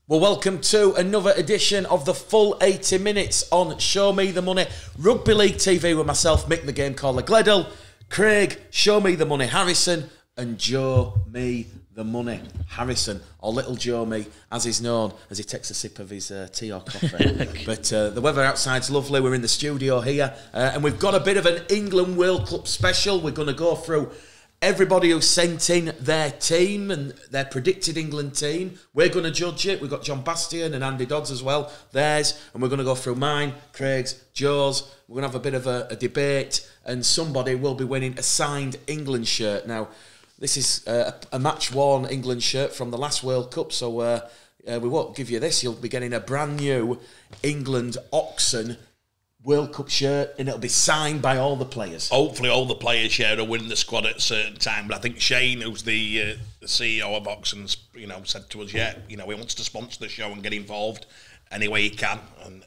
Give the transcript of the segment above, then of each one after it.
Well, welcome to another edition of the full 80 minutes on Show Me The Money Rugby League TV with myself, Mick the Game Caller Gleddle, Craig, Show Me The Money Harrison, and Joe Me The Money Harrison, or Little Joe Me, as he's known, as he takes a sip of his tea or coffee. But the weather outside's lovely. We're in the studio here, and we've got a bit of an England World Cup special. We're going to go through everybody who sent in their team and their predicted England team. We're going to judge it. We've got John Bastian and Andy Dodds as well, theirs. And we're going to go through mine, Craig's, Joe's. We're going to have a bit of a debate. And somebody will be winning a signed England shirt. Now, this is a match-worn England shirt from the last World Cup. So we won't give you this. You'll be getting a brand new England Oxen World Cup shirt, and it'll be signed by all the players. Hopefully all the players share will win the squad at a certain time. But I think Shane, who's the CEO of Oxen's, said to us, he wants to sponsor the show and get involved any way he can.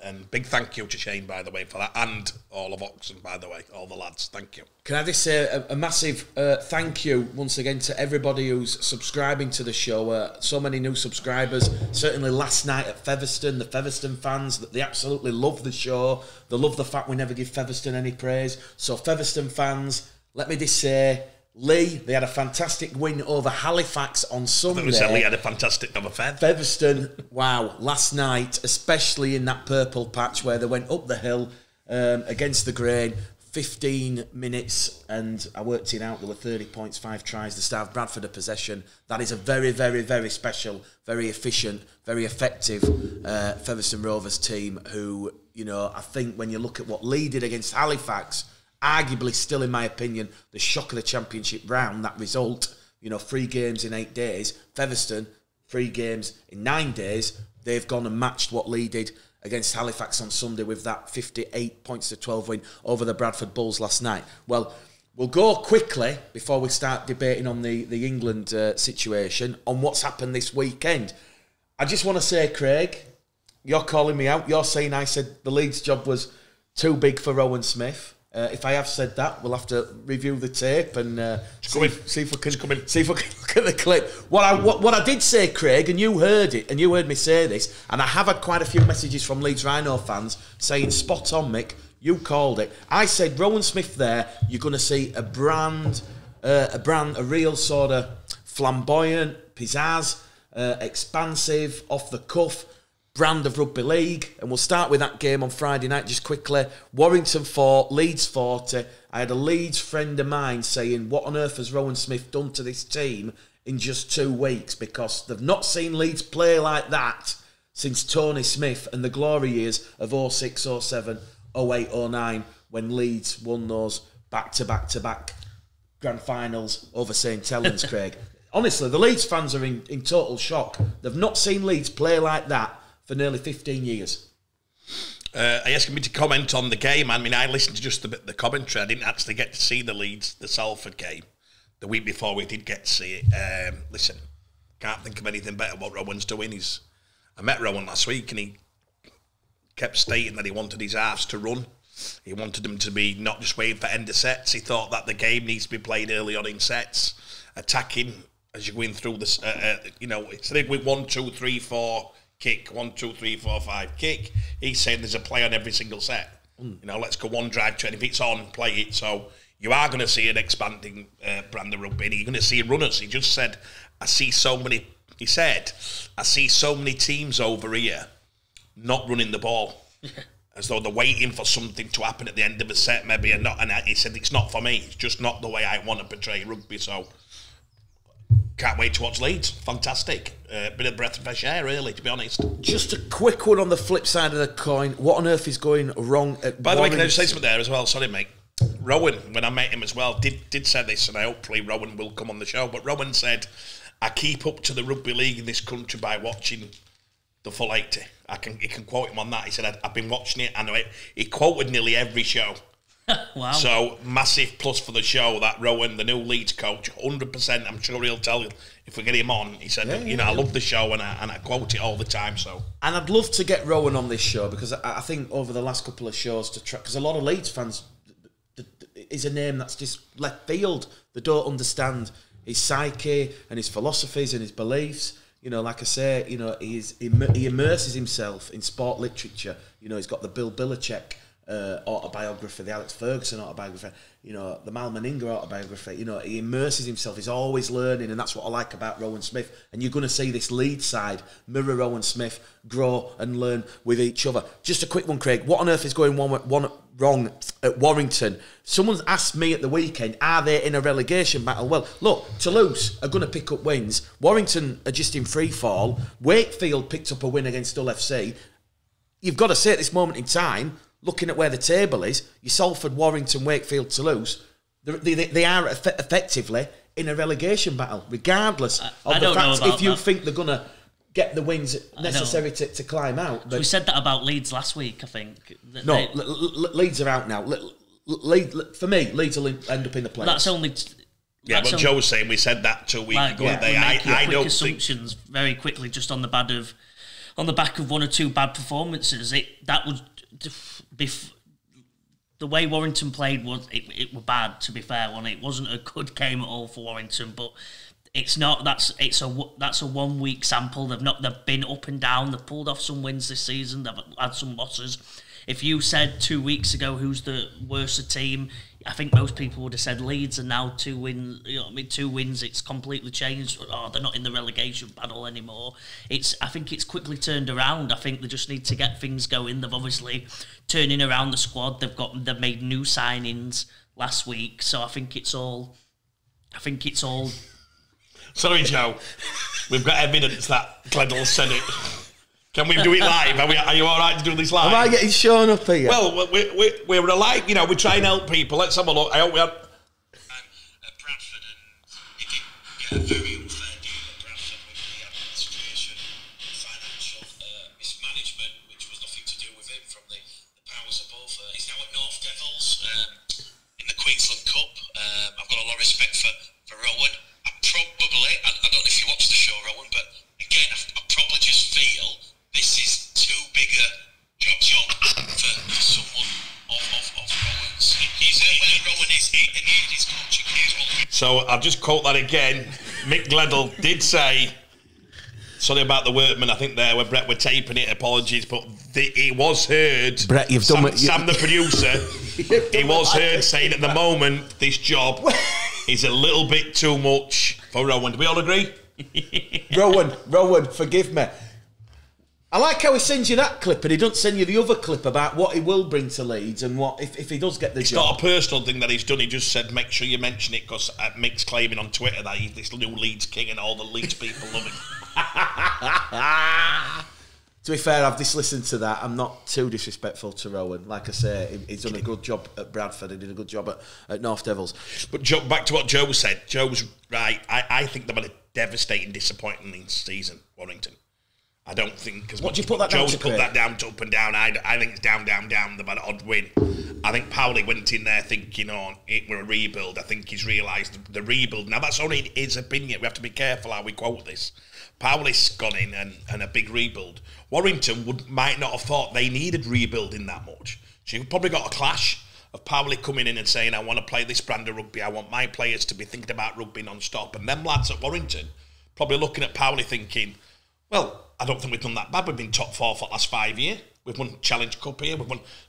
And big thank you to Shane, by the way, for that, and all of Oxen, by the way, all the lads. Thank you. Can I just say a massive thank you once again to everybody who's subscribing to the show. So many new subscribers. Certainly last night at Featherstone, the Featherstone fans, they absolutely love the show. They love the fact we never give Featherstone any praise. So Featherstone fans, let me just say, Lee, they had a fantastic win over Halifax on Sunday. Lee had a fantastic number. Featherstone, wow, last night, especially in that purple patch where they went up the hill against the grain, 15 minutes, and I worked it out, there were 30 points, 5 tries, the Starve Bradford of possession. That is a very, very, very special, very efficient, very effective Featherstone Rovers team who, I think when you look at what Lee did against Halifax, arguably still, in my opinion, the shock of the championship round, that result, 3 games in 8 days. Featherstone, 3 games in 9 days. They've gone and matched what Lee did against Halifax on Sunday with that 58 points to 12 win over the Bradford Bulls last night. Well, we'll go quickly, before we start debating on the England situation, on what's happened this weekend. I just want to say, Craig, you're calling me out. You're saying I said the Leeds job was too big for Rowan Smith. If I have said that, we'll have to review the tape and see if we can look at the clip. What I did say, Craig, and you heard it, and you heard me say this, and I have had quite a few messages from Leeds Rhino fans saying, spot on, Mick, you called it. I said, Rowan Smith there, you're going to see a real sort of flamboyant, pizzazz, expansive, off the cuff brand of rugby league, and we'll start with that game on Friday night just quickly. Warrington 4, Leeds 40. I had a Leeds friend of mine saying, what on earth has Rowan Smith done to this team in just 2 weeks, because they've not seen Leeds play like that since Tony Smith and the glory years of 06, 07, 08, 09, when Leeds won those back-to-back grand finals over St Helens, Craig. Honestly, the Leeds fans are in total shock. They've not seen Leeds play like that for nearly 15 years. Are you asking me to comment on the game? I mean, I listened to just the commentary. I didn't actually get to see the Salford game. The week before we did get to see it. Listen, can't think of anything better what Rowan's doing. I met Rowan last week and he kept stating that he wanted his halves to run. He wanted them to be not just waiting for end of sets. He thought that the game needs to be played early on in sets, attacking as you're going through this, instead of with 1, 2, 3, 4, kick, 1, 2, 3, 4, 5, kick. He's saying there's a play on every single set. Let's go one drive to it. If it's on, play it. So you are going to see an expanding brand of rugby. You're going to see runners. He just said, I see so many teams over here not running the ball. As though they're waiting for something to happen at the end of a set, maybe, and he said, it's not for me. It's just not the way I want to portray rugby. So can't wait to watch Leeds. Fantastic. Bit of breath of fresh air, really, to be honest. Just a quick one on the flip side of the coin. What on earth is going wrong at By the way, can I just say something there as well? Sorry, mate. Rowan, when I met him as well, did say this, and hopefully Rowan will come on the show, but Rowan said, I keep up to the rugby league in this country by watching the full 80. He can quote him on that. He said, I've been watching it, and he quoted nearly every show. Wow. So, massive plus for the show, that Rowan, the new Leeds coach, 100%, I'm sure he'll tell you if we get him on. He said, I love the show and I quote it all the time. So, and I'd love to get Rowan on this show, because I think over the last couple of shows, because a lot of Leeds fans, is a name that's just left field. They don't understand his psyche and his philosophies and his beliefs. You know, like I say, you know, he immerses himself in sport literature. You know, he's got the Bill Belichick autobiography, the Alex Ferguson autobiography, you know, the Mal Meninga autobiography. You know, he immerses himself. He's always learning, and that's what I like about Rowan Smith. And you're going to see this lead side mirror Rowan Smith, grow and learn with each other. Just a quick one, Craig. What on earth is going wrong at Warrington? Someone's asked me at the weekend, are they in a relegation battle? Well, look, Toulouse are going to pick up wins. Warrington are just in free fall. Wakefield picked up a win against Hull FC. You've got to say at this moment in time, looking at where the table is, you Salford, Warrington, Wakefield, Toulouse, they are effectively in a relegation battle, regardless of the fact if you think they're going to get the wins necessary to climb out. But we said that about Leeds last week, I think. No, Leeds are out now. For me, Leeds will end up in the playoffs. That's only... Yeah, but Joe's saying we said that 2 weeks ago. I don't assumptions very quickly just on the back of one or two bad performances. That would be the way Warrington played was it were bad. To be fair, it wasn't a good game at all for Warrington, but it's not. That's a 1 week sample. They've been up and down. They've pulled off some wins this season. They've had some losses. If you said 2 weeks ago who's the worst team, I think most people would have said Leeds, and now 2 wins. You know what I mean, 2 wins. It's completely changed. Oh, they're not in the relegation battle anymore. I think it's quickly turned around. I think they just need to get things going. They've obviously turning around the squad. They've made new signings last week, so I think it's all. Sorry, Joe. We've got evidence that Gledall said it. Can we do it live? Are you all right to do this live? Am I getting shown up here? Well, we're alive. You know, we try and help people. Let's have a look. I hope we have. At Bradford, and he did get a very unfair deal at Bradford with the administration, financial mismanagement, which was nothing to do with him from the powers above. He's now at North Devils in the Queensland Cup. I've got a lot of respect for Rowan. I don't know if you watch the show, Rowan, but again, I probably just feel this is too big a job for someone of Rowan's. He's where Rowan is. He's coaching. So I'll just quote that again. Mick Gledall did say, sorry about the workman, I think there where Brett were taping it, apologies, but it was heard. Brett, you've done it. Sam, the producer, he was heard saying at the moment this job is a little bit too much for Rowan. Do we all agree? Rowan, forgive me. I like how he sends you that clip and he doesn't send you the other clip about what he will bring to Leeds and what if he does get the job. It's not a personal thing that he's done. He just said, make sure you mention it because Mick's claiming on Twitter that he's this new Leeds king and all the Leeds people love him. To be fair, I've just listened to that. I'm not too disrespectful to Rowan. Like I say, he's done a good job at Bradford. He did a good job at North Devils. But back to what Joe said. Joe was right. I think they've had a devastating, disappointing season, Warrington. I don't think... Cause what do you put that down to, Joe's put that down to up and down. I think it's down. They've had an odd win. I think Powley went in there thinking, it were a rebuild. I think he's realised the rebuild. Now, that's only his opinion. We have to be careful how we quote this. Powley's gone in and a big rebuild. Warrington might not have thought they needed rebuilding that much. So you've probably got a clash of Powley coming in and saying, I want to play this brand of rugby. I want my players to be thinking about rugby non-stop. And them lads at Warrington probably looking at Powley thinking, well, I don't think we've done that bad. We've been top 4 for the last 5 years. We've won Challenge Cup here.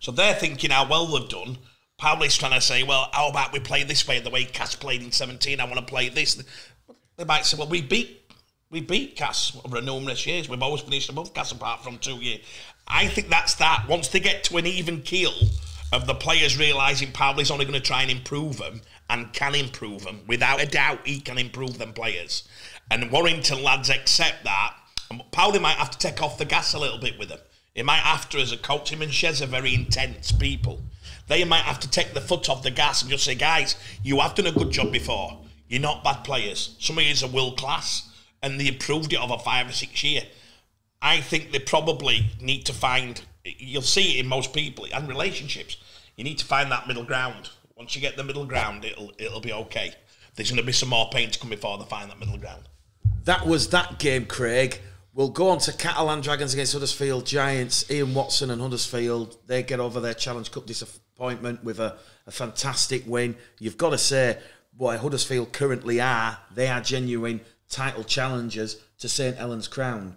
So they're thinking how well they've done. Powley's trying to say, well, how about we play this way, the way Cass played in 17? I want to play this. They might say, well, we beat Cass over numerous years. We've always finished above Cass apart from 2 years. I think that's that. Once they get to an even keel of the players realising Powley's only going to try and improve them and can improve them, without a doubt he can improve them players. And Warrington lads accept that. And Powley might have to take off the gas a little bit with them. He might have to, as a coach. Him and Shez are very intense people. They might have to take the foot off the gas and just say, guys, you have done a good job before. You're not bad players. Some of you are world class, and they improved it over 5 or 6 years. I think they probably need to find, you'll see it in most people and relationships, you need to find that middle ground. Once you get the middle ground, it'll be okay. There's going to be some more pain to come before they find that middle ground. That was that game, Craig. We'll go on to Catalan Dragons against Huddersfield Giants. Ian Watson and Huddersfield, they get over their Challenge Cup disappointment with a fantastic win. You've got to say, boy, Huddersfield currently they are genuine title challengers to St Helens Crown.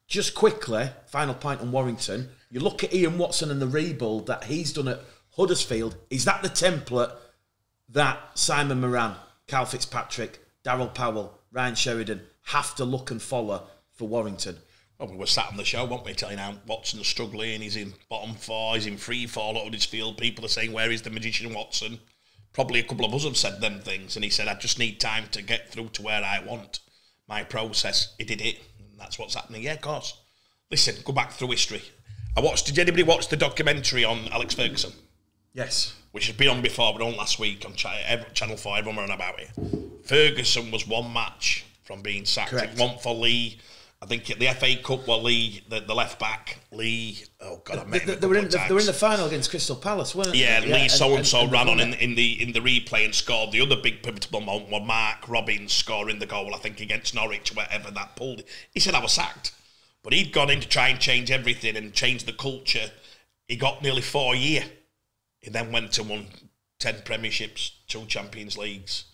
Just quickly, final point on Warrington. You look at Ian Watson and the rebuild that he's done at Huddersfield. Is that the template that Simon Moran, Carl Fitzpatrick, Darryl Powell, Ryan Sheridan have to look and follow for Warrington? Well, we were sat on the show, weren't we, telling how Watson's struggling, he's in bottom 4, he's in free fall at Huddersfield. People are saying, where is the magician Watson? Probably a couple of us have said them things, and he said, I just need time to get through to where I want. My process, he did it, and that's what's happening. Yeah, of course. Listen, go back through history. Did anybody watch the documentary on Alex Ferguson? Yes. Which has been on before, but on last week on Channel 4, everyone were on about it. Ferguson was one match from being sacked. Correct. It wasn't for Lee. I think at the FA Cup, well, Lee, the left back, Lee. Oh God, I met him they were in the final against Crystal Palace, weren't they? Yeah, Lee so and ran on in the replay and scored. The other big pivotal moment was Mark Robbins scoring the goal, I think, against Norwich, whatever that pulled. He said I was sacked, but he'd gone in to try and change everything and change the culture. He got nearly 4 years. He then went to won 10 Premierships, 2 Champions Leagues,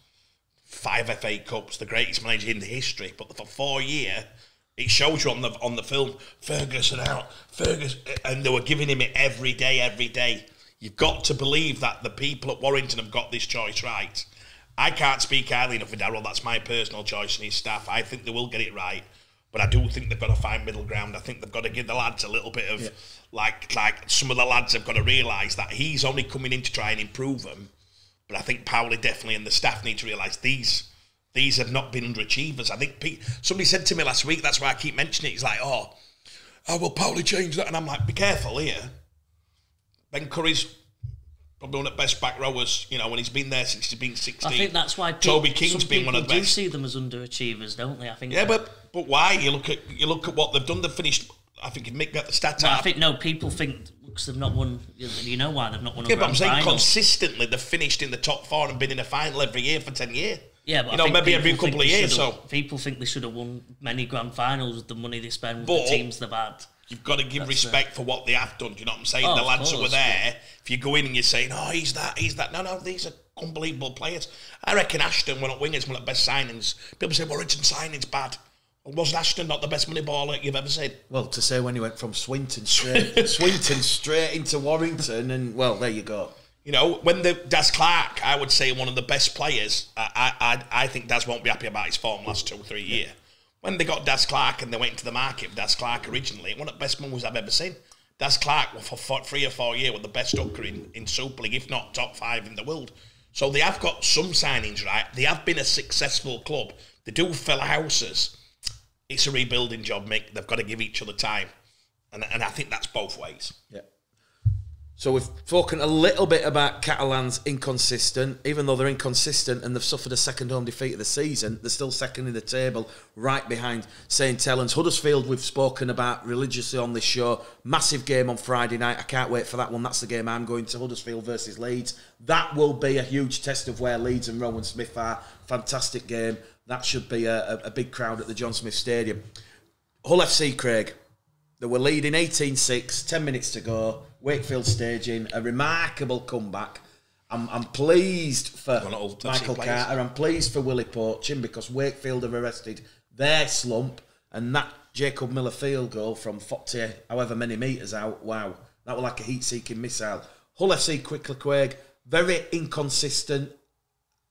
5 FA Cups, the greatest manager in the history. But for 4 years. It shows you on the film, Ferguson out, Ferguson, and they were giving him it every day. You've got to believe that the people at Warrington have got this choice right. I can't speak highly enough of Darryl, that's my personal choice and his staff. I think they will get it right, but I do think they've got to find middle ground. I think they've got to give the lads a little bit of, like some of the lads have got to realise that he's only coming in to try and improve them, but I think Powley definitely and the staff need to realise these have not been underachievers. I think somebody said to me last week, that's why I keep mentioning it, he's like, oh, will Powley change that? And I'm like, be careful here. Ben Curry's probably one of the best back rowers, when he's been there since he's been 16. I think that's why Toby King's been one of the best. Do see them as underachievers, don't they? I think. Yeah, but why? You look at what they've done. They've finished. I think Mick got the stats out. I think people think because they've not won. You know why they've not won? Yeah, but I'm saying consistently they've finished in the top 4 and been in a final every year for 10 years. Yeah, but maybe every couple of years. So people think they should have won many grand finals with the money they spend with the teams they've had. You've got to give respect for what they have done. Do you know what I'm saying? The lads that were there. If you go in and you're saying, "Oh, he's that," no, these are unbelievable players. I reckon Ashton, one of wingers, one of the best signings. People say Warrington signing's bad. Well, was Ashton not the best money baller you've ever seen? Well, to say when he went from Swinton straight into Warrington, and well, there you go. When Daz Clark, I would say one of the best players. I think Daz won't be happy about his form last 2 or 3 years. When they got Daz Clark and they went into the market with Daz Clark originally, one of the best moves I've ever seen. Daz Clark, for 3 or 4 years, was the best hooker in Super League, if not top 5 in the world. So they have got some signings right. They have been a successful club. They do fill houses. It's a rebuilding job, Mick. They've got to give each other time. And I think that's both ways. Yeah. So we've spoken a little bit about Catalans inconsistent. Even though they're inconsistent and they've suffered a second home defeat of the season, they're still second in the table, right behind St Helens. Huddersfield we've spoken about religiously on this show. Massive game on Friday night. I can't wait for that one. That's the game I'm going to, Huddersfield versus Leeds. That will be a huge test of where Leeds and Rowan Smith are. Fantastic game. That should be a big crowd at the John Smith Stadium. Hull FC, Craig. They were leading 18-6, 10 minutes to go. Wakefield staging a remarkable comeback. I'm pleased for Michael Carter. I'm pleased for Willie Poaching because Wakefield have arrested their slump, and that Jacob Miller field goal from 40 however many metres out, wow, that was like a heat-seeking missile. Hull FC, quickly, Craig, very inconsistent.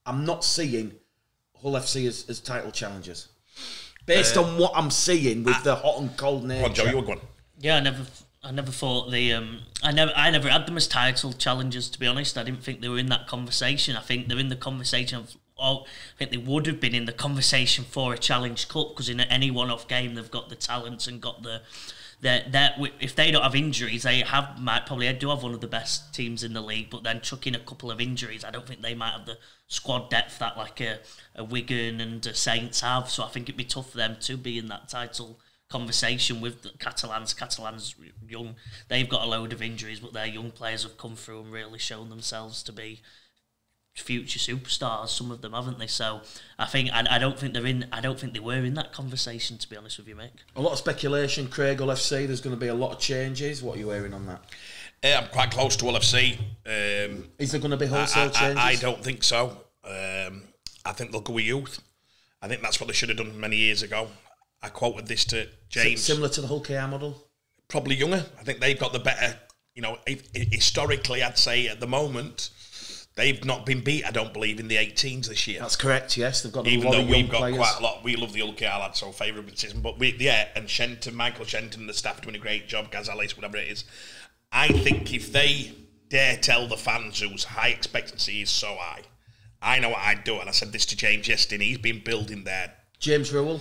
I'm not seeing Hull FC as title challengers. Based on what I'm seeing with the hot and cold nature. Go on, Joe, you were going. Yeah, I never thought I never had them as title challengers, to be honest. I didn't think they were in that conversation. I think they're in the conversation of. I think they would have been in the conversation for a Challenge Cup because in any one-off game they've got the talents and got the. If they don't have injuries, they probably do have one of the best teams in the league. But then chuck in a couple of injuries, I don't think they might have the squad depth that like a Wigan and a Saints have. So I think it'd be tough for them to be in that title conversation with the Catalans. Catalans young, they've got a load of injuries, but their young players have come through and really shown themselves to be future superstars. Some of them, haven't they? So I think I don't think they were in that conversation, to be honest with you, Mick. A lot of speculation, Craig. Hull FC. There's going to be a lot of changes. What are you hearing on that? I'm quite close to Hull FC. Is there going to be wholesale changes? I don't think so. I think they'll go with youth. I think that's what they should have done many years ago. I quoted this to James. Similar to the Hull KR model? Probably younger. I think they've got the better, historically, I'd say at the moment, they've not been beat, I don't believe, in the 18s this year. That's correct, yes. They've got Even lot though of young we've got players. quite a lot. We love the Hull KR lads, so favouritism. But and Shenton, Michael Shenton and the staff doing a great job, Gaz Ellis, whatever it is. I think if they dare tell the fans whose high expectancy is so high, I know what I'd do. And I said this to James yesterday, he's been building there. James Rule?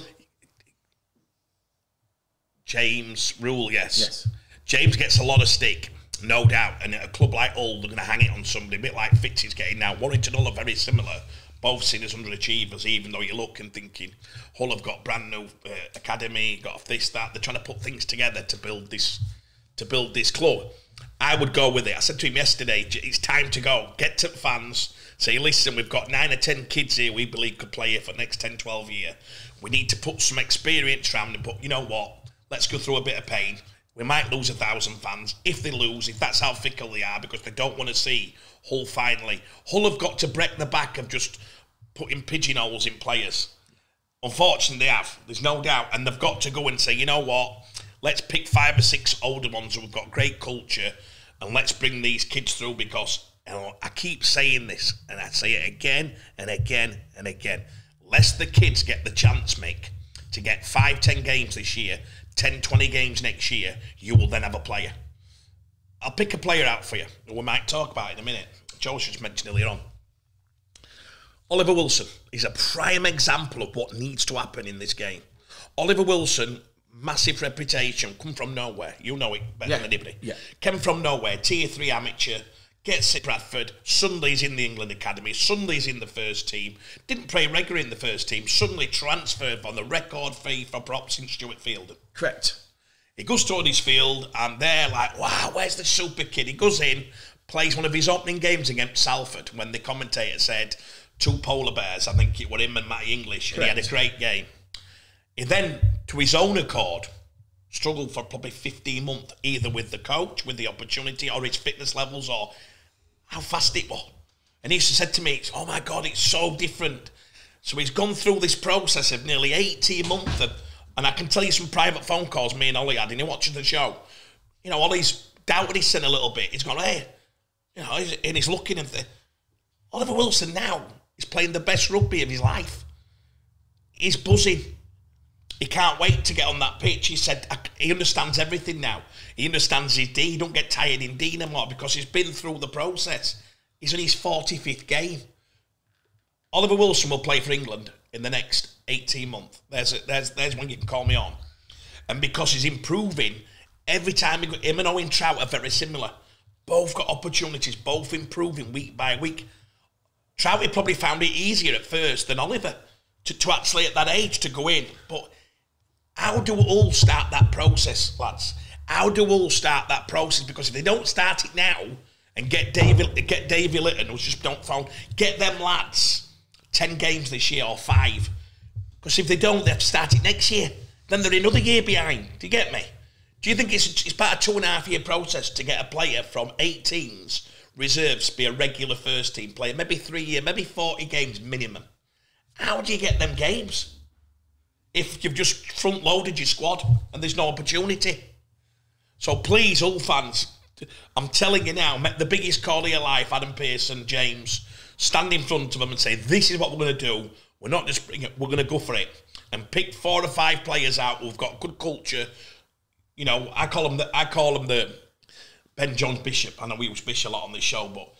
James Rule, yes. Yes. James gets a lot of stick, no doubt. And at a club like Hull, they're going to hang it on somebody, a bit like Fitz is getting now. Warrington Hull are very similar, both seen as underachievers, even though you look and thinking Hull have got brand new academy, got this, that. They're trying to put things together to build this club. I would go with it. I said to him yesterday, it's time to go. Get to the fans, say, listen, we've got 9 or 10 kids here we believe could play here for the next 10, 12 years. We need to put some experience around them, but you know what? Let's go through a bit of pain. We might lose 1,000 fans. If they lose, if that's how fickle they are, because they don't want to see Hull finally. Hull have got to break the back of just putting pigeonholes in players. Unfortunately, they have. There's no doubt. And they've got to go and say, you know what? Let's pick 5 or 6 older ones who've got great culture and let's bring these kids through because I keep saying this and I say it again and again and again. Lest the kids get the chance, Mick, to get 5, 10 games this year, 10, 20 games next year, you will then have a player. I'll pick a player out for you. We might talk about it in a minute. Joe's just mentioned earlier on. Oliver Wilson is a prime example of what needs to happen in this game. Oliver Wilson, massive reputation, come from nowhere. You know it better than anybody. Yeah. Came from nowhere, tier 3 amateur, gets at Bradford, suddenly he's in the England Academy, suddenly he's in the first team, didn't play regular in the first team, suddenly transferred on the record fee for props in Stuart Field. Correct. He goes to Huddersfield and they're like, wow, where's the super kid? He goes in, plays one of his opening games against Salford when the commentator said 2 polar bears, I think it were him and Matty English, and he had a great game. He then, to his own accord, struggled for probably 15 months, either with the coach, with the opportunity, or his fitness levels, or how fast it was. And he said to me, oh my God, it's so different. So he's gone through this process of nearly 18 months, and I can tell you some private phone calls me and Ollie had, and he watches the show. You know, Ollie's doubted his sin a little bit. He's gone, hey, you know, and he's looking at the... Oliver Wilson now is playing the best rugby of his life. He's buzzing. He can't wait to get on that pitch. He said he understands everything now. He understands his D. He don't get tired in D anymore because he's been through the process. He's in his 45th game. Oliver Wilson will play for England in the next 18 months. There's when you can call me on. And because he's improving, every time him and Owen Trout are very similar. Both got opportunities, both improving week by week. Trouty probably found it easier at first than Oliver to actually at that age to go in. But how do Hull start that process, lads? How do Hull start that process? Because if they don't start it now and get Davy Litton, who's just don't phone, get them lads 10 games this year or 5. Because if they don't, they have to start it next year. Then they're another year behind. Do you get me? Do you think it's about a 2.5 year process to get a player from 18s reserves to be a regular first team player? Maybe 3 years, maybe 40 games minimum. How do you get them games if you've just front loaded your squad and there's no opportunity? So please, Hull fans, I'm telling you now, make the biggest call of your life, Adam Pearson, James, stand in front of them and say, this is what we're going to do. We're not just bringing it, we're going to go for it. And pick 4 or 5 players out who've got good culture. You know, I call them the Ben Jones Bishop. I know we use Bishop a lot on this show, but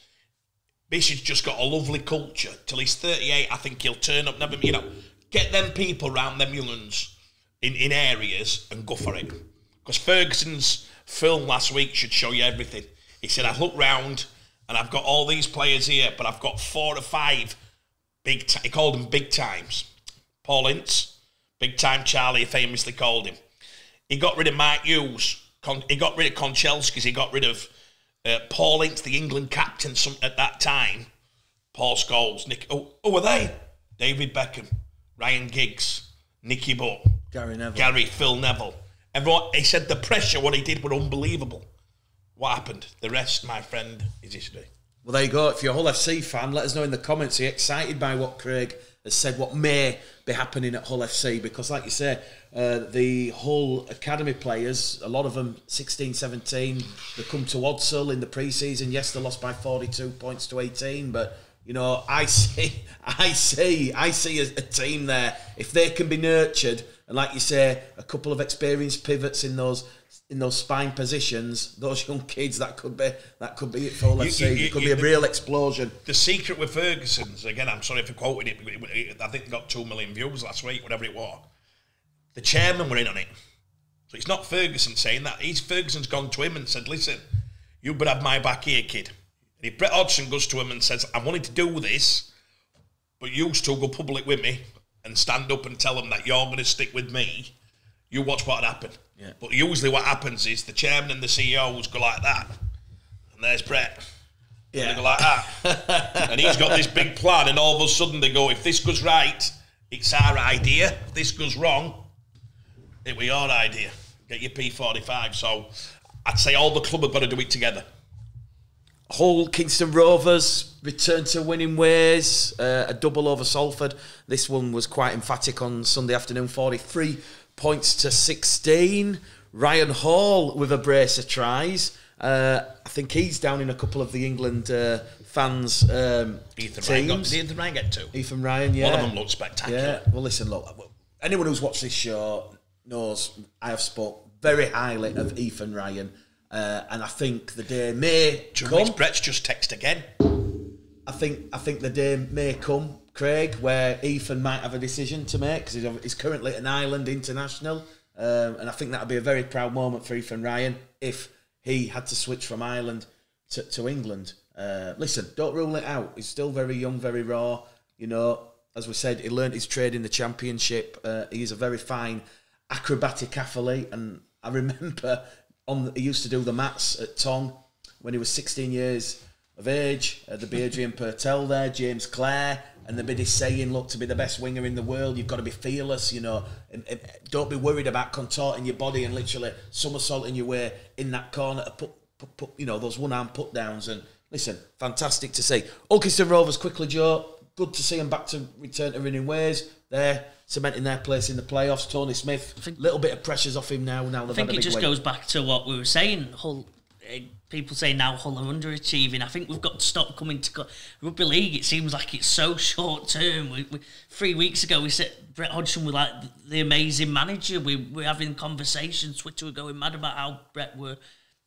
Bishop's just got a lovely culture. Till he's 38, I think he'll turn up. Never, you know, get them people around them younguns in areas and go for it. Because Ferguson's film last week should show you everything. He said, I've looked round and I've got all these players here, but I've got 4 or 5 he called them big times. Paul Ince, big time Charlie, he famously called him. He got rid of Mike Hughes. He got rid of Konchelskis. He got rid of Paul Ince, the England captain at that time. Paul Scholes. Who were they? David Beckham, Ryan Giggs, Nicky Butt, Phil Neville. Everyone. He said the pressure, what he did, were unbelievable. What happened? The rest, my friend, is history. Well, there you go. If you're a Hull FC fan, let us know in the comments. Are you excited by what Craig has said, what may be happening at Hull FC? Because, like you say, the Hull Academy players, a lot of them 16, 17, they come to Odsal in the pre-season. Yes, they lost by 42 points to 18, but, you know, I see a team there. If they can be nurtured, and like you say, a couple of experienced pivots in those spine positions, those young kids, that could be it for Hull FC. It could be a real explosion. The secret with Ferguson's, again, I'm sorry for quoting it, I think they got 2 million views last week, whatever it was. The chairman were in on it. So it's not Ferguson saying that. Ferguson's gone to him and said, listen, you better have my back here, kid. And if Brett Hodgson goes to him and says, I wanted to do this, but you still go public with me and stand up and tell them that you're going to stick with me, you watch what happen. Yeah. But usually what happens is the chairman and the CEOs go like that. And there's Brett. Yeah. And they go like that. And he's got this big plan, and all of a sudden they go, if this goes right, it's our idea. If this goes wrong, it was your idea. Get your P45. So I'd say all the club have got to do it together. Hull, Kingston Rovers return to winning ways. A double over Salford. This one was quite emphatic on Sunday afternoon. 43 points to 16. Ryan Hall with a brace of tries. I think he's down in a couple of the England fans' Ethan teams. Ryan. Did Ethan Ryan get 2? Ethan Ryan, yeah. One of them looked spectacular. Yeah. Well, listen, look. Anyone who's watched this show knows I have spoke very highly of Ethan Ryan. And I think the day may come. Brett's just text again. I think the day may come, Craig, where Ethan might have a decision to make, because he's currently an Ireland international, and I think that would be a very proud moment for Ethan Ryan if he had to switch from Ireland to England. Listen, don't rule it out. He's still very young, very raw. You know, as we said, he learnt his trade in the Championship. He's a very fine acrobatic athlete, and I remember he used to do the mats at Tong when he was 16 years of age. There'd be Adrian Pertel there, James Clare, and there'd be this saying, look, to be the best winger in the world, you've got to be fearless, you know, and don't be worried about contorting your body and literally somersaulting your way in that corner to put you know, those one-arm put-downs. And listen, fantastic to see. Kingston Rovers, quickly, Joe, good to see them back to return to winning ways. They're cementing their place in the playoffs. Tony Smith, a little bit of pressure's off him now. I think it just goes back to what we were saying. Hull, people say now Hull are underachieving. I think we've got to stop coming to rugby league. It seems like it's so short term. 3 weeks ago we said Brett Hodgson was like the amazing manager. We're having conversations. Twitter were going mad about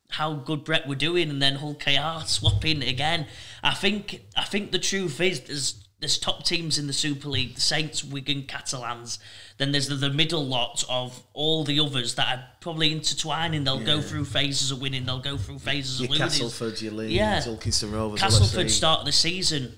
how good Brett were doing, and then Hull KR swapping again. I think the truth is there's top teams in the Super League, the Saints, Wigan, Catalans. Then there's the middle lot of all the others that are probably intertwining. They'll go through phases of winning, they'll go through phases of losing. Castleford, your Leeds, Kingston Rovers. Castleford start of the season.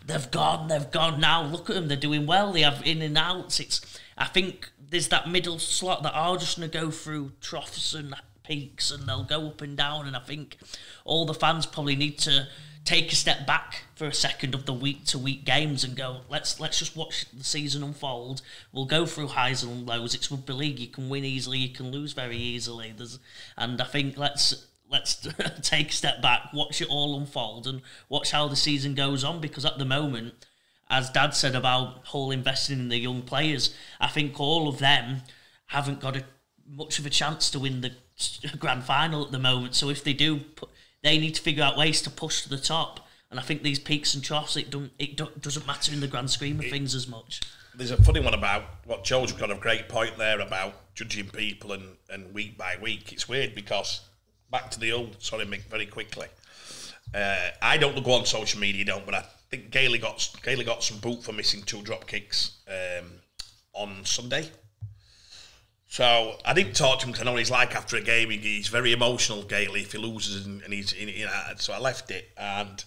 They've gone now. Look at them, they're doing well. They have in and outs. I think there's that middle slot that are just going to go through troughs and peaks, and they'll go up and down. And I think all the fans probably need to take a step back for a second of the week-to-week games and go, let's just watch the season unfold. We'll go through highs and lows. It's rugby league. You can win easily, you can lose very easily. And I think let's take a step back, watch it all unfold, and watch how the season goes on. Because at the moment, as Dad said about Hull investing in the young players, I think all of them haven't got much of a chance to win the grand final at the moment. So if they do, they need to figure out ways to push to the top. And I think these peaks and troughs, it doesn't matter in the grand scheme of things as much. There's a funny one about what Joe's got a great point there about judging people and week by week. It's weird because back to the old, sorry Mick, very quickly. I don't go on social media, but I think Gailey got some boot for missing 2 drop kicks on Sunday. So I didn't talk to him because I know what he's like after a game. He's very emotional, Gailey, if he loses, and he's so I left it. And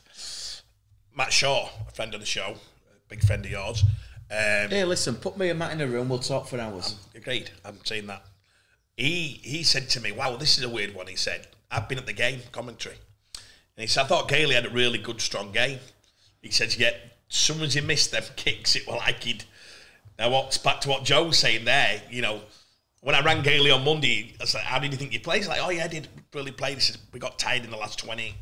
Matt Shaw, a friend of the show, a big friend of yours. Hey, listen, put me and Matt in a room. We'll talk for hours. Agreed. I'm saying that. He said to me, "Wow, this is a weird one." He said, "I've been at the game commentary," and he said, "I thought Gailey had a really good, strong game." He said, "Yet, as soon as he missed them kicks, it was like he'd." Now, what's back to what Joe's saying there? You know. When I rang Gailey on Monday, I said, how did you think you played? He's like, oh yeah, I did really play. He said, we got tired in the last 20.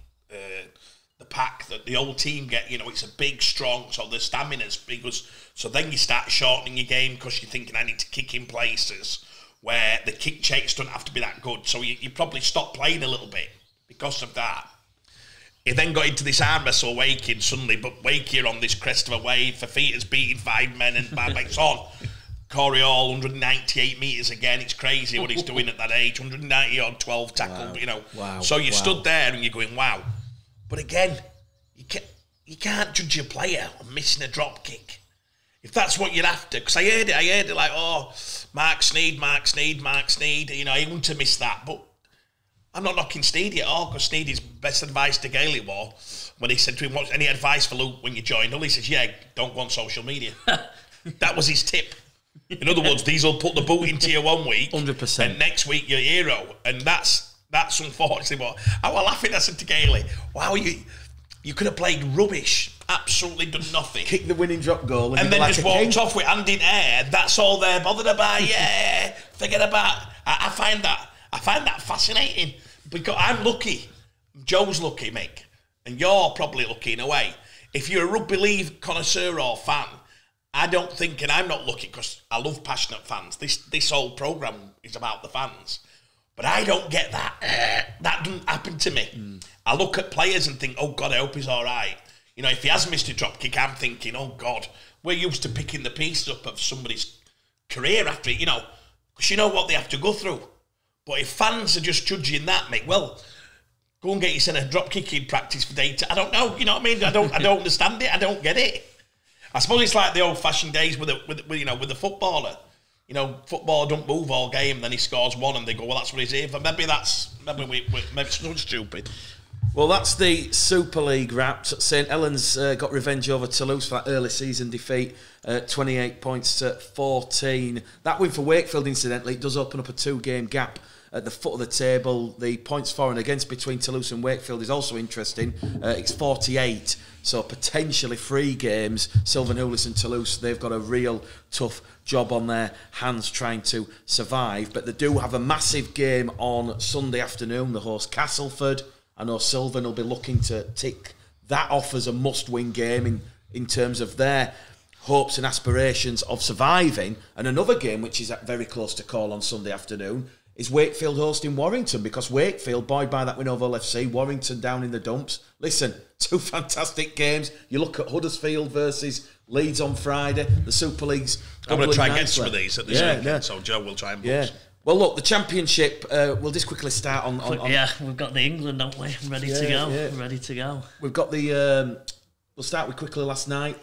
the pack that the whole team get. It's a big, strong, so the stamina's big. So then you start shortening your game because you're thinking I need to kick in places where the kick chase don't have to be that good. So you probably stop playing a little bit because of that. He then got into this arm wrestle Wakey suddenly, but Wakey on this crest of a wave. Fafita's beating 5 men and it's on. Corey Hall, 198 metres again. It's crazy what he's doing at that age. 190 on 12 tackled, Wow. So you stood there and you're going, wow. But again, you can't judge a player on missing a drop kick. If that's what you're after. Because I heard it like, Mark Sneed. He wouldn't have missed that. But I'm not knocking Sneedy at all, because Sneedy's best advice to Gailey was, when he said to him, what's any advice for Luke when you join Hull? He says, yeah, don't go on social media. That was his tip. In other words, these will put the boot into you 1 week. 100%. And next week, you're a hero. And that's unfortunately what... I was laughing, I said to Gailey, wow, you could have played rubbish, absolutely done nothing. Kick the winning drop goal. And then just walked off with hand in air. That's all they're bothered about. Yeah, forget about... I find that fascinating, because I'm lucky. Joe's lucky, Mick. And you're probably lucky in a way. If you're a rugby league connoisseur or fan, I don't think, and I'm not lucky because I love passionate fans. This whole programme is about the fans. But I don't get that. That doesn't happen to me. I look at players and think, oh, God, I hope he's all right. If he has missed a drop kick, I'm thinking, oh, God, we're used to picking the pieces up of somebody's career after it, because you know what they have to go through. But if fans are just judging that, Mick, well, go and get yourself a drop kicking practice for data. I don't know, you know what I mean? I don't understand it. I don't get it. I suppose it's like the old-fashioned days with the footballer. Footballer don't move all game, and then he scores one, and they go, well, that's what he's here for. Maybe it's so stupid. Well, that's the Super League wrapped. St Helens got revenge over Toulouse for that early season defeat, 28 points to 14. That win for Wakefield, incidentally, it does open up a 2-game gap at the foot of the table. The points for and against between Toulouse and Wakefield is also interesting. It's 48, so potentially 3 games. Sylvan Houlis and Toulouse, they've got a real tough job on their hands trying to survive. But they do have a massive game on Sunday afternoon. They host Castleford. I know Sylvan will be looking to tick that off as a must-win game in terms of their hopes and aspirations of surviving. And another game, which is very close to call on Sunday afternoon, is Wakefield hosting Warrington, because Wakefield, buoyed by that win over Hull FC, Warrington down in the dumps. Listen, 2 fantastic games. You look at Huddersfield versus Leeds on Friday, the Super League's... I'm going to try and get some of these at this weekend, so Joe will try and book. Yeah. Well, look, the Championship, we'll just quickly start on... Yeah, we've got the England, don't we? Ready to go. Yeah. Ready to go. We've got the... we'll start with quickly last night.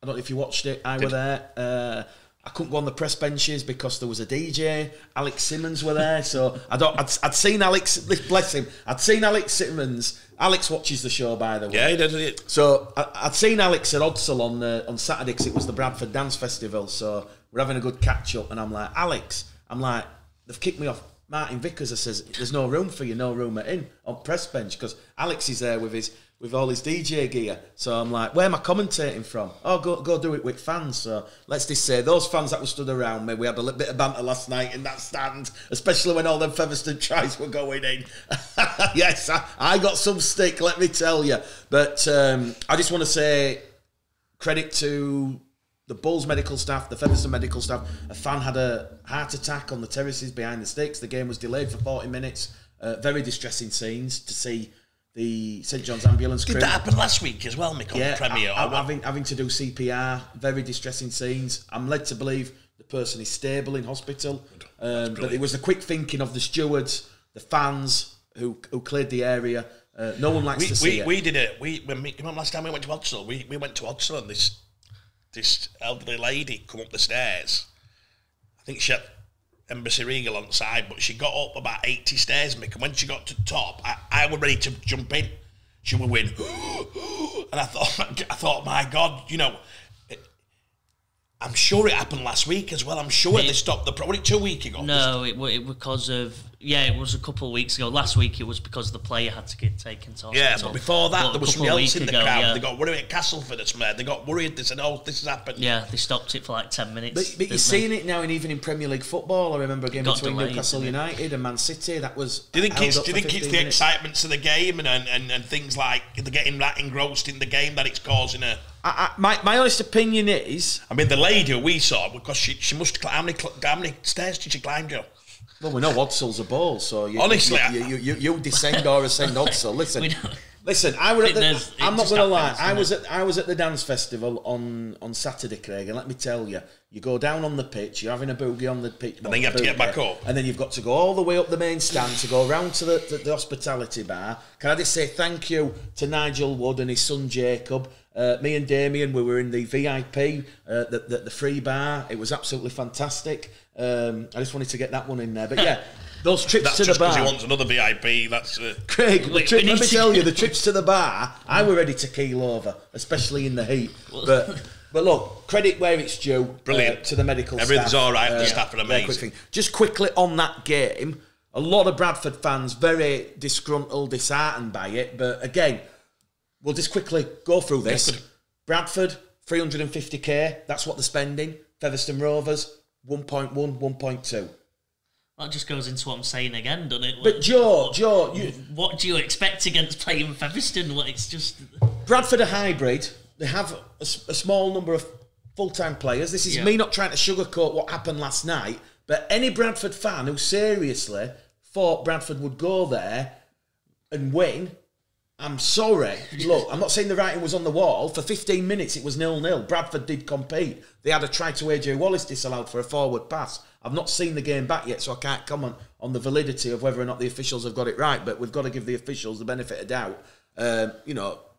I don't know if you watched it. I were there. I couldn't go on the press benches because there was a DJ. Alex Simmons were there, so I'd seen Alex. Bless him. I'd seen Alex Simmons. Alex watches the show, by the way. Yeah, he did. So I'd seen Alex at Odsall on Saturday, because it was the Bradford Dance Festival. So we're having a good catch up, and I'm like, Alex. They've kicked me off. Martin Vickers, I says, there's no room for you, no room at in on press bench, because Alex is there with all his DJ gear. So I'm like, where am I commentating from? Oh, go do it with fans. So let's just say, those fans that were stood around me, we had a little bit of banter last night in that stand, especially when all them Featherstone tries were going in. Yes, I got some stick, let me tell you. But I just want to say credit to the Bulls medical staff, the Featherstone medical staff. A fan had a heart attack on the terraces behind the sticks. The game was delayed for 40 minutes. Very distressing scenes to see the St John's ambulance crew. Did that happen last week as well, Mick, on the Premier? Having to do CPR, very distressing scenes. I'm led to believe the person is stable in hospital. But it was the quick thinking of the stewards, the fans who cleared the area. No one likes to see it. We did it. Remember last time we went to Odsall? We went to Odsall, and this elderly lady come up the stairs. I think she had Embassy Regal on the side, but she got up about 80 stairs, Mick, and when she got to the top, I was ready to jump in. She would win. And I thought, my God, I'm sure it happened last week as well. I'm sure they stopped the... Was it 2 weeks ago? No, it was because of... Yeah, it was a couple of weeks ago. Last week it was because the player had to get taken to hospital. Yeah, but before that, there was something else in the crowd. Yeah. They got worried at Castleford. They got worried. They said, "Oh, this has happened." Yeah, they stopped it for like 10 minutes. But you're seeing it now, and even in Premier League football. I remember a game between delayed, Newcastle United and Man City. That was. Do you think it's the 15 minutes. excitements of the game and things like they're getting that engrossed in the game that it's causing a? My honest opinion is. I mean, the lady we saw, because she must. How many stairs did she climb, Joe? Well, we know Oddsall's a ball, so Honestly, you descend or ascend Oddsall. Listen, I'm not going to lie. I was at the dance festival on Saturday, Craig, and let me tell you, you go down on the pitch, you're having a boogie on the pitch, and then you have to get back up, and then you've got to go all the way up the main stand to go round to the hospitality bar. Can I just say thank you to Nigel Wood and his son Jacob. Me and Damien, we were in the VIP, the free bar. It was absolutely fantastic. I just wanted to get that one in there, but yeah, those trips to the bar. That's just because he wants another VIP. That's Craig. Let me tell you, the trips to the bar, I were ready to keel over, especially in the heat. But look, credit where it's due. Brilliant to the medical staff. Everything's all right. The staff are amazing. Just quickly on that game, a lot of Bradford fans very disgruntled, disheartened by it. But again, we'll just quickly go through this. Bradford, 350k. That's what they're spending. Featherstone Rovers, 1.1, 1.2. That just goes into what I'm saying again, doesn't it? But Joe, what do you expect against playing Featherstone? It's just Bradford are hybrid. They have a small number of full-time players. This is me not trying to sugarcoat what happened last night, but any Bradford fan who seriously thought Bradford would go there and win, I'm sorry. Look, I'm not saying the writing was on the wall. For 15 minutes, it was 0-0. Bradford did compete. They had a try to AJ Wallace disallowed for a forward pass. I've not seen the game back yet, so I can't comment on the validity of whether or not the officials have got it right, but we've got to give the officials the benefit of doubt.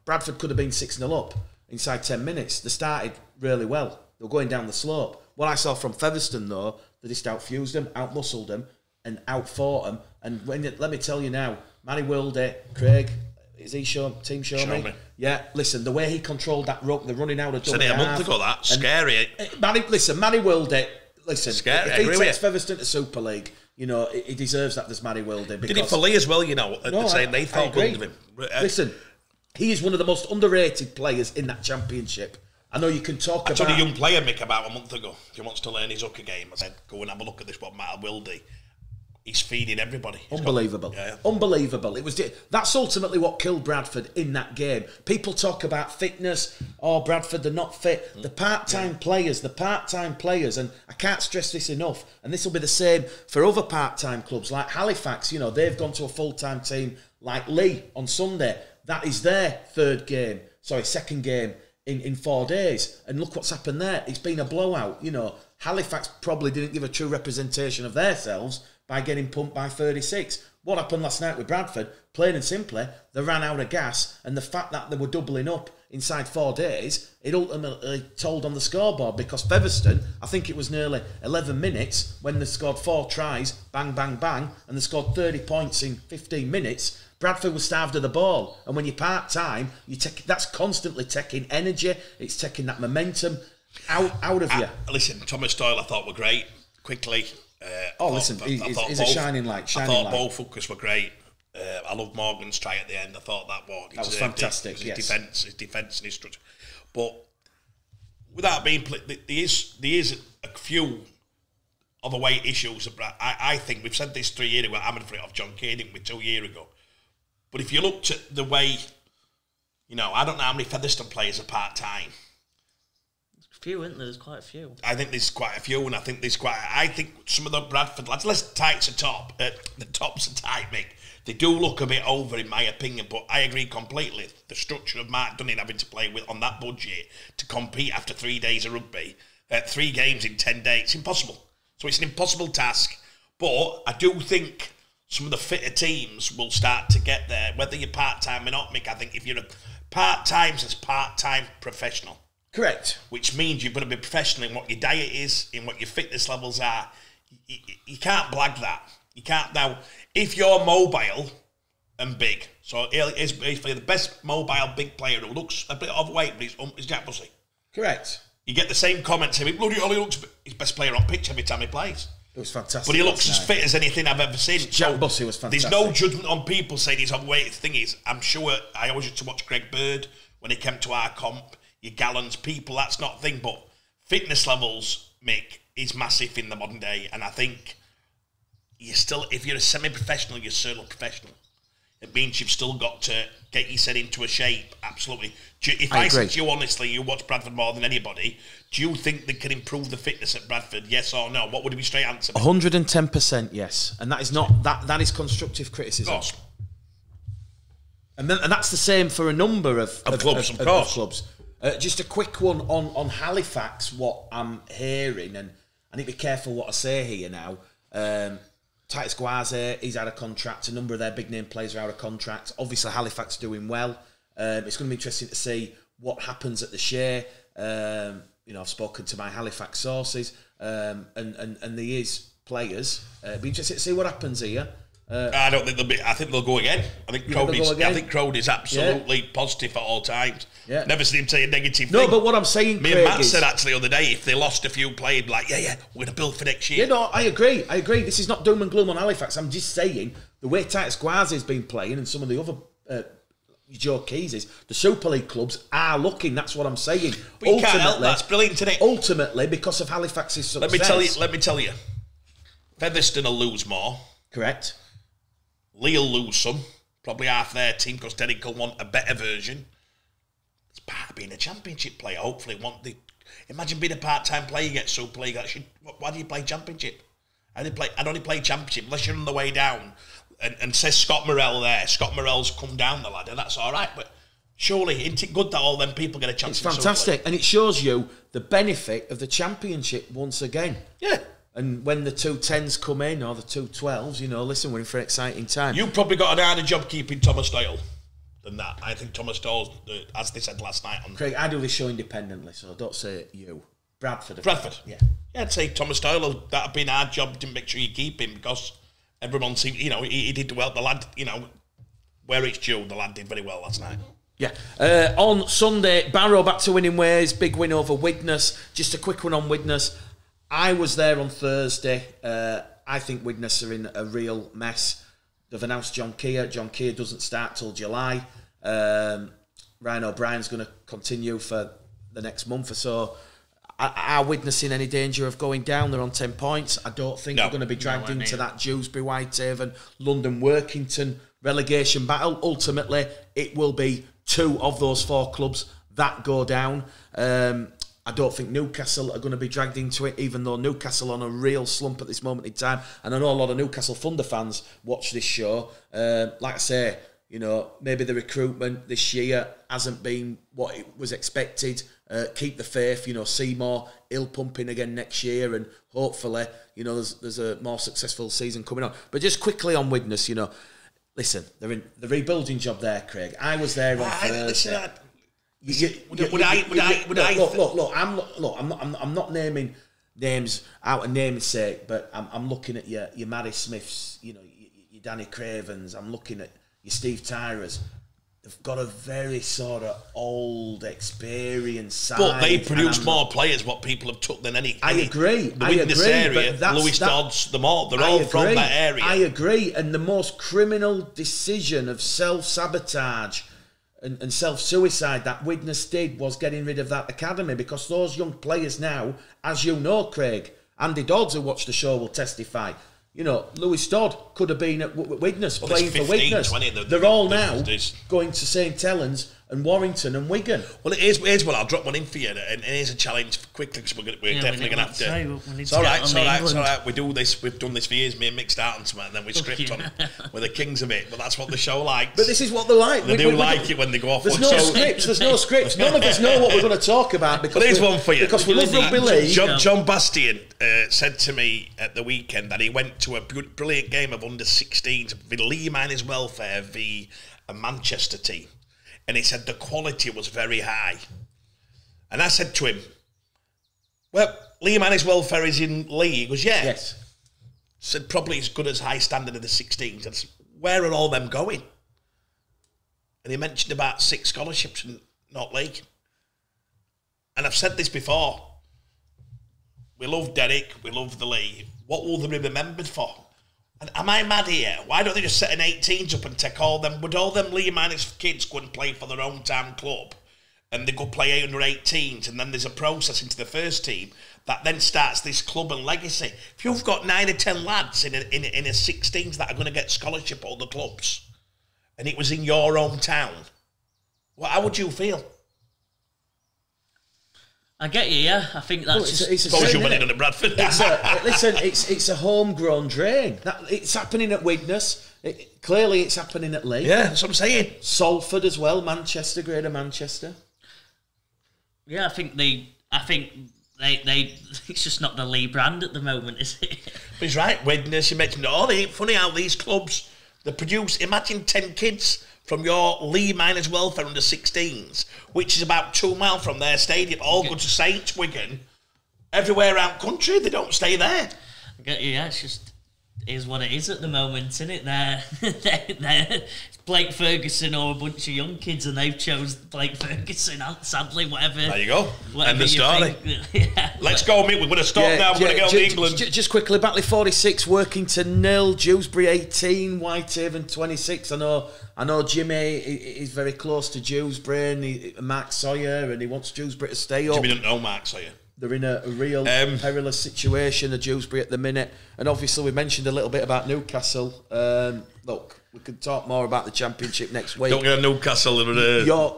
Bradford could have been 6-0 up inside 10 minutes. They started really well. They were going down the slope. What I saw from Featherstone, though, they just outfused them, outmuscled them, and outfought them. And let me tell you now, Manny Wilde, Craig... Is he team show me? Yeah, listen, the way he controlled that ruck, the running out of double half. Said it a month ago, that. Scary. Manny Wilde, listen, scary. If he takes Featherstone to Super League, he deserves that, this Manny Wilde. Did it for Lee as well, saying they thought good of him. Listen, he is one of the most underrated players in that championship. I know you can talk about... I told a young player, Mick, about a month ago, if he wants to learn his hooker game, I said, go and have a look at this, what Matt Wilde. He's feeding everybody. Unbelievable. Unbelievable. That's ultimately what killed Bradford in that game. People talk about fitness. Oh, Bradford, they're not fit. The part-time players, and I can't stress this enough, and this will be the same for other part-time clubs like Halifax. They've gone to a full-time team like Lee on Sunday. That is their second game in 4 days. And look what's happened there. It's been a blowout. Halifax probably didn't give a true representation of themselves by getting pumped by 36. What happened last night with Bradford, plain and simply, they ran out of gas, and the fact that they were doubling up inside 4 days, it ultimately told on the scoreboard, because Featherstone, I think it was nearly 11 minutes when they scored 4 tries, bang, bang, bang, and they scored 30 points in 15 minutes. Bradford was starved of the ball, and when you're part-time, that's constantly taking energy, it's taking that momentum out of you. Listen, Thomas Doyle I thought were great. Quickly... he's a shining light. I thought both hookers were great. I loved Morgan's try at the end. I thought that was fantastic. His defence and his structure. But without being, there is a few other way issues. I think we've said this 3 years ago. I'm for it off John Kay, didn't we, 2 years ago? But if you looked at the way, I don't know how many Featherstone players are part time. Few, isn't there? There's quite a few. I think there's quite a few, and I think some of the Bradford lads, less tights are top. The tops are tight, Mick. They do look a bit over, in my opinion, but I agree completely. The structure of Mark Dunning having to play with on that budget to compete after 3 days of rugby, 3 games in 10 days, it's impossible. So it's an impossible task. But I do think some of the fitter teams will start to get there, whether you're part-time or not, Mick. I think if you're a part-time professional, correct. Which means you've got to be professional in what your diet is, in what your fitness levels are. You can't blag that. You can't. Now, if you're mobile and big, so he's basically the best mobile big player who looks a bit overweight, but he's Jack Bussey. Correct. You get the same comments. Bloody Ollie looks his best player on pitch every time he plays. It was fantastic. But he looks as fit as anything I've ever seen. Jack Bussey was fantastic. There's no judgment on people saying he's overweight. The thing is, I'm sure I always used to watch Greg Bird when he came to our comp, your Gallants, people, that's not a thing. But fitness levels, Mick, is massive in the modern day. And I think you're still, if you're a semi-professional, you're certainly professional. It means you've still got to get yourself into a shape, absolutely. If I said to you honestly, you watch Bradford more than anybody, do you think they can improve the fitness at Bradford, yes or no? What would be straight answer? 110% yes. And that is not, that is constructive criticism. Of course. And that's the same for a number of clubs, of of course. clubs. Just a quick one on Halifax, what I'm hearing, and I need to be careful what I say here now. Titus Gwaze, he's out of contract. A number of their big name players are out of contract. Obviously, Halifax doing well. It's going to be interesting to see what happens at the Shea. I've spoken to my Halifax sources, and there is players. Be interested to see what happens here. I don't think they'll be. I think they'll go again. I think Crowdy's absolutely positive at all times. Yeah. Never seen him say a negative No, thing. but what I'm saying, Me Craig, and Matt said actually the other day, if they lost a few players, like, we're going to build for next year. Yeah, no, I agree. This is not doom and gloom on Halifax. I'm just saying the way Titus Gwaze has been playing and some of the other Joe Keyes, the Super League clubs are looking. That's what I'm saying. But you can't help that. That's brilliant, isn't it? Ultimately, because of Halifax's success. Let me tell you. Featherstone will lose more. Correct. Lee will lose some. Probably half their team, because Derek will want a better version. It's part of being a championship player. Hopefully, imagine being a part-time player, you get Super League. Why do you play championship? I'd only play championship unless you're on the way down. And says Scott Morrell there. Scott Morrell's come down the ladder. That's all right, but surely isn't it good that all them people get a chance? It's fantastic, and it shows you the benefit of the championship once again. Yeah. And when the 210s come in, or the 212s, listen, we're in for an exciting time. You probably got an harder job keeping Thomas Doyle than that. I think Thomas Doyle, as they said last night on Craig, I do this show independently, so don't say you. Bradford. Yeah, I'd say Thomas Doyle. That'd be an hard job to make sure you keep him, because everyone seemed, he did well. The lad, where it's due, the lad did very well last night. Yeah. On Sunday, Barrow back to winning ways. Big win over Widnes. Just a quick one on Widnes. I was there on Thursday. I think Widnes are in a real mess. They've announced John Keir. John Keir doesn't start till July. Ryan O'Brien's going to continue for the next month or so. Are Widnes in any danger of going down? They're on 10 points. I don't think they're going to be dragged into that Dewsbury, Whitehaven, London, Workington relegation battle. Ultimately, it will be 2 of those 4 clubs that go down. I don't think Newcastle are going to be dragged into it, even though Newcastle are on a real slump at this moment in time. And I know a lot of Newcastle Thunder fans watch this show. Like I say, maybe the recruitment this year hasn't been what it was expected. Keep the faith, Seymour, he'll pump in again next year, and hopefully, there's a more successful season coming on. But just quickly on Widnes, listen, they're in the rebuilding job there, Craig. I was there on Thursday. I'm not naming names out of naming sake, but I'm looking at your Matty Smiths, your Danny Cravens. I'm looking at your Steve Tyrers. They've got a very sort of old, experienced side. But they produce more players, what people have took than any. I agree. The Widnes area, Lewis Dodds, they're all from that area. I agree. And the most criminal decision of self-sabotage and self-suicide that Widnes did was getting rid of that academy, because those young players now, as you know, Craig, Andy Dodds, who watched the show, will testify. Lewis Dodd could have been at Widnes playing 15, for Widnes. They're all now going to St Helens and Warrington and Wigan. Well, here's one. I'll drop one in for you, and here's a challenge quickly, because we're definitely going to have to. It's all right. We do this. We've done this for years. Me and Mick start on something, and then we script on. We're the kings of it, but that's what the show likes. But this is what they like. They do like it when they go off. There's no scripts. There's no scripts. None of us know what we're going to talk about. Because here's one for you. Because we love rugby league. John Bastian said to me at the weekend that he went to a brilliant game of under-16s with Lee Miners Welfare v a Manchester team. And he said the quality was very high. And I said to him, well, Lee Miners Welfare is in Lee. He goes, yeah. Yes. Said probably as good as high standard of the 16s. I said, where are all them going? And he mentioned about 6 scholarships in North League. And I've said this before. We love Derek, we love the Lee, what will they be remembered for? And am I mad here? Why don't they just set an 18s up and take all them? Would all them Lee minus kids go and play for their own town club, and they go play under 18s, and then there's a process into the first team that then starts this club and legacy? If you've got 9 or 10 lads in a 16s that are going to get scholarship at other clubs, and it was in your hometown, well, how would you feel? I get you, yeah. I think that's Suppose you went in at Bradford. Listen, it's a homegrown drain. It's happening at Widnes. Clearly, it's happening at Lee. Yeah, that's what I'm saying. Salford as well, Manchester, Greater Manchester. Yeah, I think they. It's just not the Lee brand at the moment, is it? But he's right. Widnes, you mentioned it all. It's funny how these clubs, they produce. Imagine 10 kids from your Lee Miners Welfare under 16s, which is about 2 miles from their stadium, all go to Saints, Wigan, everywhere around country. They don't stay there. I get you, yeah. It's just is what it is at the moment, isn't it? They're it's Blake Ferguson or a bunch of young kids, and they've chose Blake Ferguson. Sadly, whatever. There you go. End the you story. Yeah. Let's go, mate. We're going to stop now. We're going to get on to England. Just quickly, Batley 46, Workington 0, Dewsbury 18, Whitehaven 26. I know Jimmy is very close to Dewsbury and Mark Sawyer, and he wants Dewsbury to stay up. Jimmy doesn't know Mark Sawyer. They're in a real perilous situation, at Dewsbury at the minute. And obviously, we mentioned a little bit about Newcastle. Look, we could talk more about the Championship next week. Don't get a Newcastle.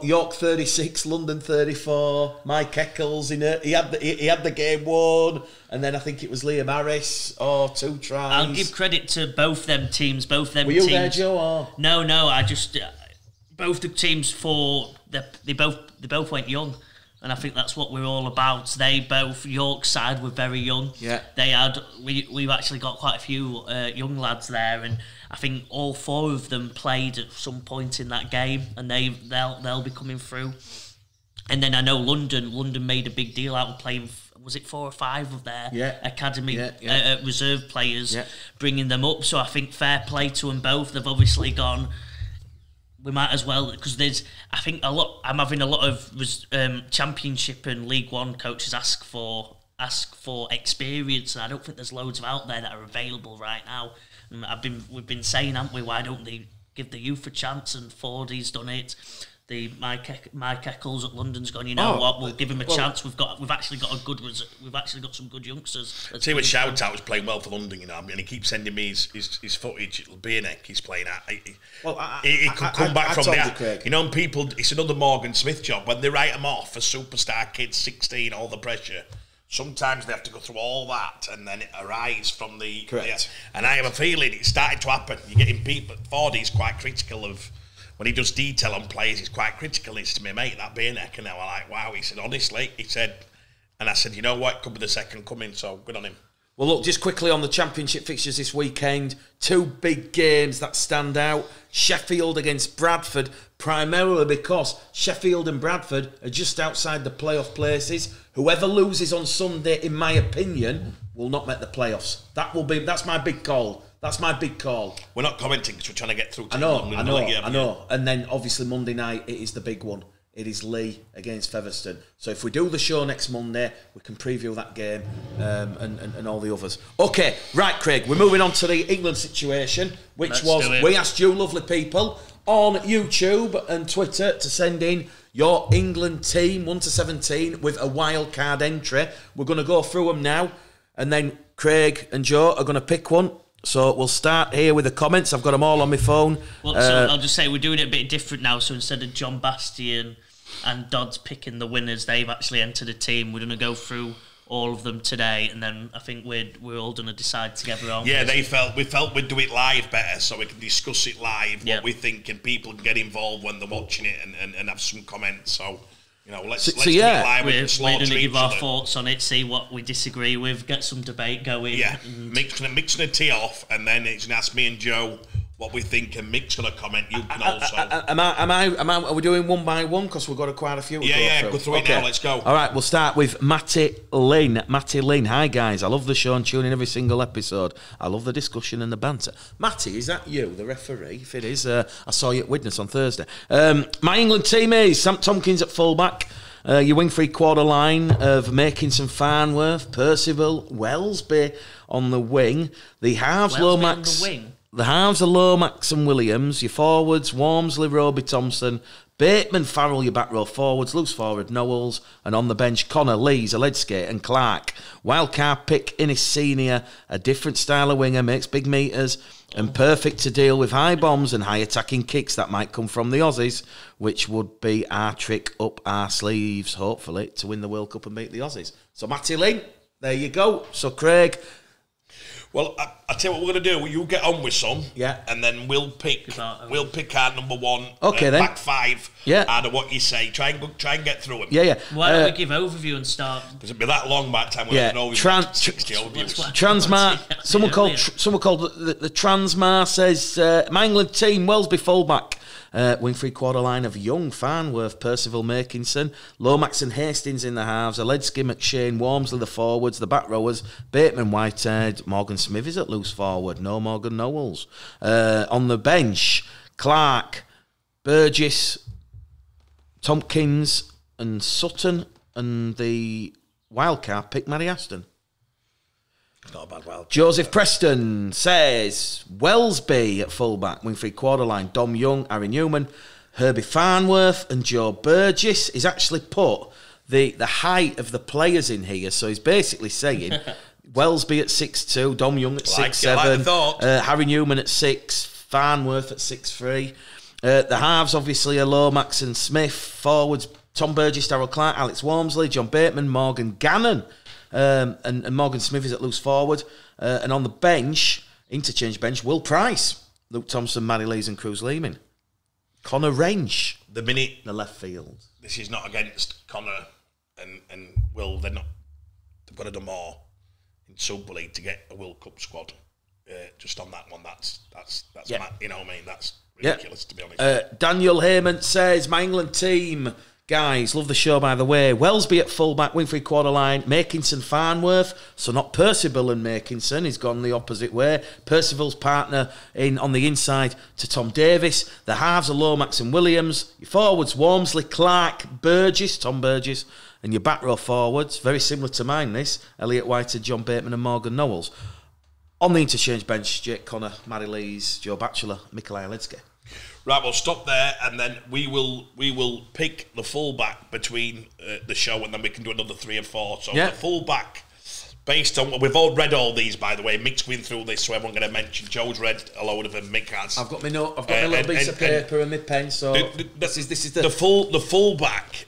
York 36, London 34. Mike Eccles in it. He had the game won, and then I think it was Liam Harris 2 tries. I'll give credit to both them teams. Were you there, Joe? Or? No. I just both the teams they both went young. And I think that's what we're all about. They both, York's side were very young. Yeah. We've actually got quite a few young lads there, and I think all 4 of them played at some point in that game, and they'll be coming through. And then I know London made a big deal out of playing. Was it 4 or 5 of their academy reserve players, bringing them up? So I think fair play to them both. They've obviously gone. We might as well, because I'm having a lot of Championship and League One coaches ask for experience, and I don't think there's loads of out there that are available right now. And we've been saying, haven't we? Why don't they give the youth a chance? And Fordy's done it. The Mike Eccles at London's gone. You know what? We'll give him a chance. We've actually got some good youngsters. See, with shout out was playing well for London, you know, and he keeps sending me his footage. Beerneck he's playing at. He could come back from there. You know, people. It's another Morgan Smith job when they write them off for superstar kids, 16, all the pressure. Sometimes they have to go through all that, and then it arises from the. Correct. And I have a feeling it's starting to happen. You're getting people. Fordy's quite critical of. When he does detail on players, he's quite critical. He's to me, mate, that Beerneck. And I was like, wow. He said, honestly, and I said, you know what, it could be the second coming, so good on him. Well, look, just quickly on the Championship fixtures this weekend, 2 big games that stand out. Sheffield against Bradford, primarily because Sheffield and Bradford are just outside the playoff places. Whoever loses on Sunday, in my opinion, will not make the playoffs. That's my big call. That's my big call. We're not commenting because we're trying to get through. I know. And then obviously Monday night, it is the big one. It is Lee against Featherstone. So if we do the show next Monday, we can preview that game and all the others. Okay, right, Craig, we're moving on to the England situation, which we asked you lovely people on YouTube and Twitter to send in your England team, 1 to 17, with a wild card entry. We're going to go through them now, and then Craig and Joe are going to pick one. So we'll start here with the comments. I've got them all on my phone. Well, so I'll just say we're doing it a bit different now. So instead of John Bastian and Dodds picking the winners, they've actually entered a team. We're going to go through all of them today, and then I think we're all going to decide together on. Yeah, we felt we'd do it live better, so we can discuss it live, what we think, and people can get involved when they're watching it and have some comments. So. You know, let's do it live. We're going to give our thoughts on it, see what we disagree with, get some debate going. Yeah, Mick's going to tee off, and then it's going to ask me and Joe what we think, and Mick's going to comment. You can also. Are we doing one by one? Because we've got quite a few. Go through it now. Let's go. All right, we'll start with Matty Lynn. Hi guys, I love the show and tune in every single episode. I love the discussion and the banter. Matty, is that you, the referee? If it is, I saw you at Widnes on Thursday. My England team is Sam Tompkins at fullback. Your wing three quarter line of Makinson, Farnworth, Percival, Wellesby on the wing. The halves, Lomax. The halves are Lomax and Williams. Your forwards, Walmsley, Roby Thompson, Bateman, Farrell, your back row forwards, loose forward, Knowles, and on the bench, Connor, Lee, Zaledski and Clark. Wildcard pick, Innes Senior, a different style of winger, makes big meters, and perfect to deal with high bombs and high attacking kicks that might come from the Aussies, which would be our trick up our sleeves, hopefully, to win the World Cup and beat the Aussies. So, Matty Lynn, there you go. So, Craig... Well, I tell you what we're going to do. You get on with some, and then we'll pick our number one. Okay, then. Back five. Out of what you say, try and get through them. Yeah. Why don't we give overview and start? Because it'll be that long by the time we'll have an overview. 60 overviews. Transmar. Someone called the Transmar says my England team, Wellesby fullback. Wing three quarter line of Young, Farnworth, Percival, Makinson, Lomax and Hastings in the halves, Zaledski, McShane, Walmsley the forwards, the back rowers, Bateman, Whitehead, Morgan Smithies at loose forward, no Morgan Knowles. On the bench, Clark, Burgess, Tompkins and Sutton, and the wildcard pick, Mary Aston. Not a bad wild. Joseph Preston says Wellesby at fullback, wing three quarter line, Dom Young, Harry Newman, Herbie Farnworth and Joe Burgess. He's actually put the height of the players in here, so he's basically saying Wellesby at 6'2", Dom Young at 6'7", Harry Newman at 6, Farnworth at 6'3". The halves obviously are Lomax and Smith, forwards Tom Burgess, Darryl Clark, Alex Walmsley, John Bateman, Morgan Gannon. And Morgan Smith is at loose forward. And on the bench, interchange bench, Will Price, Luke Thompson, Matty Lees and Cruz Leeman. Connor Wrench, the minute the left field. This is not against Connor and Will. They've got to do more in Super League to get a World Cup squad. Just on that one, that's mad, you know what I mean? That's ridiculous, to be honest. Daniel Heyman says, my England team... Guys, love the show, by the way. Wellesby at fullback, wing three quarter line, Makinson, Farnworth. So not Percival and Makinson. He's gone the opposite way. Percival's partner on the inside to Tom Davis. The halves are Lomax and Williams. Your forwards, Walmsley, Clark, Burgess, Tom Burgess. And your back row forwards, very similar to mine, this. Elliot Whitehead, John Bateman and Morgan Knowles. On the interchange bench, Jake Connor, Mary Lees, Joe Batchelor, Mikolaj Ledsky. Right, we'll stop there, and then we will pick the fullback between the show, and then we can do another 3 or 4. So the fullback, based on we've all read all these, by the way. Mick's going through this, so everyone's going to mention. Joe's read a load of them. Mick has. I've got my note. I've got my little piece of paper and my pen. So this is the fullback.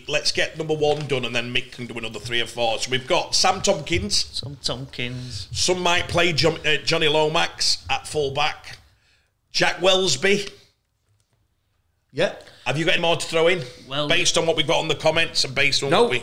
Let's get number 1 done, and then Mick can do another 3 or 4. So we've got Sam Tompkins. Some might play Johnny Lomax at fullback. Jack Wellesby. Yeah. Have you got any more to throw in? Well, based on what we've got on the comments and based on what we...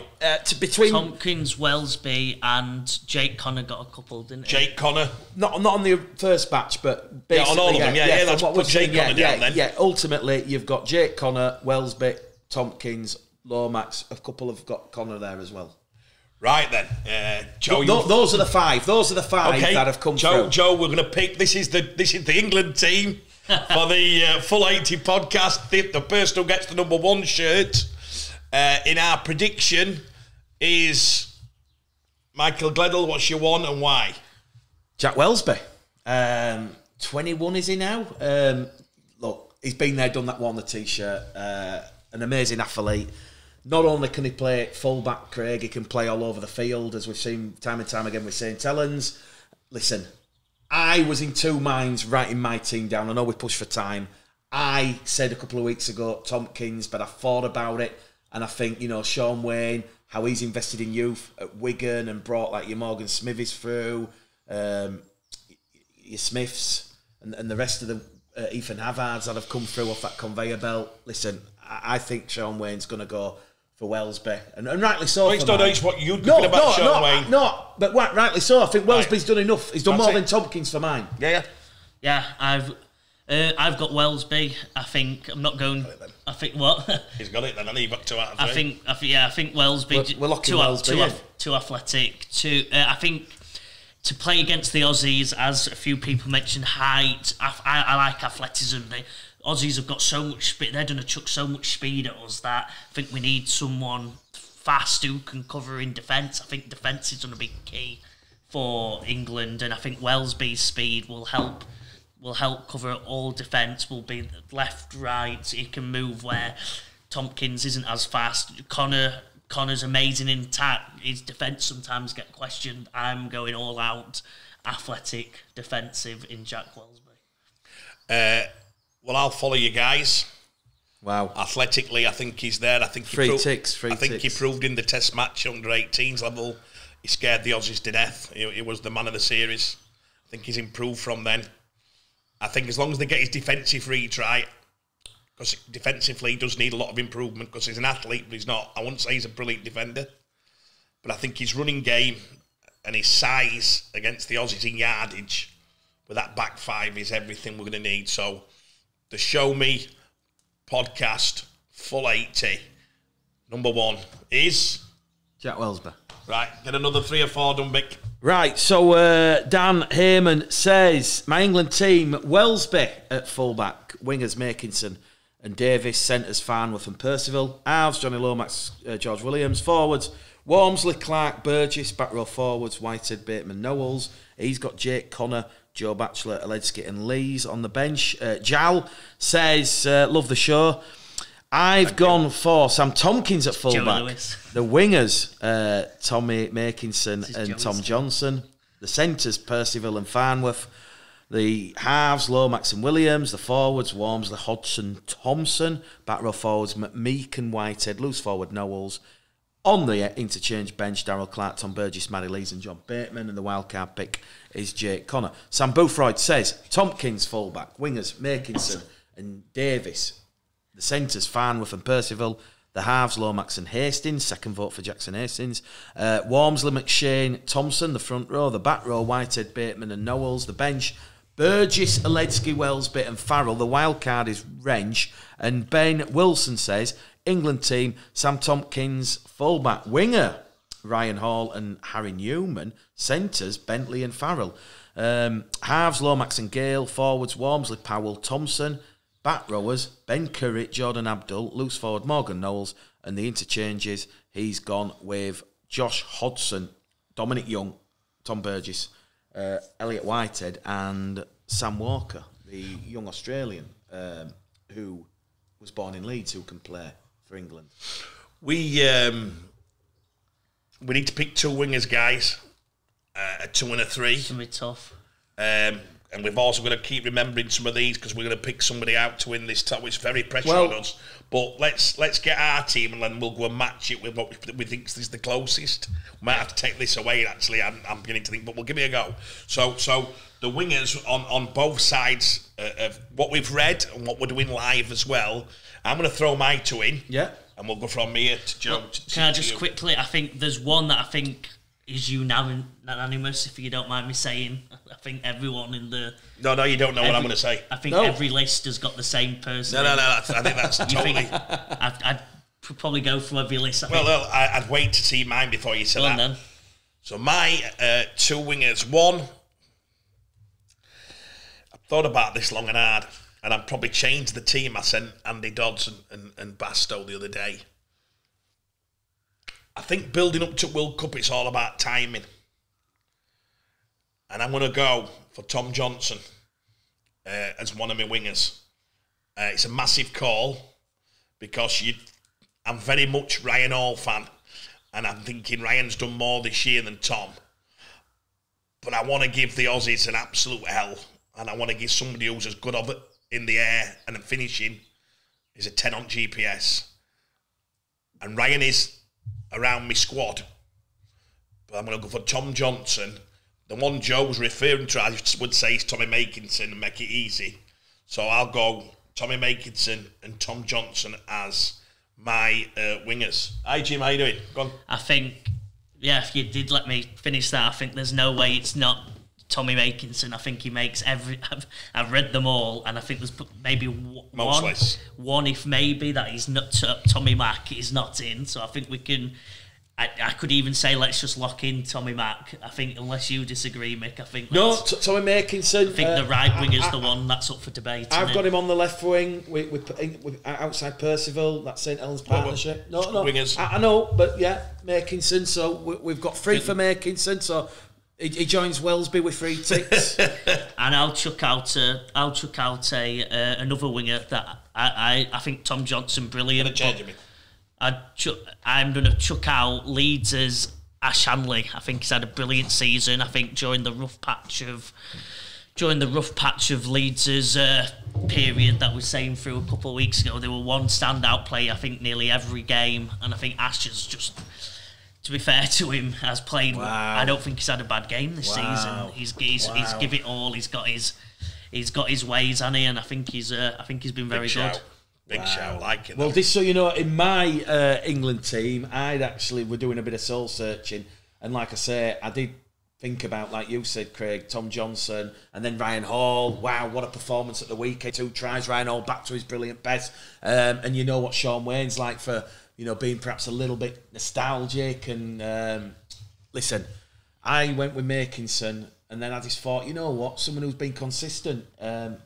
between Tompkins, Wellesby and Jake Connor got a couple, didn't he? Jake Connor. Not on the first batch, but basically... on all of them, let's put Jake Connor down then. Yeah, ultimately, you've got Jake Connor, Wellesby, Tompkins, Lomax. A couple have got Connor there as well. Right then. Joe... Those are the 5. Those are the 5 that have come through. Joe, we're going to pick... This is the England team... for the Full 80 podcast. The person who gets the number 1 shirt in our prediction is Michael Gledel. What's your 1 and why? Jack Wellesby. 21 is he now? Look, he's been there, done that, worn the t-shirt. An amazing athlete. Not only can he play full-back, Craig, he can play all over the field, as we've seen time and time again with St Helens. Listen, I was in 2 minds writing my team down. I know we pushed for time. I said a couple of weeks ago Tompkins, but I thought about it, and I think, Sean Wayne, how he's invested in youth at Wigan and brought like your Morgan Smithies through, your Smiths, and the rest of the Ethan Hazards that have come through off that conveyor belt. Listen, I think Sean Wayne's going to go for Wellesby, and rightly so. It's not what you're thinking about Sean Wayne. No, but rightly so. I think Wellesby's done enough. He's done more than Tompkins for mine. Yeah. I've got Wellesby. I think I'm not going. I think what? He's got it then. I think you've got 2 out of 3. I think Wellesby. We're locking Wellesby. Too athletic. I think to play against the Aussies, as a few people mentioned, height. I like athleticism. The Aussies have got so much speed. They're going to chuck so much speed at us that I think we need someone fast who can cover in defence. I think defence is going to be key for England, and I think Wellesby's speed will help cover all defence. Will be left, right. He can move where Tompkins isn't as fast. Connor's amazing in attack. His defence sometimes get questioned. I'm going all out, athletic, defensive in Jack Wellesby. Well, I'll follow you guys. Wow. Athletically, I think he's there. I think he proved in the Test match under 18s level. He scared the Aussies to death. He was the man of the series. I think he's improved from then. I think as long as they get his defensive reads right, because defensively he does need a lot of improvement because he's an athlete, but he's not. I wouldn't say he's a brilliant defender. But I think his running game and his size against the Aussies in yardage with that back five is everything we're going to need. So the Show Me podcast, full 80, number 1 is... Jack Wellesby. Right, get another 3 or 4 done, Mick. Right, so Dan Heyman says, my England team, Wellesby at fullback, wingers Makinson and Davis, centres Farnworth and Percival, halves Johnny Lomax, George Williams, forwards Walmsley, Clark, Burgess, back row forwards Whitehead, Bateman, Knowles. He's got Jake Connor, Joe Batchelor, Aledsky and Lees on the bench. Jal says, love the show. I've gone for Sam Tompkins at fullback. The wingers, Tommy Makinson and Tom Johnson. The centres, Percival and Farnworth. The halves, Lomax and Williams. The forwards, Walmsley, Hodgson, Thompson. Back row forwards, McMeek and Whitehead. Loose forward, Knowles. On the interchange bench, Darryl Clark, Tom Burgess, Matty Lees and John Bateman. And the wildcard pick is Jake Connor. Sam Boothroyd says, Tompkins fullback, wingers Makinson and Davis. The centres, Farnworth and Percival. The halves, Lomax and Hastings. Second vote for Jackson Hastings. Walmsley, McShane, Thompson. The front row. The back row, Whitehead, Bateman and Knowles. The bench, Burgess, Aledsky, Wellesby and Farrell. The wild card is Wrench. And Ben Wilson says, England team, Sam Tompkins, fullback, winger, Ryan Hall and Harry Newman. Centres, Bentley and Farrell. Halves, Lomax and Gale. Forwards, Walmsley, Powell, Thompson. Back rowers, Ben Curry, Jordan Abdul. Loose forward, Morgan Knowles. And the interchanges, he's gone with Josh Hodgson, Dominic Young, Tom Burgess, Elliot Whitehead and Sam Walker, the young Australian who was born in Leeds, who can play for England. We need to pick 2 wingers, guys. A 2 and a 3. It's going to be tough. And we've also got to keep remembering some of these because we're going to pick somebody out to win this top. It's very pressure on us. But let's get our team and then we'll go and match it with what we think is the closest. We might have to take this away, actually. I'm beginning to think, but we'll give it a go. So the wingers on both sides of what we've read and what we're doing live as well, I'm going to throw my 2 in. Yeah. And we'll go from here to Joe. Well, can I just quickly, I think there's one that I think is unanimous, if you don't mind me saying. I think everyone in the... No, you don't know what I'm going to say. I think every list has got the same person. No, I think that's totally... I'd probably go through every list. I'd wait to see mine before you said that. Then. So my 2 wingers. One, I've thought about this long and hard, and I've probably changed the team. I sent Andy Dodds and Bastow the other day. I think building up to World Cup, it's all about timing. And I'm going to go for Tom Johnson as one of my wingers. It's a massive call because I'm very much Ryan Hall fan. And I'm thinking Ryan's done more this year than Tom. But I want to give the Aussies an absolute hell. And I want to give somebody who's as good of it in the air and finishing is a 10 on GPS. And Ryan is around my squad. But I'm going to go for Tom Johnson. The one Joe's referring to, I would say, is Tommy Makinson and make it easy. So I'll go Tommy Makinson and Tom Johnson as my wingers. Hi, Jim, how you doing? Go on. I think, if you did let me finish that, I think there's no way it's not Tommy Makinson. I think he makes every... I've read them all, and I think there's maybe one if maybe that he's not... Tommy Mack is not in, so I think we can I could even say let's just lock in Tommy Mack. I think unless you disagree, Mick, I think No, Tommy Makinson. I think the right wing is the one that's up for debate. I've got him on the left wing with outside Percival. That's St Helens partnership. No, wingers. I know, but yeah, Makinson. So we've got three for Makinson. So he joins Wellesby with 3 ticks. And I'll chuck out another winger that I think Tom Johnson brilliant. I'm going to chuck out Leeds' Ash Hanley. I think he's had a brilliant season. I think during the rough patch of Leeds' period that we're saying through a couple of weeks ago, there were one standout player, I think, nearly every game. And I think Ash has just, to be fair to him, has played. Wow. I don't think he's had a bad game this season. He's give it all. He's got his ways, hasn't he? And I think he's been very good. Big shout, like it. Well, just so you know, in my England team, we're doing a bit of soul searching, and like I say, I did think about, like you said, Craig, Tom Johnson, and then Ryan Hall. Wow, what a performance at the weekend! 2 tries, Ryan Hall back to his brilliant best, and you know what Sean Wayne's like for being perhaps a little bit nostalgic. And listen, I went with Makinson. And then I just thought, you know what, someone who's been consistent,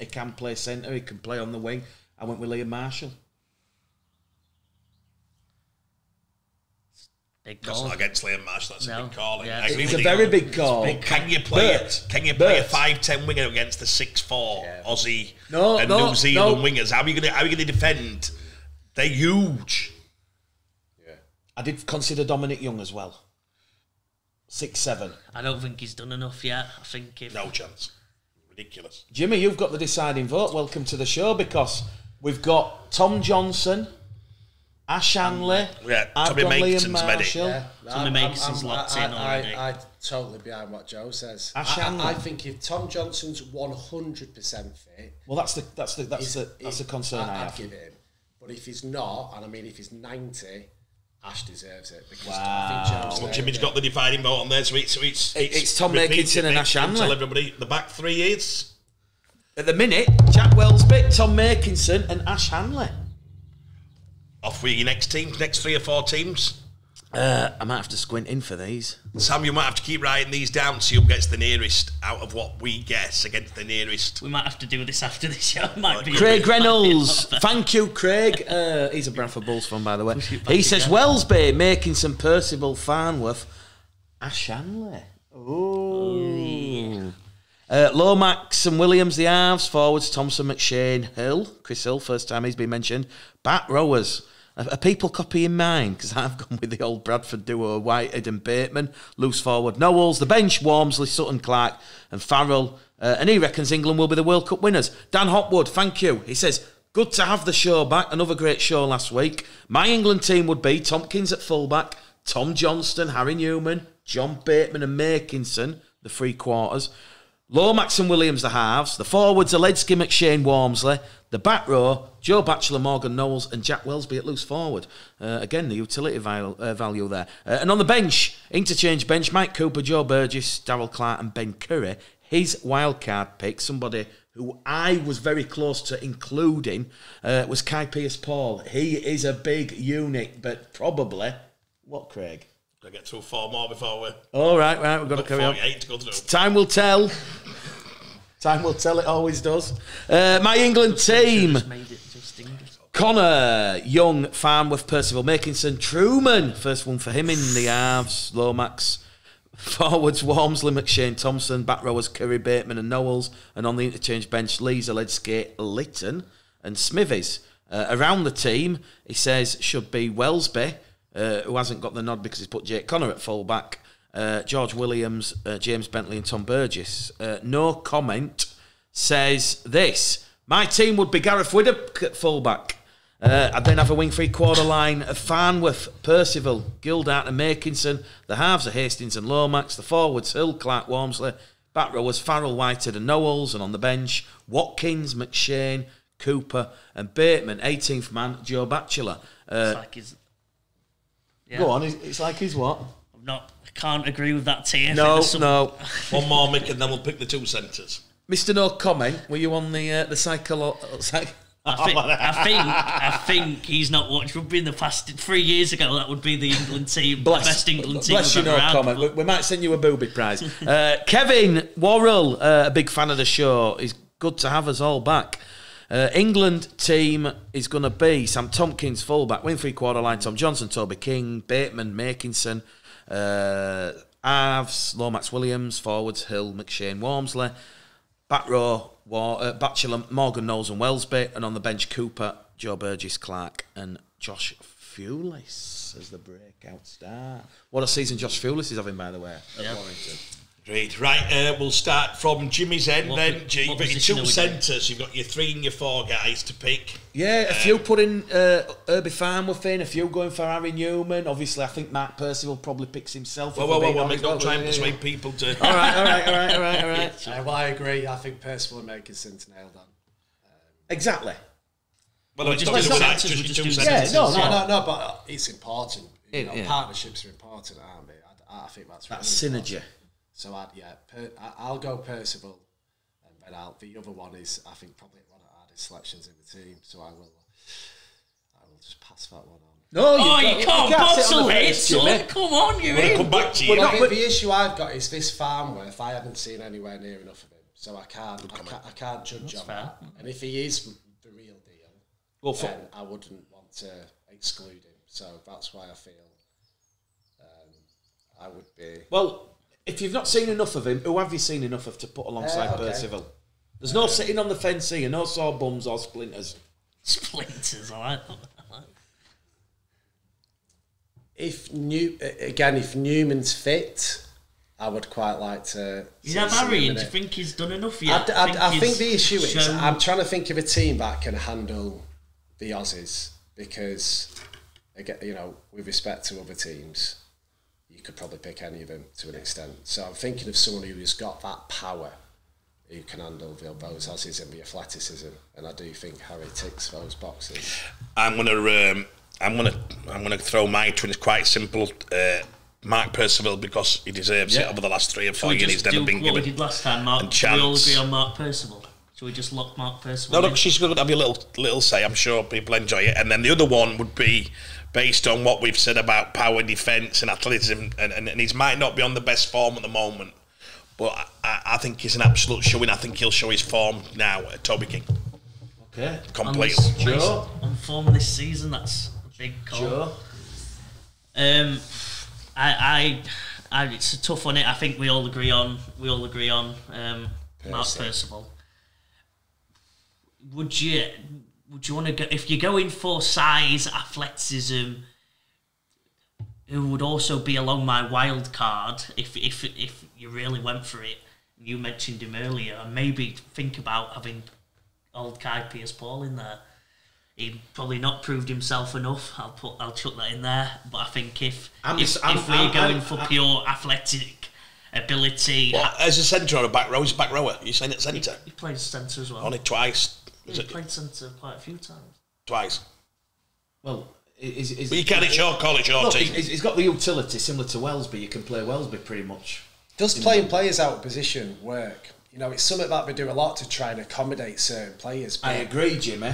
he can play centre, he can play on the wing. I went with Liam Marshall. Big call. That's not against Liam Marshall. That's a big call. Yeah. It's a very big call. Can you play a 5'10" winger against the 6'4" Aussie and New Zealand wingers? How are you going to defend? They're huge. Yeah, I did consider Dominic Young as well. 6'7". I don't think he's done enough yet. I think no chance. Ridiculous. Jimmy, you've got the deciding vote. Welcome to the show, because we've got Tom Johnson, Ash Hanley, Tommy Makeson's Marshall. Yeah. Tommy Makeson's locked in already. I totally behind what Joe says. I think if Tom Johnson's 100% fit, well, that's the concern I have. I'd give it him. But if he's not, and I mean if he's 90. Ash deserves it, because I think Jimmy's got the dividing vote on there, so it's Tom Makinson and Ash Hanley. Tell everybody the back 3 is at the minute Jack Wellesby, Tom Makinson, and Ash Hanley. Off with your next teams, next 3 or 4 teams. I might have to squint in for these. Sam, you might have to keep writing these down so who gets the nearest out of what we guess against the nearest. We might have to do this after the show. Might be Craig Reynolds. Thank you, Craig. He's a Bradford Bulls fan, by the way. He says Wellesby, Makinson, Percival, Farnworth, Ash Hanley. Ooh. Lomax and Williams, the halves. Forwards, Thompson, McShane, Hill. Chris Hill, first time he's been mentioned. Bat rowers. Are people copying mine? Because I've gone with the old Bradford duo, Whitehead and Bateman. Loose forward, Knowles. The bench, Walmsley, Sutton, Clark and Farrell. And he reckons England will be the World Cup winners. Dan Hopwood, thank you. He says, good to have the show back. Another great show last week. My England team would be Tompkins at fullback, Tom Johnston, Harry Newman, John Bateman and Makinson, the 3 quarters. Lomax and Williams, the halves. The forwards, Aledsky, McShane, Walmsley. The back row, Joe Batchelor, Morgan Knowles and Jack Wellesby at loose forward. Again, the utility value there. And on the bench, interchange bench, Mike Cooper, Joe Burgess, Darryl Clark and Ben Curry. His wildcard pick, somebody who I was very close to including, was Kai Pearce-Paul. He is a big unit, but probably... What, Craig? Gotta get through 4 more before we're... All right, we've got to carry on. To go through. Time will tell. Time will tell, it always does. My England team. Connor, Young, Farnworth, Percival, Makinson, Truman. First one for him in the halves. Lomax. Forwards, Walmsley, McShane, Thompson. Back rowers, Curry, Bateman and Knowles. And on the interchange bench, Lees, Aledsky, Litton and Smithies. Around the team, he says, should be Wellesby, who hasn't got the nod because he's put Jake Connor at full-back. George Williams, James Bentley and Tom Burgess. No comment says this. My team would be Gareth Widdock at full-back. I'd then have a wing 3/4 line of Farnworth, Percival, Gildart and Makinson. The halves are Hastings and Lomax. The forwards, Hill, Clark, Walmsley. Back rowers, Farrell, Whitehead and Knowles. And on the bench, Watkins, McShane, Cooper and Bateman. 18th man, Joe Batchelor. It's like his... Yeah. Go on, it's like his what? I can't agree with that tier. No. One more, Mick, and then we'll pick the 2 centres. Mr. No comment, were you on the I think he's not watched rugby in the past 3 years ago. That would be the England team, the best England team. Bless you, we've no ever had, comment. but- We might send you a booby prize. Kevin Worrell, a big fan of the show. It's good to have us all back. England team is going to be Sam Tompkins, fullback, Winfrey, quarterline, Tom Johnson, Toby King, Bateman, Makinson, Arves, Lomax Williams, forwards, Hill, McShane, Walmsley, back row, Batchelor, Morgan, Knowles and Wellesby, and on the bench, Cooper, Joe Burgess, Clark and Josh Fulis as the breakout star. What a season Josh Fulis is having, by the way, at Warrington. Great. Right, we'll start from Jimmy's end then. G, what you've got your position two are we centres, you've got your 3 and your 4 guys to pick. Yeah, a few put in Herbie Farnworth in, a few going for Harry Newman. Obviously, I think Mark Percival probably picks himself. Well, don't try and persuade people to... All right. Well, I agree. I think Percival and Makinson's nailed on. Well, Exactly. it's just not do just centres, just we your just 2 do centres. No, but it's important. You know, Yeah. partnerships are important, aren't they? I think that's really synergy. important. So I'll go Percival, and then the other one is I think probably one of the hardest selections in the team. So I will just pass that one on. No, you can't bottle it, son. Come on, you're in. Come back to you. The issue I've got is this Farnworth. I haven't seen anywhere near enough of him, so I can't judge on that. And if he is the real deal, then I wouldn't want to exclude him. So that's why I feel I would be. Well, if you've not seen enough of him, who have you seen enough of to put alongside Percival? There's no sitting on the fence here, no sore bums or splinters. Splinters, I like that. If Newman's fit, I would quite like to. Yeah, Barry, do you think he's done enough yet? I think the issue is shown- I'm trying to think of a team that can handle the Aussies because, again, with respect to other teams, you could probably pick any of them to an extent. So I'm thinking of someone who has got that power, who can handle those Aussies and the athleticism, and I do think Harry ticks those boxes. I'm gonna throw my twins quite simple. Mark Percival, because he deserves it over the last 3 or 4 years. He's never been given what we did last time, Mark. a We all chance. agree on Mark Percival. So we just lock Mark Percival. No, in? look, she's going to have your little say. I'm sure people enjoy it. And then the other one would be based on what we've said about power, defence, and athleticism. And he might not be on the best form at the moment, but I think he's an absolute showing. I think he'll show his form now at Toby King. Okay. Completely. Joe? On form this season, that's a big call. Joe? It's a tough one. I think we all agree on Mark Percival. Would you want to go if you're going for size, athleticism? Who would also be along my wild card if you really went for it? You mentioned him earlier, and maybe think about having old Kai Pearce-Paul in there. He'd probably not proved himself enough. I'll chuck that in there. But I think if we're going for pure athletic ability, As a centre or a back row, he's a back rower. You're saying at centre? he plays centre as well. Only twice. He played centre quite a few times. Twice. Well, But you can, it's your call, it's your look, team. he's got the utility similar to Wellesby. You can play Wellesby pretty much. Does playing players out of position work? It's something that we do a lot to try and accommodate certain players. I agree, Jimmy.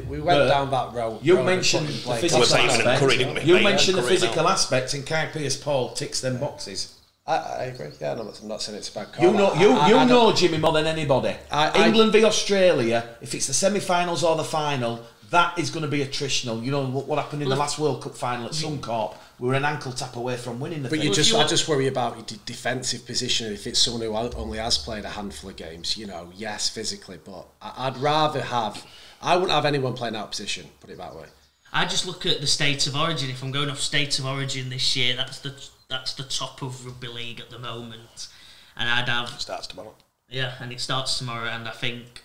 We went down that road. You mentioned the physical Curry, aspect. You mentioned the physical aspect, and Kai Pearce-Paul ticks them boxes. I agree. Yeah, I'm not saying it's a bad call. You know Jimmy more than anybody. England v Australia. If it's the semi-finals or the final, that is going to be attritional. You know what happened in the last World Cup final at Suncorp? We were an ankle tap away from winning the thing. I just worry about your defensive position. If it's someone who only has played a handful of games, yes, physically, but I'd rather have. I wouldn't have anyone playing out of position. Put it that way. I just look at the state of origin. If I'm going off state of origin this year, that's the top of rugby league at the moment, and I'd have. It starts tomorrow. Yeah, and it starts tomorrow, and I think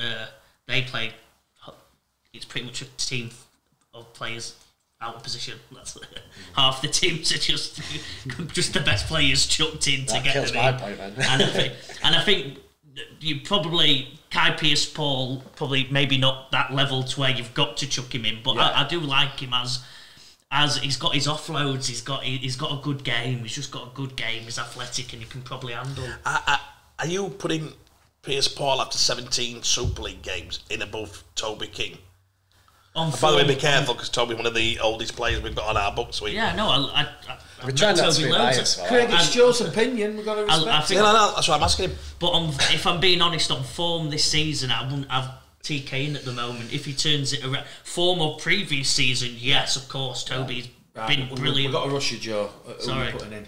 they play. It's pretty much a team of players out of position. That's half the teams are just the best players chucked in to get them in. Point, man. and I think you probably Kai Pearce-Paul probably maybe not that level to where you've got to chuck him in, but I do like him as he's got his offloads. He's got a good game. He's just got a good game. He's athletic and he can probably handle. Are you putting Pearce-Paul after 17 Super League games in above Toby King? on By the way, form- be careful because Toby's one of the oldest players we've got on our books. Yeah, no, I We're trying not to be biased. Craig, it's Joe's opinion. We've got to respect I it. think, No, that's what I'm asking him. but if I'm being honest, on form this season, I wouldn't have TK in at the moment. If he turns it around, form of previous season, yes, of course, Toby's been brilliant. We've got to rush you, Joe. Sorry. Putting in.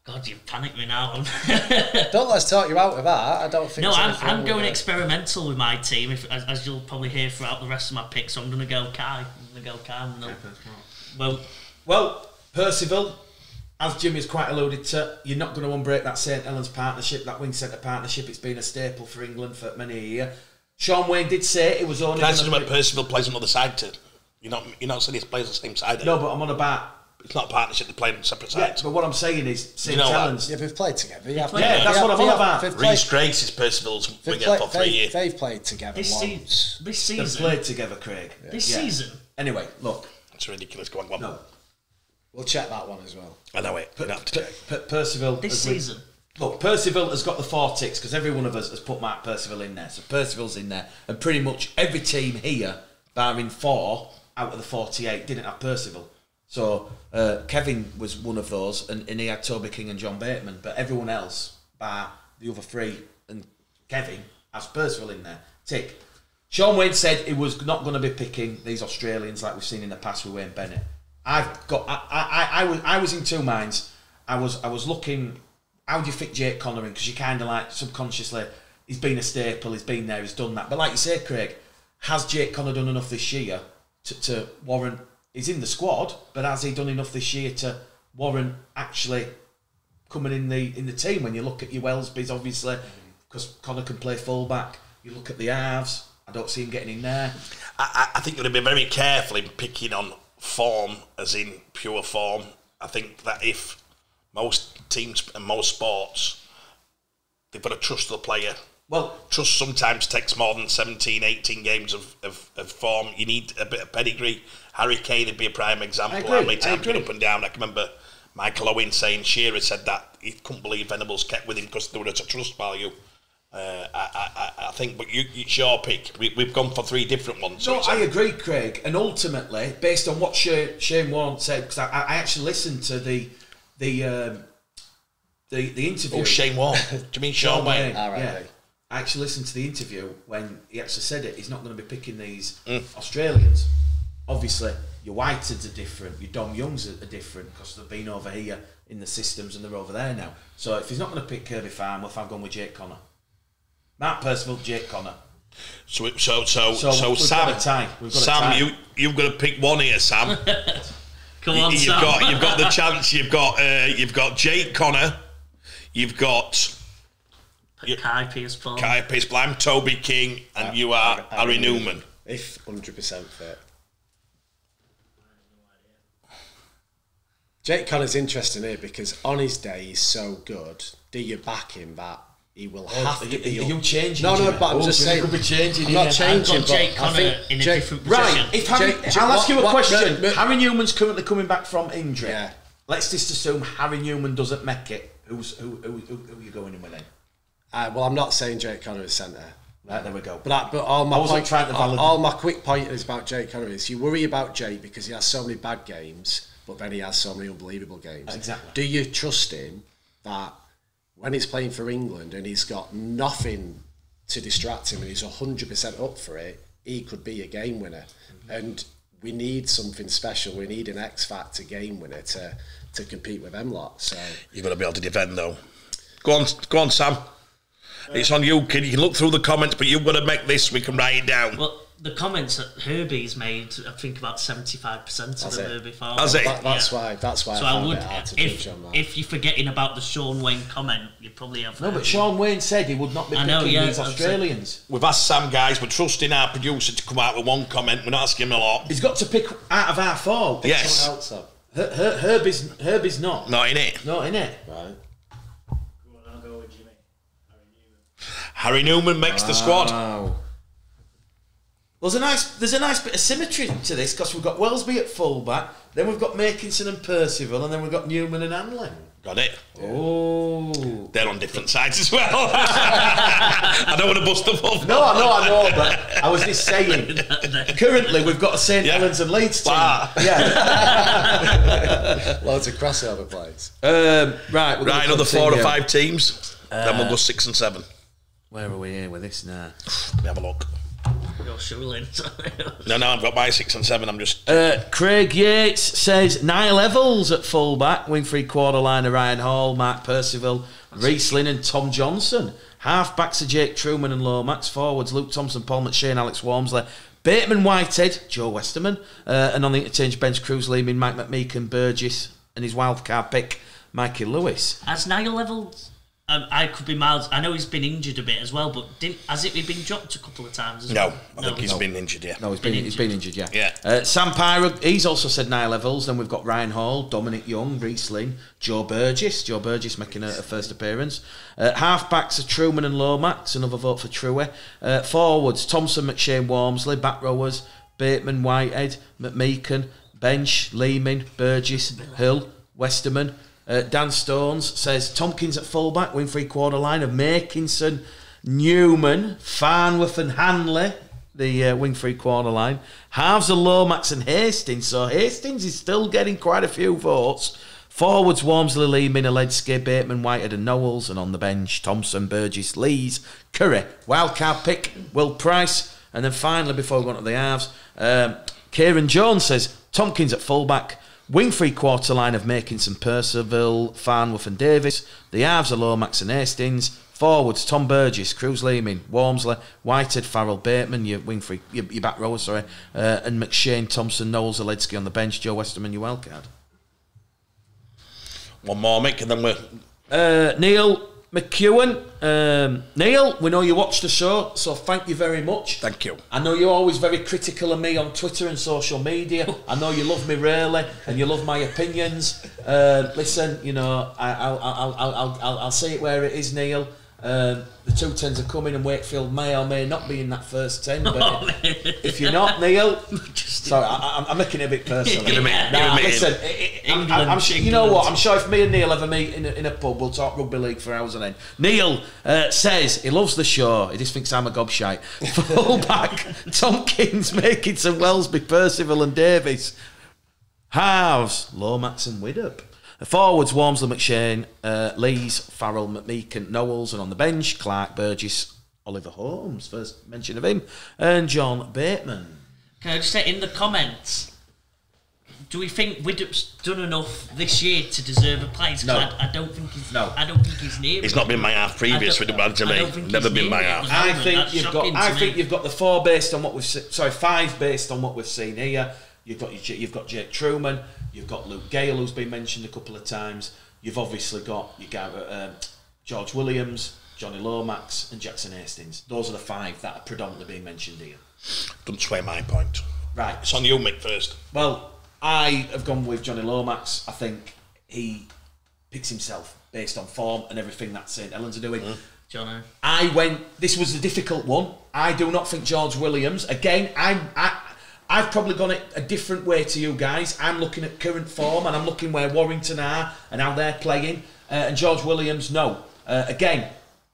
God, you panicked me now. Don't let's talk you out of that. I don't think. No, there's anything I'm wrong going with it. experimental with my team, as you'll probably hear throughout the rest of my picks. So I'm going to go Kai. Well, Percival, as Jimmy's quite alluded to, you're not going to unbreak that St Helens partnership, that wing centre partnership. It's been a staple for England for many a year. Sean Wayne did say it was only. Can I say about Percival plays on the other side too? You're not saying he plays on the same side. No, but I'm on about. It's not a partnership. They play on separate Yeah, sides. but what I'm saying is St You know Helens. Yeah, they've played together. Yeah, that's what I'm on about. Reece Grace is Percival's winger for 3 years. They've played together This once. They've season, played together, Craig. this Yeah. season, Anyway, look. It's ridiculous. Go on. No. We'll check that one as well. I know it. You don't have to check. Percival. this season. Look, Percival has got the 4 ticks because every one of us has put Mark Percival in there. So Percival's in there. And pretty much every team here, barring 4 out of the 48, didn't have Percival. So Kevin was one of those, and he had Toby King and John Bateman. But everyone else, bar the other 3 and Kevin, has Percival in there. Tick. Sean Wayne said he was not going to be picking these Australians like we've seen in the past with Wayne Bennett. I was in two minds. I was looking. How do you fit Jake Connor in? Because you kind of like subconsciously, he's been a staple, he's been there, he's done that. But like you say, Craig, has Jake Connor done enough this year to warrant? He's in the squad, but has he done enough this year to warrant actually coming in the team? When you look at your Wellesbys, obviously, because Connor can play fullback. You look at the halves. I don't see him getting in there. I think you've got to be very careful in picking on form, as in pure form. I think that if most teams and most sports, they've got to trust the player. Well, trust sometimes takes more than 17, 18 games of form. You need a bit of pedigree. Harry Kane would be a prime example. How many times been up and down? I can remember Michael Owen saying Shearer said that he couldn't believe Venables kept with him because there was a trust value. I think, but it's your pick. We've gone for 3 different ones. No, I agree, Craig. And ultimately, based on what Shane Warne said, because I actually listened to the interview. Oh, Shane Warne. Do you mean Sean Wayne? All right. Yeah. I actually listened to the interview when he actually said it. He's not going to be picking these Australians. Obviously, your Whiteds are different. Your Dom Youngs are different because they've been over here in the systems and they're over there now. So if he's not going to pick Kirby Farmworth, I'm going with Jake Connor. Mark Percival, Jake Connor. So we've Sam, got a tie. Sam, you've got to pick one here, Sam. Come on, you've Sam. got the chance. You've got Jake Connor. You've got Kai Pearce-Paul. Kai Pearce-Paul. I'm Toby King, and you are Harry Newman. If 100% fit. Jake Connor's interesting here because on his day he's so good. Do you back him that he will have to be? Are you changing? No, Jimmy? but I'm just saying. Could be changing. I'm not changing. I've got Jake but Connor I think in a Jake, different position. Right, if Harry, Jake- I'll ask you a what- question. no, Harry Newman's currently coming back from injury. Yeah. Let's just assume Harry Newman doesn't make it. Who are you going in with then? well, I'm not saying Jake Connor is centre. Right, there we go. But all my I wasn't point, trying to validate. all my quick point is about Jake Connor is you worry about Jake because he has so many bad games, but then he has so many unbelievable games. Exactly. Do you trust him that when he's playing for England and he's got nothing to distract him and he's 100% up for it, he could be a game winner? And we need something special. We need an X Factor game winner to compete with them lot. So You've got to be able to defend, though. Go on, Sam. It's on you, kid. You can look through the comments, but you've got to make this. We can write it down. Well, the comments that Herbie's made, I think about 75% of them Herbie Farm. Has it? that's why So I I found would, it hard to if judge on that. if you're forgetting about the Sean Wayne comment, you probably have. No, but Sean Wayne said he would not be I picking know, yeah, these that's Australians. We've asked Sam, guys. We're trusting our producer to come out with one comment. We're not asking him a lot. He's got to pick out of our 4. Yes. Someone else up. Herbie's not. Not in it. Not in it. Right. I'll go with Jimmy. Harry Newman makes the squad. Wow. Well, there's a nice bit of symmetry to this because we've got Wellesby at fullback, then we've got Makinson and Percival, and then we've got Newman and Hanley. Got it. Oh. They're on different sides as well. I don't want to bust them up. No, I know, but I was just saying, currently we've got a St Helens and Leeds team. Wow. Yeah. Loads of crossover plays. Right, Another 4 or 5 teams. Then we'll go 6 and 7. Where are we here with this now? Let me have a look. You're struggling. No, I've got my 6 and 7. I'm just... Craig Yates says Niall Evans at full-back, wing three quarter line of Ryan Hall, Mark Percival, Riesling and Tom Johnson. Half-backs are Jake Truman and Lomax. Forwards Luke Thompson, Paul McShane, Alex Walmsley. Bateman, Whitehead, Joe Westerman. And on the interchange bench, Cruz Leeming, Mike McMeekan, Burgess, and his wildcard pick, Mikey Lewis. Has Niall Evans... I could be miles. I know he's been injured a bit as well, but has it been dropped a couple of times as well? I think he's been injured, yeah. No, he's been injured, yeah. Yeah. Sam Pyro, he's also said Niall Evans. Then we've got Ryan Hall, Dominic Young, Riesling, Joe Burgess making a first appearance. Half-backs are Truman and Lomax, another vote for Truey. Forwards, Thompson, McShane, Walmsley. Back rowers, Bateman, Whitehead, McMeekan. Bench, Leeming, Burgess, Hill, Westerman. Dan Stones says Tompkins at fullback, wing three quarter line of Makinson, Newman, Farnworth and Hanley, the wing three quarter line. Halves are Lomax and Hastings, so Hastings is still getting quite a few votes. Forwards Walmsley, Leeming, Aledzki, Bateman, Whitehead and Knowles, and on the bench Thompson, Burgess, Lees, Curry. Wildcard pick, Will Price, and then finally before we go on to the halves, Kieran Jones says Tompkins at fullback. Wing three quarter line of Makinson, Percival, Farnworth and Davis. The halves are Lomax and Hastings. Forwards Tom Burgess, Cruz Leeming, Walmsley, Whitehead, Farrell, Bateman. Your wing three, your back rower, sorry, and McShane, Thompson, Knowles, Aledzki on the bench. Joe Westerman, your wildcard. One more, Mick, and then we're... Neil McEwen. Neil, we know you watch the show, so thank you very much. Thank you. I know you're always very critical of me on Twitter and social media. I know you love me really, and you love my opinions. Listen, you know, I'll say it where it is, Neil. The 2-10s are coming, and Wakefield may or may not be in that first 10. But if you're not, Neil, sorry, I'm making it a bit personal. Give me listen, I'm sure, you know what? I'm sure if me and Neil ever meet in a pub, we'll talk rugby league for hours on end. Neil says he loves the show. He just thinks I'm a gobshite. Fullback, Tompkins, Makinson, Wellesby, Percival, and Davis. Halves, Lomax and Widdop. Forwards, Walmsley, McShane, Lees, Farrell, McMeekan, Knowles, and on the bench, Clark, Burgess, Oliver Holmes, first mention of him, and John Bateman. Can I just say in the comments, do we think Widdop's done enough this year to deserve a place? No. I don't think he's. No. I don't think he's near. He's not been my half previous with the man to me. Never been my half. I think you've got the 4 based on what we've seen. Sorry, 5 based on what we've seen here. You've got Jake Truman. You've got Luke Gale, who's been mentioned a couple of times. You've obviously got George Williams, Johnny Lomax, and Jackson Hastings. Those are the 5 that are predominantly being mentioned here. Don't sway my point. Right. It's on you, Mick, first. Well, I have gone with Johnny Lomax. I think he picks himself based on form and everything that St Helens are doing. Johnny. This was a difficult one. I do not think George Williams, again, I've probably gone it a different way to you guys. I'm looking at current form and I'm looking where Warrington are and how they're playing. And George Williams, no. Again,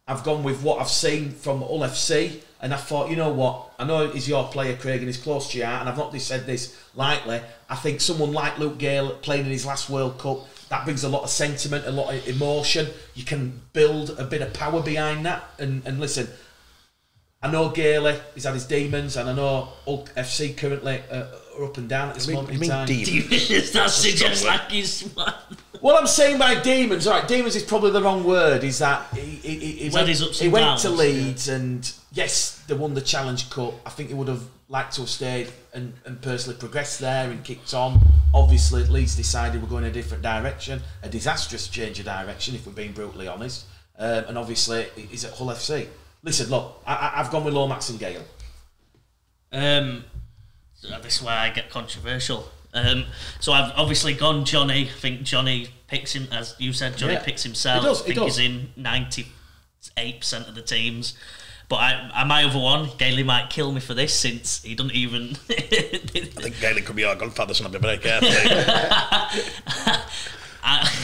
I've gone with what I've seen from Hull FC, and I thought, you know what? I know he's your player, Craig, and he's close to your heart, and I've not just said this lightly. I think someone like Luke Gale playing in his last World Cup, that brings a lot of sentiment, a lot of emotion. You can build a bit of power behind that. And listen, I know Gailey, he's had his demons, and I know Hull FC currently are up and down at this moment in time. Demons? That suggests like he's... What I'm saying by demons, all right, demons is probably the wrong word, is that he went to Leeds, and yes, they won the Challenge Cup. I think he would have liked to have stayed and personally progressed there and kicked on. Obviously, Leeds decided we're going in a different direction, a disastrous change of direction, if we're being brutally honest. And obviously, he's at Hull FC. Listen, look, I've gone with Lomax and Gale. This is where I get controversial. So I've obviously gone Johnny. I think Johnny picks him, as you said, Johnny picks himself. I think he's in 98% of the teams. But my other one, Gailey might kill me for this since he doesn't even... I think Gailey could be our godfather, so I'll be very careful.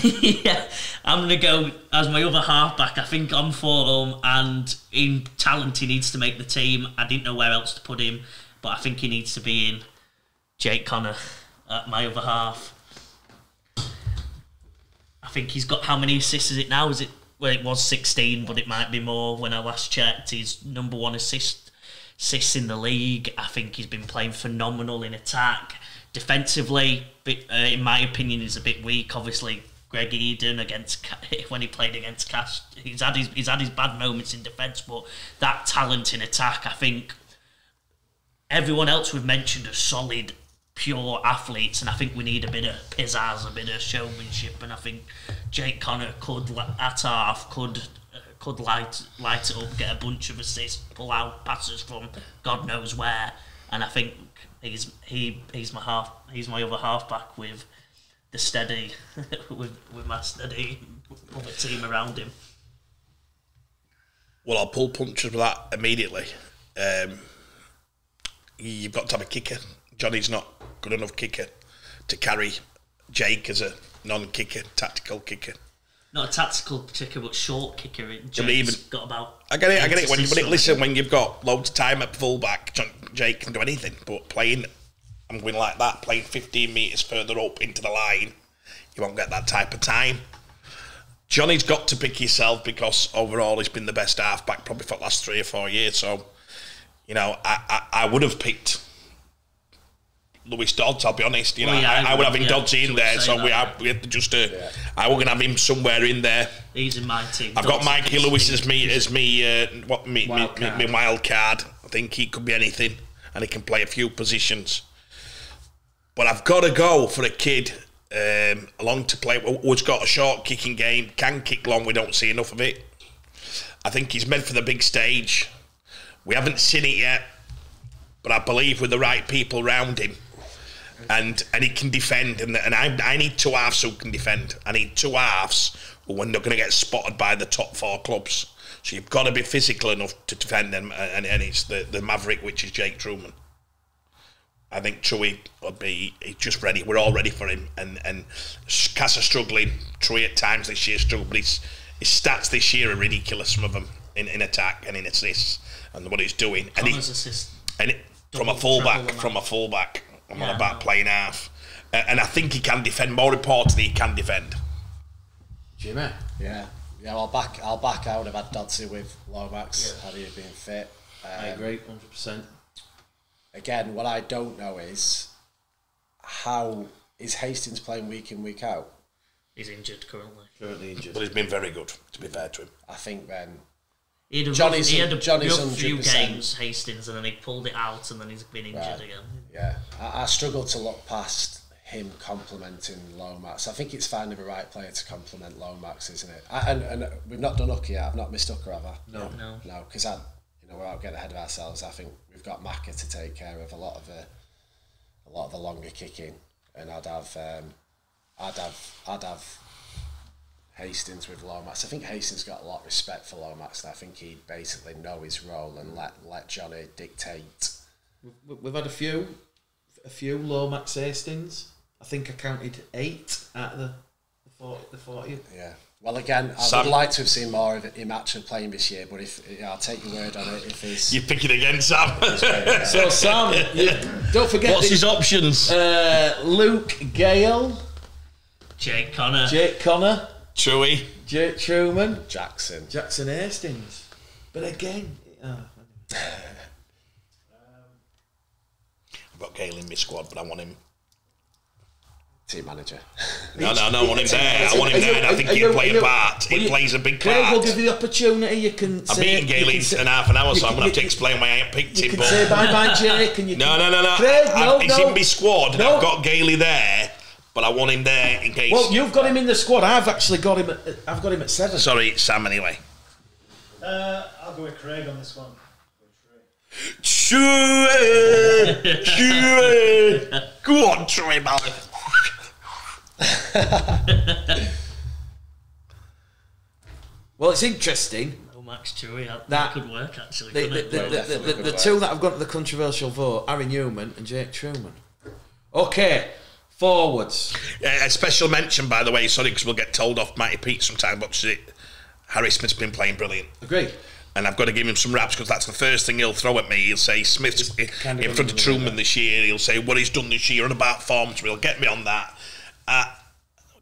Yeah, I'm going to go as my other halfback. I think on form and in talent, he needs to make the team. I didn't know where else to put him, but I think he needs to be in Jake Connor at my other half. I think he's got, how many assists is it now? Is it, well, it was 16, but it might be more when I last checked. He's number one assists in the league. I think he's been playing phenomenal in attack. Defensively, in my opinion, he's a bit weak. Obviously, Greg Eden when he played against Cash, he's had his bad moments in defence, but that talent in attack, I think everyone else we've mentioned are solid, pure athletes, and I think we need a bit of pizzazz, a bit of showmanship, and I think Jake Connor could at half could light it up, get a bunch of assists, pull out passes from God knows where, and I think he's my other halfback with the steady with my steady other team around him. Well, I'll pull punches with that immediately. You've got to have a kicker. Johnny's not good enough kicker to carry Jake as a non-kicker, tactical kicker. Not a tactical kicker, but short kicker. Jake's got about. I get it. Listen, when you've got loads of time at fullback, Jake can do anything. But playing, I'm going like that, playing 15 metres further up into the line, you won't get that type of time. Johnny's got to pick himself because overall he's been the best halfback probably for the last 3 or 4 years. So, you know, I would have picked Lewis Dodds, I'll be honest. I would have Dodds in there, so we have to just. I was going to have him somewhere in there. He's in my team. I've got Mikey Lewis as me wild card. I think he could be anything, and he can play a few positions. But I've got to go for a kid along to play who's got a short kicking game, can kick long. We don't see enough of it. I think he's meant for the big stage. We haven't seen it yet, but I believe with the right people around him. And he can defend, and I need two halves who can defend. I need two halves who are not going to get spotted by the top 4 clubs. So you've got to be physical enough to defend them, and it's the maverick, which is Jake Truman. I think Truey would be, he's just ready. We're all ready for him. And Cass are struggling. Truey at times this year struggled, but his stats this year are ridiculous, some of them, in attack and in assists, and what he's doing. From a fullback. I'm on about playing half. And I think he can defend. More importantly, he can defend. Jimmy? Yeah, I'll back out. I would have had Dodsey with Lomax had he been fit. I agree, 100%. Again, what I don't know is how is Hastings playing week in, week out? He's injured currently. But he's been very good, to be fair to him. I think then he had a few games, Hastings, and then he pulled it out, and then he's been injured again. Yeah, I struggle to look past him complimenting Lomax. I think it's finding the right player to compliment Lomax, isn't it? And we've not done Hooker yet. I've not missed Hooker, have I? No. Because we're out getting ahead of ourselves. I think we've got Macca to take care of a lot of the longer kicking, and I'd have Hastings with Lomax. I think Hastings got a lot of respect for Lomax, and I think he'd basically know his role and let Johnny dictate. We've had a few Lomax Hastings. I think I counted 8 out of the 40. Yeah. Well, again, I would like to have seen more of him actually playing this year, but I'll take your word on it. If he's you're picking again, Sam. So Sam, don't forget. What's his options? Luke Gale, Jake Connor, Truey, Jake Truman, Jackson Hastings. But again, I've got Gale in my squad, but I want him. Team manager. No, I want him there. I want him there, and I think he'll play a part. He plays a big part. Craig will give you the opportunity. You can. I'm beating Gale in half an hour, so I'm going to have to explain why I ain't picked him. You can say bye, Jake. And you no. Craig, he's in my squad. No. I've got Gailey there, but I want him there in case. Well, you've got him in the squad. I've actually got him. I've got him at 7. Sorry, it's Sam anyway. I'll go with Craig on this one. Chewy. Go on, Troy, man. Well, it's interesting. Max Chewy, that could work actually. The two that have gone to the controversial vote: Aaron Newman and Jake Truman. Okay, Forwards. A special mention, by the way, sorry, because we'll get told off Matty Pete sometime, but Harry Smith's been playing brilliant. Agree. And I've got to give him some raps because that's the first thing he'll throw at me. He'll say Smith's in front of Truman this year. He'll say what he's done this year and about form, so he'll get me on that.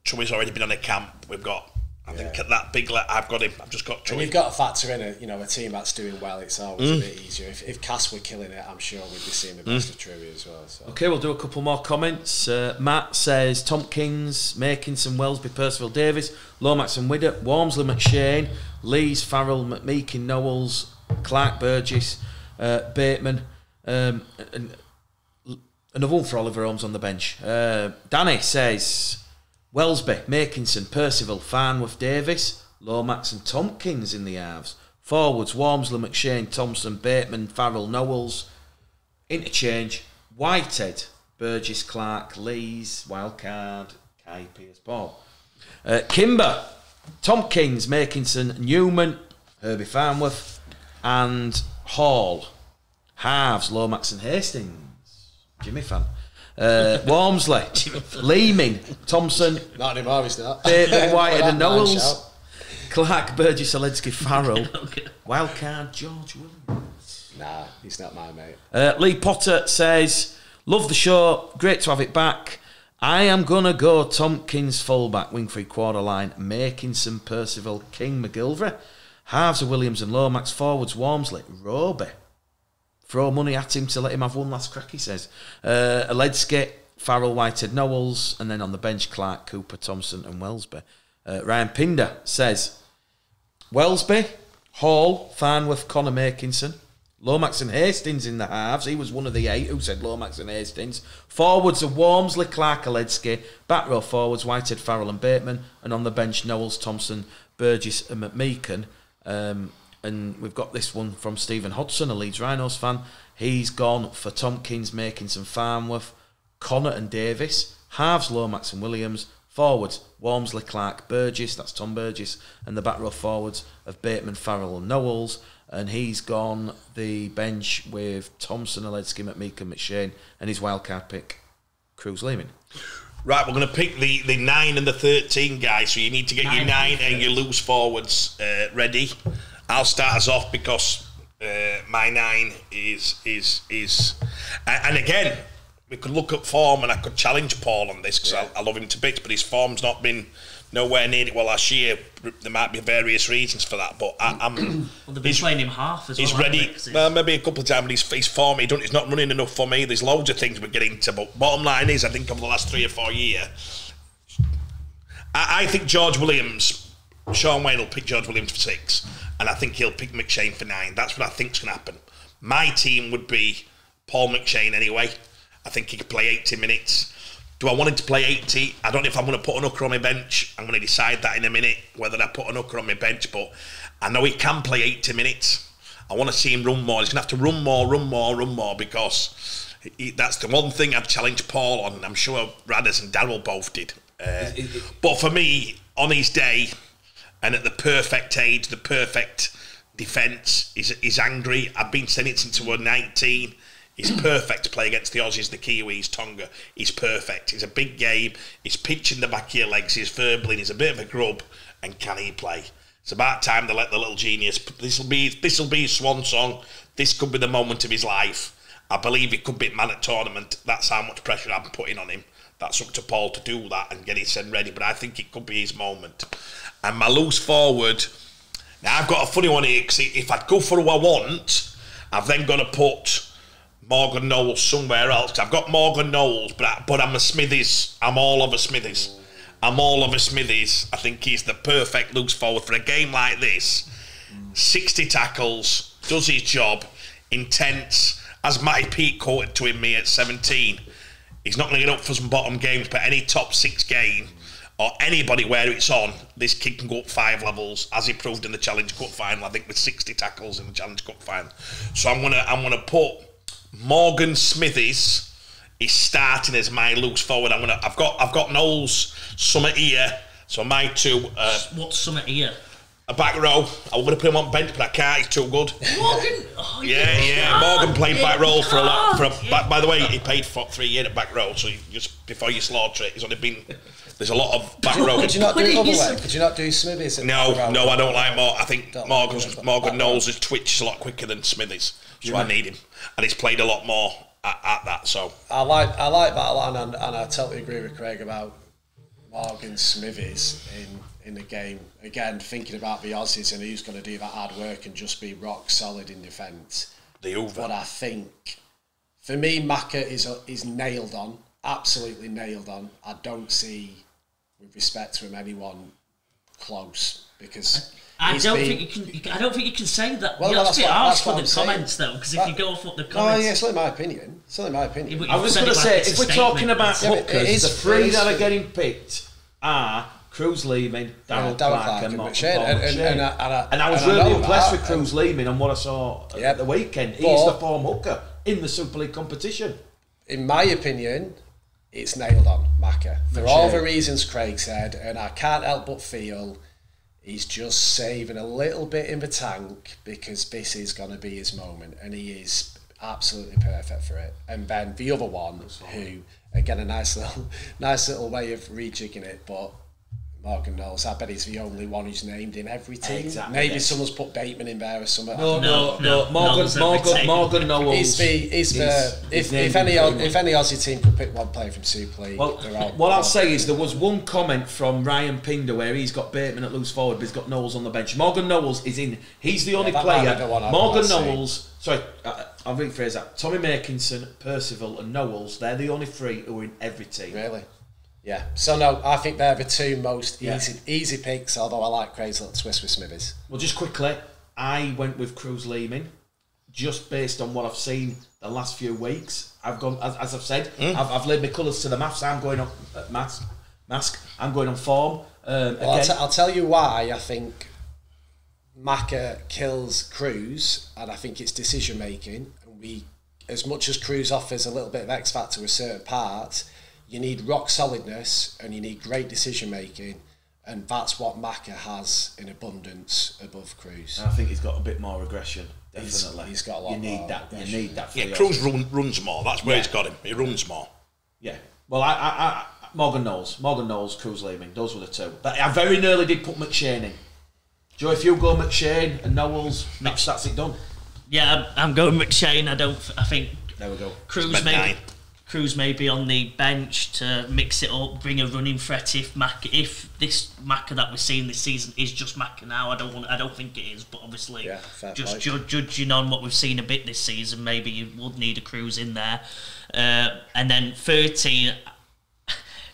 Truman's already been on a camp. We've got, I think at that big, I've got him. I've just got Truman. And you've got to factor in a team that's doing well. It's always a bit easier. If Cass were killing it, I'm sure we'd be seeing the best of Truman as well. So. Okay, we'll do a couple more comments. Matt says Tompkins, Makinson, Wellesby, Percival Davis, Lomax and Widder, Walmsley, McShane, Lees, Farrell, McMeekin, Knowles, Clark, Burgess, Bateman, and another one for Oliver Holmes on the bench. Danny says Wellesby, Makinson, Percival, Farnworth, Davis, Lomax and Tompkins in the halves. Forwards, Walmsley, McShane, Thompson, Bateman, Farrell, Knowles. Interchange, Whitehead, Burgess, Clark, Lees, Wildcard, Kai, Pierce, Paul. Kimber, Tompkins, Makinson, Newman, Herbie Farnworth, and Hall. Halves, Lomax and Hastings. Jimmy fan. Walmsley, Leeming, Thompson, Not anymore, he's not. Bateman, Whitehead and Well, that man Knowles. shout. Clark, Burgess, Oledsky, Farrell. Wildcard, George Williams. Nah, he's not my mate. Lee Potter says, love the show, great to have it back. I am going to go Tompkins fullback, wing free quarter line, Makinson, Percival, King, McGilvray. Halves of Williams and Lomax, forwards, Walmsley, Roby. Throw money at him to let him have one last crack, he says. Oledsky, Farrell, Whitehead, Knowles, and then on the bench, Clark, Cooper, Thompson and Wellesby. Ryan Pinder says, Wellesby, Hall, Farnworth, Connor Makinson, Lomax and Hastings in the halves. He was one of the 8 who said Lomax and Hastings. Forwards are Walmsley, Clark, Oledsky. Back row forwards, Whitehead, Farrell and Bateman. And on the bench, Knowles, Thompson, Burgess and McMeekin. And we've got this one from Stephen Hodson, a Leeds Rhinos fan. He's gone for Tompkins, Makinson, Farnworth, Connor and Davis. Halves, Lomax and Williams. Forwards, Walmsley, Clark, Burgess, that's Tom Burgess, and the back row forwards of Bateman, Farrell and Knowles. And he's gone the bench with Thompson, Oledsky, McMeekin, McShane, and his wildcard pick, Cruz Leeming. Right, we're going to pick the 9 and the 13 guys, so you need to get your 9 and your loose forwards ready. I'll start us off because my 9 is and again, we could look at form and I could challenge Paul on this because I love him to bits, but his form's not been nowhere near it well last year. There might be various reasons for that, but I'm. Well, they've been playing him half as well. He's ready. Well, maybe a couple of times, but his form, he's not running enough for me. There's loads of things we get into, but bottom line is, I think over the last 3 or 4 years, I think George Williams, Sean Wayne will pick George Williams for 6, and I think he'll pick McShane for 9. That's what I think's going to happen. My team would be Paul McShane anyway. I think he could play 80 minutes. Do I want him to play 80? I don't know if I'm going to put an hooker on my bench. I'm going to decide that in a minute, whether I put an hooker on my bench, but I know he can play 80 minutes. I want to see him run more. He's going to have to run more, because that's the one thing I've challenged Paul on, and I'm sure Radders and Darryl both did. But for me, on his day, and at the perfect age, the perfect defence, he's angry. I've been saying it since we were 19. He's perfect to play against the Aussies, the Kiwis, Tonga. He's perfect. He's a big game. He's pinching the back of your legs. He's verbling. He's a bit of a grub. And can he play? It's about time to let the little genius. This will be his swan song. This could be the moment of his life. I believe it could be man at tournament. That's how much pressure I'm putting on him. That's up to Paul to do that and get his head ready. But I think it could be his moment. And my loose forward. Now I've got a funny one here, because if I'd go for who I want, I've then got to put Morgan Knowles somewhere else. I've got Morgan Knowles, but I'm a Smithies. I'm all over Smithies. I think he's the perfect loose forward for a game like this. 60 tackles, does his job, intense. As Matty Pete quoted to me at 17, he's not going to get up for some bottom games, but any top 6 game or anybody where it's on, this kid can go up 5 levels, as he proved in the Challenge Cup final. I think with 60 tackles in the Challenge Cup final. So I'm gonna put Morgan Smithies is starting as my loose forward. I've got Knowles, Summit here. So my 2. What's Summit here? A back row. I was going to put him on bench, but I can't. He's too good. Morgan. Morgan played back row for a lot. By the way, he paid for 3 years at back row. So just before you slaughter it, he's only been. There's a lot of back row. Could you not do it other way? Could you not do Smithies? No, I don't like more. I think Morgan Knowles' twitch is a lot quicker than Smithies, so I need him, and he's played a lot more at that. So I like that, and I totally agree with Craig about Morgan Smithies in the game. Again, thinking about the Aussies and who's going to do that hard work and just be rock solid in defence. But I think, for me, Maka is nailed on, absolutely nailed on. I don't see, with respect to him, anyone close, because I don't think you can say that. Well, that's a bit harsh for the comments, though, because if you go off what the comments... Oh, yeah, it's only my opinion. Yeah, I was going to say, if we're talking about hookers, the three that are getting picked are Cruz Leeming, Darryl Clark and McShane. And I was really impressed with Cruz Leeming and what I saw at the weekend. He's the form hooker in the Super League competition. In my opinion, it's nailed on, Maka. For all the reasons Craig said, and I can't help but feel he's just saving a little bit in the tank because this is going to be his moment, and he is absolutely perfect for it. And then the other one, who, again, a nice little way of rejigging it, but Morgan Knowles, I bet he's the only one who's named in every team. Exactly, Maybe someone's put Bateman in there or something. No. Morgan Knowles. If any Aussie team could pick one player from Super League, what I'll say is there was one comment from Ryan Pinder where he's got Bateman at loose forward, but he's got Knowles on the bench. Morgan Knowles is in. He's the only player. Morgan Knowles. Sorry, I'll rephrase that. Tommy Makinson, Percival, and Knowles. They're the only three who are in every team. Really? Yeah. So no, I think they're the two most easy picks. Although I like Craig's little twist with Smithies. Well, just quickly, I went with Cruz Leeming, just based on what I've seen the last few weeks. I've gone, as I've said, I've laid my colours to the maths. I'm going on mask. I'm going on form. I'll tell you why I think Maka kills Cruz, and I think it's decision making. And as much as Cruz offers a little bit of X factor with certain parts, you need rock solidness and you need great decision making, and that's what Maka has in abundance above Cruz. I think he's got a bit more aggression. Definitely, he's got a lot. You need that. You need that. Yeah, Cruz runs more. That's where he's got him. He runs more. Yeah. Well, I Morgan Knowles, Cruz Leeming. Those were the two. But I very nearly did put McShane in. Joe, if you go McShane and Knowles, that's it done. Yeah, I'm going McShane. I think. There we go. Cruz may be on the bench to mix it up, bring a running threat if this Maka that we're seeing this season is just Maka now. I don't think it is, but obviously just judging on what we've seen a bit this season, maybe you would need a Cruz in there. And then 13,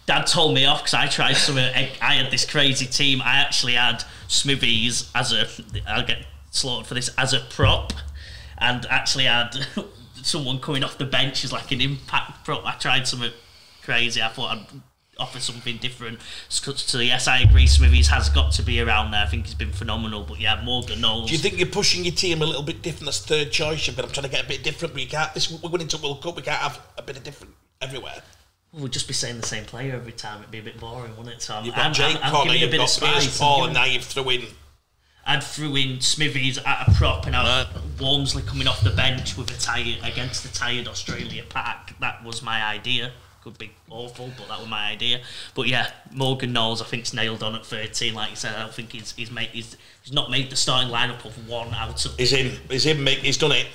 Dad told me off because I tried something. I had this crazy team. I actually had Smithies I'll get slaughtered for this, as a prop, and actually had someone coming off the bench as like an impact prop. I tried something crazy. I thought I'd offer something different. So yes, I agree, Smithies has got to be around there. I think he's been phenomenal. But yeah, Morgan Knowles. Do you think you're pushing your team a little bit different? That's third choice. But I'm trying to get a bit different. But you can't. We're going into World Cup. We can't have a bit of different everywhere. We'll just be saying the same player every time. It'd be a bit boring, wouldn't it? So you've got Jake Connor, you've got Piers Paul, and now you've threw in. I'd threw in Smithies at a prop, and I Walmsley coming off the bench with against the tired Australia pack. That was my idea. Could be awful, but that was my idea. But yeah, Morgan Knowles, I think's nailed on at 13. Like you said, I don't think he's not made the starting lineup of one out of. He's done it.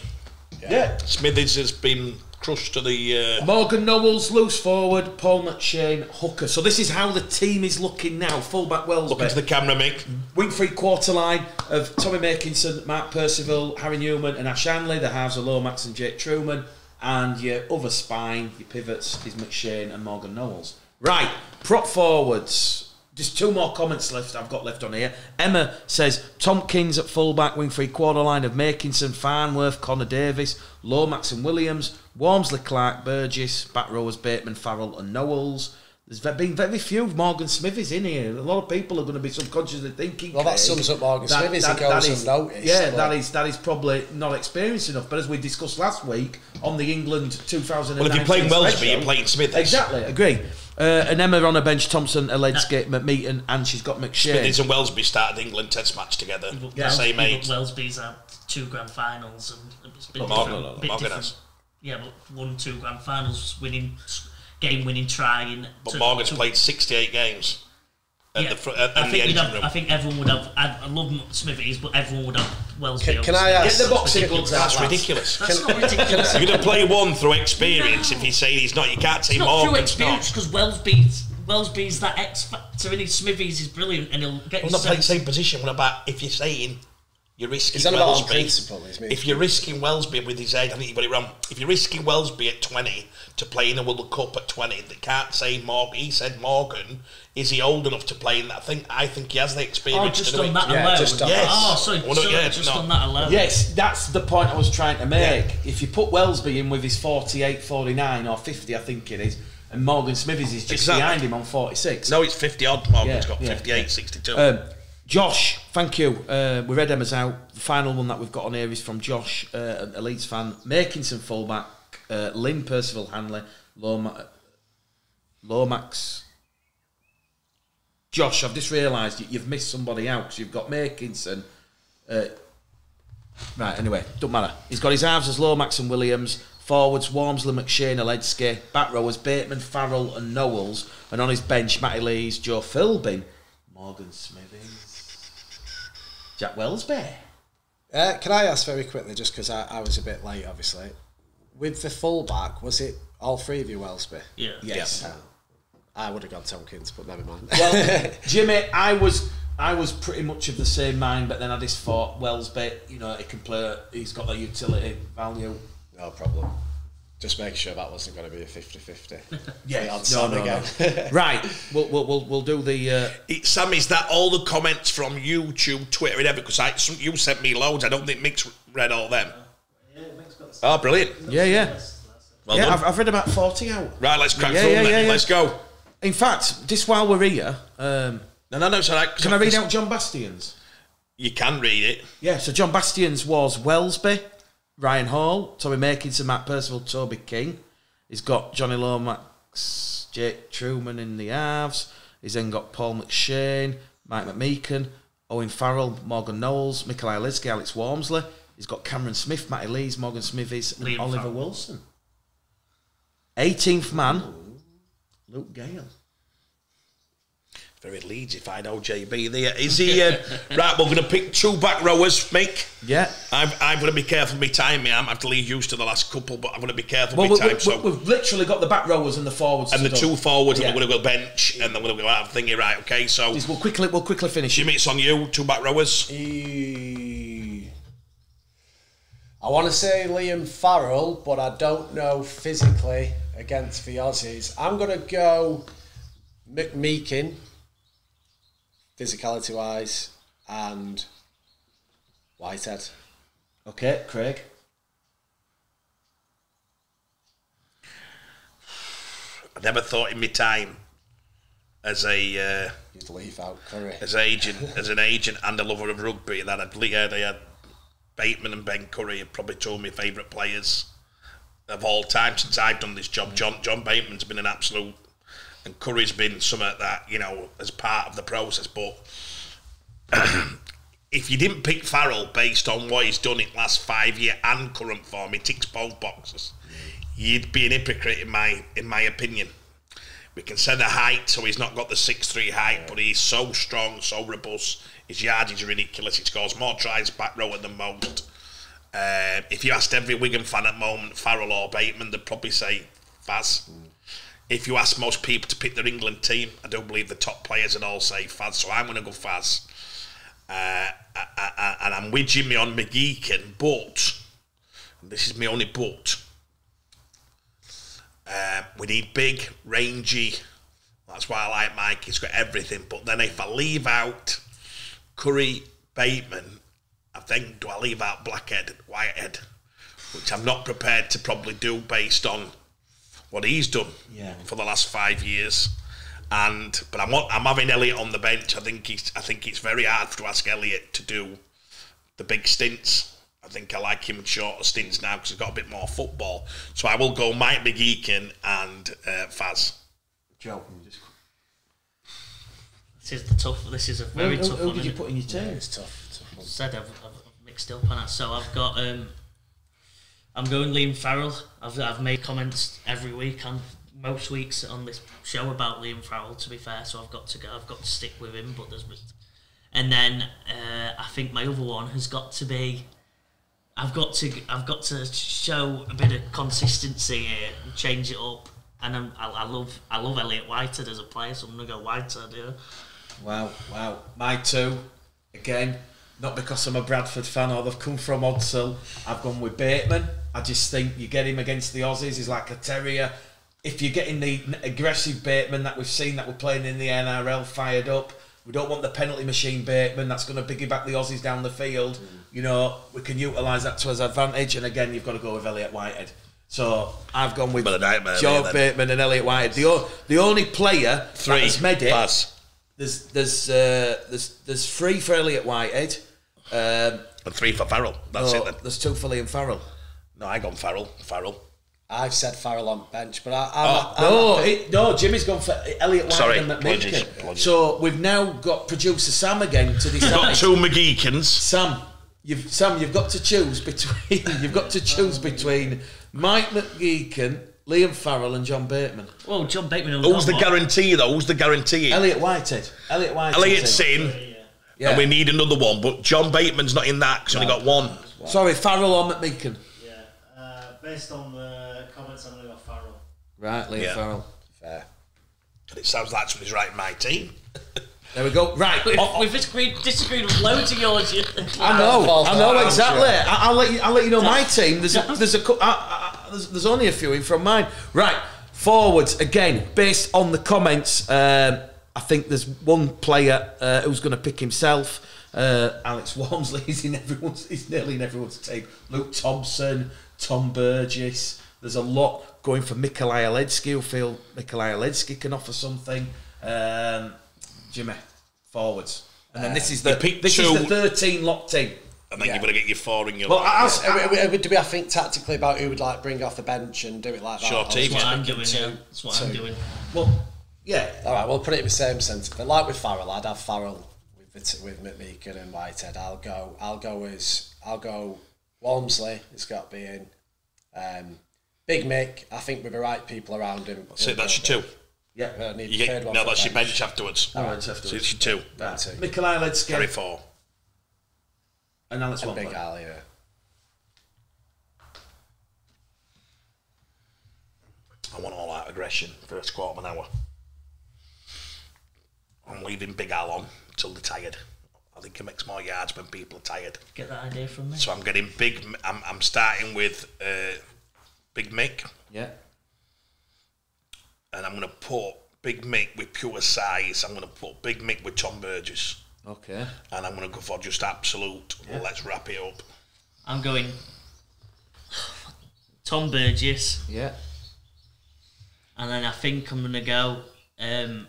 Yeah. Smithies has been crushed to the... Morgan Knowles, loose forward, Paul McShane, hooker. So this is how the team is looking now. Fullback Wellsby. Look into the camera, Mick. Wing three quarter line of Tommy Makinson, Mark Percival, Harry Newman and Ash Hanley. The halves are Lomax and Jake Truman. And your other spine, your pivots, is McShane and Morgan Knowles. Right, prop forwards. Just two more comments I've got left on here. Emma says, Tompkins at fullback, wing three quarter line of Makinson, Farnworth, Connor Davis, Lomax and Williams, Walmsley, Clark, Burgess, back rowers Bateman, Farrell and Knowles. There's been very few Morgan Smithies in here. A lot of people are going to be subconsciously thinking. Well, that sums up Morgan Smithies. It goes unnoticed. Yeah, that is probably not experienced enough. But as we discussed last week on the England 2019 well, if you're playing Wellsby, you're playing Smithies. Exactly, agree. And Emma on a bench, Thompson, Aledski, McMeeton, and she's got McShane. Smithers and Welsby started the England Test match together. The same age. Welsby's had 2 grand finals and it's been Morgan different. has. Yeah, but won 2 grand finals, game-winning try. But Morgan's played 68 games. I think everyone would have. I love Smithies, but everyone would have Welsby. Can I ask? Get the boxing gloves out. That's ridiculous. That's not ridiculous. You're going to play one through experience if you say he's not. You can't say It's not through Morgan's experience because Welsby's that X factor and Smithies is brilliant and he'll get. We're not playing the same position. What about if you're saying you're risking It's about on Welsby? principle. If you're risking Welsby with his head, I think you got it wrong. If you're risking Welsby at 20 to play in a World Cup at 20, they can't say Morgan. He said Morgan. Is he old enough to play in that thing? I think he has the experience. Just to do on it. that Yeah, alone. just on Yes. Oh, sorry. On that alone. Yes, that's the point I was trying to make. If you put Welsby in with his 48, 49 or 50, I think it is, and Morgan Smithies is just behind him on 46. No, it's 50 odd. Morgan's got Yeah, 58, 62. Josh, thank you. We read Emma's out. The final one that we've got on here is from Josh, a Leeds fan. Makinson fullback, Lynn Percival Hanley, Lomax. Josh, I've just realised you've missed somebody out because you've got Makinson. Right, anyway, don't matter. He's got his halves as Lomax and Williams, forwards Wormsley, McShane, Aledski, back rowers Bateman, Farrell and Knowles, and on his bench Matty Lees, Joe Philbin, Morgan Smithies, Jack Welsby. Can I ask very quickly, just because I was a bit late, obviously, with the fullback, was it all 3 of you Welsby? Yeah. Yes. Yeah. I would have gone Tompkins, but never mind. Well, Jimmy, I was pretty much of the same mind, but then I just thought Welsby, he can play. He's got a utility value. No problem. Just make sure that wasn't going to be a 50-50. Yeah, no. Right, we'll do the. Sam, is that all the comments from YouTube, Twitter, and everything? Because you sent me loads. I don't think Mick's read all them. Yeah, Mick's got the Oh, brilliant. Yeah. Well Yeah, done. I've read about 40 out. Right, let's crack through then. Yeah. Let's go. In fact, just while we're here, No, it's all right. can I read out John Bastian's? You can read it. Yeah, so John Bastian's was Welsby, Ryan Hall, Tommy Makinson, Matt Percival, Toby King. He's got Johnny Lomax, Jake Truman in the halves. He's then got Paul McShane, Mike McMeekan, Owen Farrell, Morgan Knowles, Michael Aledski, Alex Wormsley. He's got Cameron Smith, Matty Lees, Morgan Smithies, and Liam Oliver Farrell. Wilson. 18th man, Luke Gale. Very Leeds, if I know JB there. Is he... right, we're going to pick 2 back rowers, Mick. Yeah. I'm going to be careful with my time, me. I'm going to have to leave used to the last couple, but I'm going to be careful Well, with my time. we've literally got the back rowers and the forwards. And the to 2 forwards, Yeah. and we're going to go bench, and then we're going to go out thingy, right, okay, so... We'll quickly finish. Jimmy, it's on you, 2 back rowers. I want to say Liam Farrell, but I don't know physically against the Aussies. I'm going to go McMeekin, physicality-wise, and Whitehead. Okay, Craig. I never thought in my time as a You'd leave out Curry. as an agent and a lover of rugby that I had Bateman and Ben Curry are probably 2 of my favourite players of all time since I've done this job. John Bateman's been an absolute, and Curry's been something that, as part of the process. But if you didn't pick Farrell based on what he's done in the last 5 years and current form, he ticks both boxes. You'd be an hypocrite in my opinion. We can say the height, so he's not got the 6'3" height, but he's so strong, so robust. His yardage is ridiculous. He scores more tries back rower than most. If you asked every Wigan fan at the moment, Farrell or Bateman, they'd probably say Faz. If you ask most people to pick their England team, I don't believe the top players would all say Faz, so I'm going to go Faz. And I'm with Jimmy on McGeekin, but, and this is my only but, we need big, rangy. That's why I like Mike. He's got everything. But then if I leave out Curry, Bateman, I think, do I leave out Whitehead, which I'm not prepared to probably do based on what he's done for the last 5 years. But I'm having Elliott on the bench. I think it's very hard to ask Elliott to do the big stints. I think I like him in shorter stints now because he's got a bit more football. So I will go Mike McGeekin and Faz. Joe, just... This is a very tough one. Who did you put in your team? Yeah, it's tough. Said I've mixed up on that. So I've got I'm going Liam Farrell. I've made comments every week on most weeks on this show about Liam Farrell. To be fair, so I've got to stick with him. But and then I think my other one has got to be. I've got to show a bit of consistency here and change it up. And I love Elliot Whitehead as a player, so I'm gonna go Whitehead. Yeah. Wow. My two, again, not because I'm a Bradford fan or they've come from Odsall. I've gone with Bateman. I just think you get him against the Aussies, he's like a terrier. If you're getting the aggressive Bateman that we've seen that we're playing in the NRL fired up, we don't want the penalty machine Bateman that's going to piggyback the Aussies down the field. You know, we can utilise that to his advantage. And again, you've got to go with Elliot Whitehead. So I've gone with Joe Bateman and Elliot Whitehead. The only player that has made it. Pass. There's 3 for Elliot Whitehead. And 3 for Farrell. That's it then. There's 2 for Liam Farrell. No, I gone Farrell. I've said Farrell on bench, but No, Jimmy's gone for Elliot Whitehead and McMeekin. Apologies. So we've now got producer Sam again to decide. Got 2 McGeekins. Sam, you've got to choose between Mike McGeekin, Liam Farrell, and John Bateman. Well, John Bateman. Who's the guarantee though? Who's the guarantee? Elliot Whitehead. Elliot's in, and we need another one. But John Bateman's not in that because only got 1. Sorry, Farrell or McMeekin. Based on the comments, I'm going to go Farrell. Right, Liam Farrell. fair. And it sounds like somebody's right in my team. There we go. Right, We've disagreed with loads of yours. I know exactly. I'll let you know my team. There's only a few in from mine. Right, forwards again based on the comments. I think there's one player who's going to pick himself. Alex Walmsley he's nearly in everyone's team. Luke Thompson, Tom Burgess. There's a lot going for Mikolaj Aledski. Who feel Mikolaj Aledski can offer something. Jimmy, forwards, and then this is the 13 locked in. And then you've got to get your 4 in your. Well, do we think tactically about who would like bring off the bench and do it like that? Sure, team. That's what I'm doing. That's what I'm doing. Well, yeah. All right, we'll put it in the same sense. But like with Farrell, I'd have Farrell with McMeekin and Whitehead. I'll go Walmsley. It's got to be in. Big Mick. I think with the right people around him. So that's your 2. Yeah. That's your bench afterwards. All right, so it's your 2. Mikolaj Aledski. Carry 4. And Alex Walmsley. Big Al, yeah. I want all out aggression first quarter of an hour. I'm leaving Big Al on until they're tired. I think he makes more yards when people are tired. Get that idea from me. So I'm getting I'm starting with Big Mick. Yeah. And I'm going to put Big Mick with pure size. I'm going to put Big Mick with Tom Burgess. Okay. And I'm going to go for just absolute. Yeah. Let's wrap it up. I'm going Tom Burgess. Yeah. And then I think I'm going to go... God,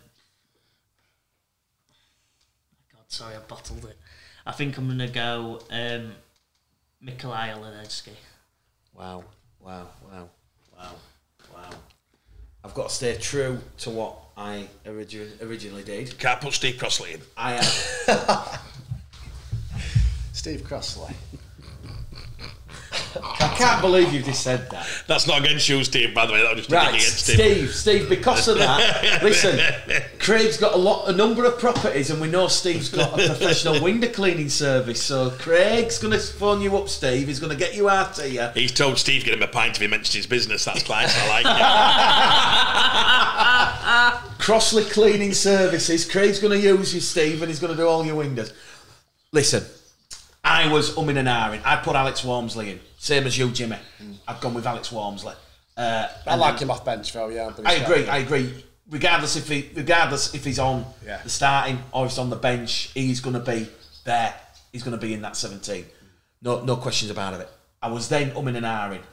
sorry, I bottled it. I think I'm going to go Mikolaj Aledski. Wow. I've got to stay true to what I originally did. Can't put Steve Crossley in. I am. Steve Crossley. I can't believe you just said that. That's not against you, Steve, by the way. That was just Right, against him. Steve, because of that, listen, Craig's got a number of properties and we know Steve's got a professional window cleaning service, so Craig's going to phone you up, Steve. He's going to get you out here. He's told Steve get him a pint if he mentions his business. That's nice. I like it. Crossley Cleaning Services. Craig's going to use you, Steve, and he's going to do all your windows. Listen, I was umming and ahhing. I put Alex Walmsley in. Same as you, Jimmy. I've gone with Alex Walmsley. I like him off bench, though, yeah. I agree. Regardless if he's on the starting or if he's on the bench, he's going to be there. He's going to be in that 17. No questions about it. I was then umming and ahhing.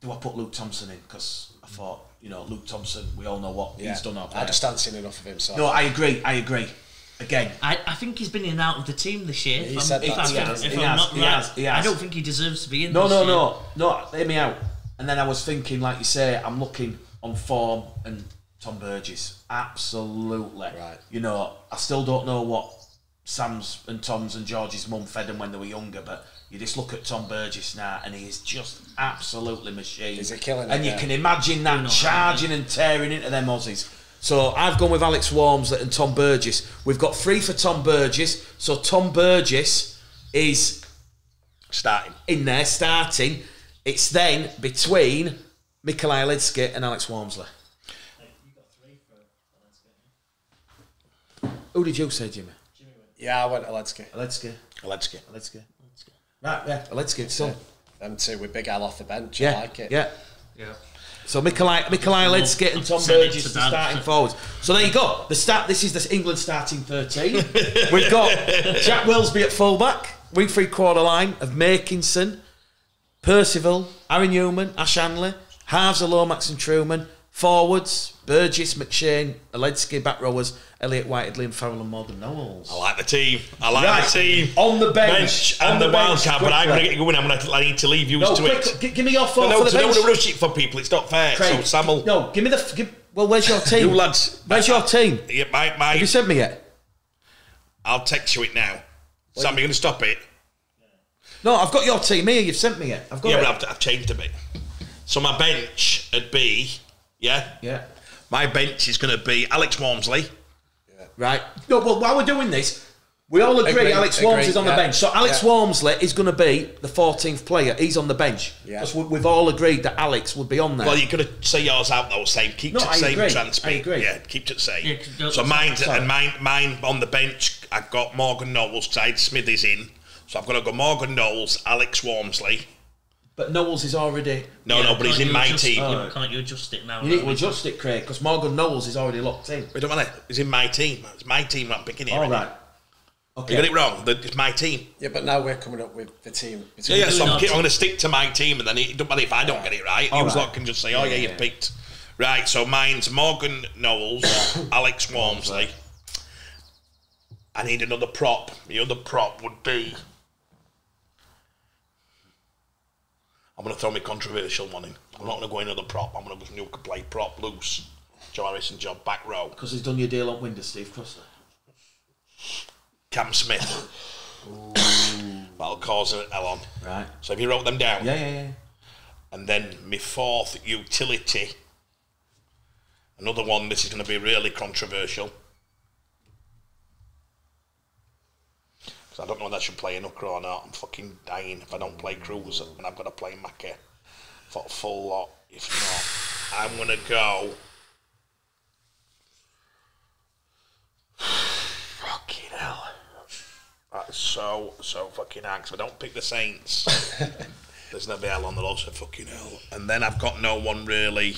Do I put Luke Thompson in? Because I thought, Luke Thompson, we all know what he's done. I just haven't seen enough of him. So. No, I agree. Again, I think he's been in and out of the team this year. He said that. He has. I don't think he deserves to be in. No. Hear me out. And then I was thinking, like you say, I'm looking on form and Tom Burgess. Absolutely. Right. You know, I still don't know what Sam's and Tom's and George's mum fed them when they were younger, but you just look at Tom Burgess now and he is just absolutely machine. Is he killing it? And you Yeah. can imagine that charging and tearing into them Aussies. So I've gone with Alex Walmsley and Tom Burgess. We've got 3 for Tom Burgess. So Tom Burgess is Starting. in there, starting. It's then between Mikolaj Ledsky and Alex Walmsley. You got 3 for Valencia. Who did you say, Jimmy? Yeah, I went to Ledsky. Ledsky. Right, yeah, Ledsky. So, Them two with Big Al off the bench. yeah, I like it. yeah. Yeah. So Mikolaj Ledsky and Tom Said it Burgess to the Dad. starting forwards. So there you go. This is the England starting 13. We've got Jack Wilsby at fullback, wing 3/4 line of Makinson, Percival, Aaron Newman, Ash Hanley, halves of Lomax and Truman, forwards Burgess, McShane, Ledsky, back rowers Elliot Whiteheadley and Farrell and Morgan Knowles. I like the team. The team. On the bench. and the wild card, but I'm going to quickly. get going. I need to leave you No, to it. quick, give me your thought No, for the so don't bench. want to rush it for people. It's not fair. Craig, So Sam will... No, give me well, where's your team? You lads... Where's your team? Yeah, Have you sent me yet? I'll text you it now. Sam, you're going to stop it? No, I've got your team here. You've sent me it. I've got Yeah, it. but I've changed a bit. So my bench would be... Yeah? Yeah. My bench is going to be Alex Walmsley. Right. No, well, while we're doing this, we all agree Alex Walmsley's on the yeah. bench. So Alex Yeah. Walmsley is going to be the 14th player. He's on the bench. Yeah. Because we've all agreed that Alex would be on there. Well, you're going to say yours out though, same. Keep No, it I same agree. transmit. I agree. Yeah, keep it same. Yeah, 'cause so sorry. mine on the bench, I've got Morgan Knowles, because I had Smithies in. So I've got to go Morgan Knowles, Alex Walmsley. But Knowles is already... No, but he's in my team. Can't you adjust it now? You need to adjust it, Craig, because Morgan Knowles is already locked in. It don't matter. He's in my team. It's my team I'm picking here. All isn't it? right. Okay. You got it wrong. It's my team. Yeah, but now we're coming up with the team. Yeah, so I'm not. going to stick to my team, and then it don't matter if I don't get it right. All You right. lot can just say, "Oh yeah, you picked." Right. So mine's Morgan Knowles, Alex Walmsley. I need another prop. The other prop would be. I'm going to throw my controversial one in. I'm not going to go another prop. I'm going to go new play prop loose. Joe Harrison job back row. Because he's done your deal on Windows, Steve Crossley. Cam Smith. That'll cause an L on. Right. So have you wrote them down? Yeah. And then my 4th utility. Another one, this is going to be really controversial. Because I don't know whether I should play Hooker or not. I'm fucking dying if I don't play Cruz and I've got to play Mackie for a full lot. If not, I'm going to go... Fucking hell. That's so fucking hard. 'Cause if I don't pick the Saints, there's never hell on the loss of fucking hell. And then I've got no one really...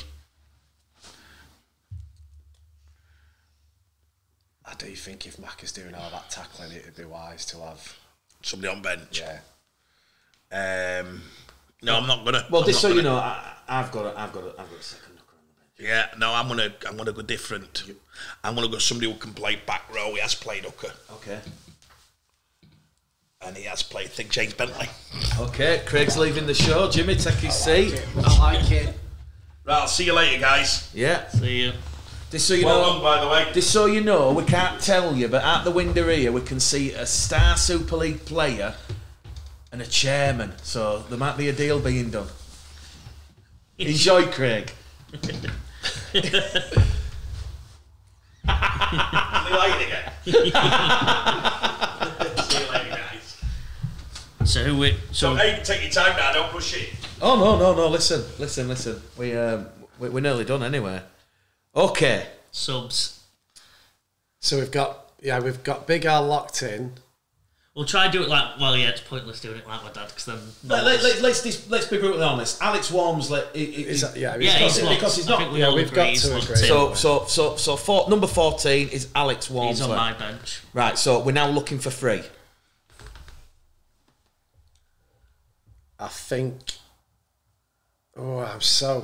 I do think if Mac is doing all that tackling, it would be wise to have. Somebody on bench. Yeah. No, I'm not gonna. Well, I'm just not so you gonna- know, I've got a second hooker on the bench. Yeah, no, I'm gonna go different. I'm gonna go somebody who can play back row. He has played hooker, Okay. and he has played. Think James Bentley. Okay, Craig's leaving the show. Jimmy, take his seat. I like it. Right, I'll see you later, guys. Yeah. See you. Just so you Well know, done, by the way. just so you know, we can't tell you, but at the window here we can see a star Super League player and a chairman. So there might be a deal being done. Enjoy, Craig. See you later again. See you later, guys. So who we? So, So hey, take your time now. Don't push it. Oh no! Listen. We're nearly done anyway. Okay. subs. So we've got Big Al locked in. We'll try and do it like. Well, yeah, it's pointless doing it like my dad because then. Let's be brutally honest. Alex Walmsley Is that, yeah, Yeah, he's he's got, locked. because he's I not- think we yeah, all we've agree got he's to locked agree. in. so number 14 is Alex Walmsley. He's on my bench. Right. So we're now looking for 3. I think. Oh, I'm so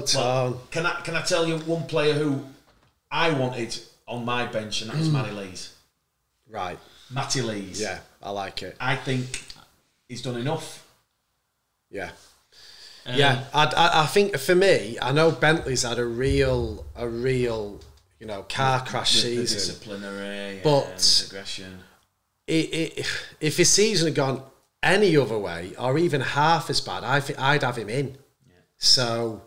torn. Can I tell you one player who I wanted on my bench, and that was Matty Lees. Right. Matty Lees. Yeah, I like it. I think he's done enough. Yeah. I think for me, I know Bentley's had a real car crash The season. disciplinary, But aggression. If his season had gone any other way, or even half as bad, I'd have him in. Yeah. So,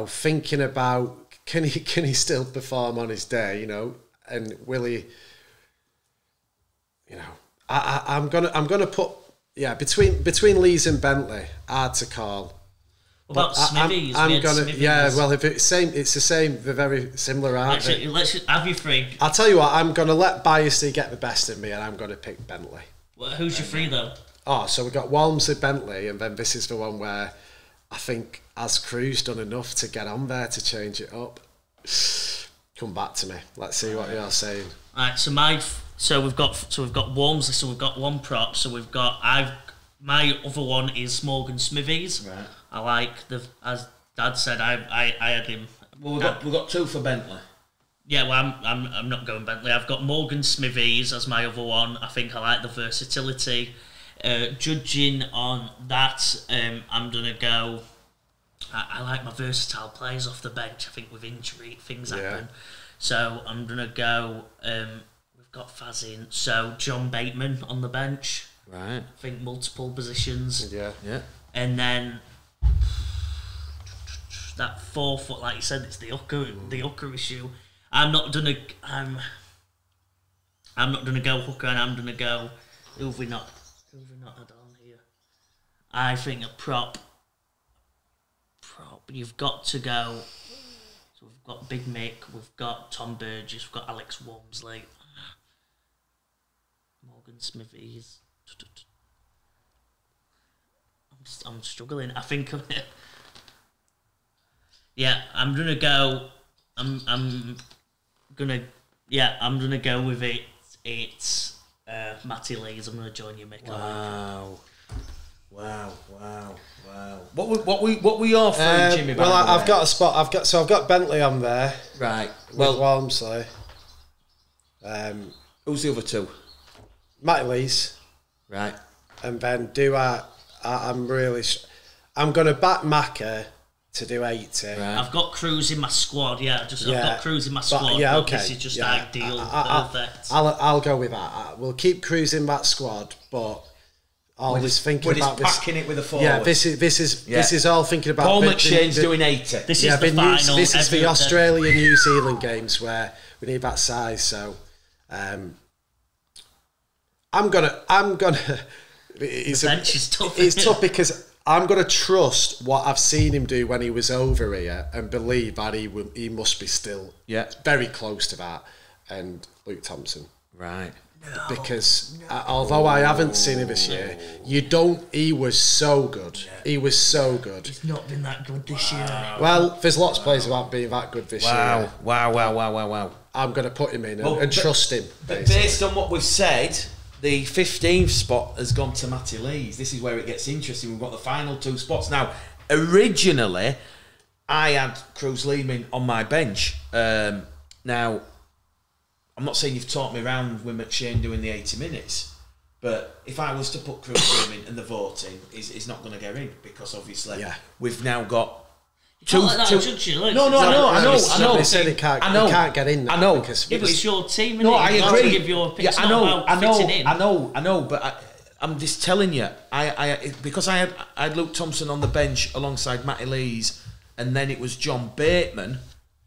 thinking about can he still perform on his day, and will he? I'm gonna put between Lees and Bentley, hard to call. What about Smithies? I'm gonna well, if it's the same. They're very similar, aren't they? Let's have your three. I'll tell you what. I'm gonna let Biasy get the best of me, and I'm gonna pick Bentley. Well, who's your three though? Oh, so we've got Walmsley, Bentley, and then this is the one where I think has Cruz done enough to get on there to change it up. Come back to me. Let's see what you're saying. All right, so we've got Walmsley, so we've got one prop, so we've got my other one is Morgan Smithies. Right. I like as Dad said, I had him. Well, we've got two for Bentley. Yeah, well, I'm not going Bentley. I've got Morgan Smithies as my other one. I think I like the versatility. Judging on that, I'm gonna go. I like my versatile players off the bench. I think with injury things happen, so I'm gonna go. We've got Faz in, so John Bateman on the bench. Right. I think multiple positions. Yeah. And then that 4 foot, like you said, it's the hooker issue. I'm not gonna go hooker, and I'm gonna go. Who have we not had on here? I think a prop. You've got to go. So we've got Big Mick, we've got Tom Burgess, we've got Alex Walmsley, Morgan Smithies. I'm struggling. I think. I'm gonna go. I'm gonna go with it. It's Matty Lees. I'm gonna join you, Mick. Wow. What were your three, Jimmy? Well, I've got a spot. I've got Bentley on there. Right. Well, Walmsley. Who's the other two? Matty Lees. Right. And then I'm going to back Macca to do 80. Right. I've got Cruz in my squad. I've got Cruz in my squad. Okay. This is just ideal. Perfect. I'll go with that. We'll keep Cruz in that squad, but always thinking about this. Packing it with a forward. Yeah, this is all thinking about. Paul McShane's doing 80. This is the final. This is the Australia New Zealand games where we need that size. So, I'm gonna. The bench is tough. It's tough because I'm gonna trust what I've seen him do when he was over here and believe that he must be still very close to that. And Luke Thompson, right? Because although I haven't seen him this year, he was so good. He was so good. He's not been that good this year. Well, there's lots of players who aren't being that good this year. Wow. I'm going to put him in and trust him. But based on what we've said, the 15th spot has gone to Matty Lees. This is where it gets interesting. We've got the final two spots. Now, originally, I had Cruz Leeman on my bench. Now, I'm not saying you've talked me around with McShane doing the 80 minutes, but if I was to put Cruz Leeman in the voting, he's not going to get in because obviously we've now got two. No, I know. They said he can't get in. I know. Because it's your team. No, I agree. Give your opinion. I know. But I'm just telling you, because I had Luke Thompson on the bench alongside Matty Lees, and then it was John Bateman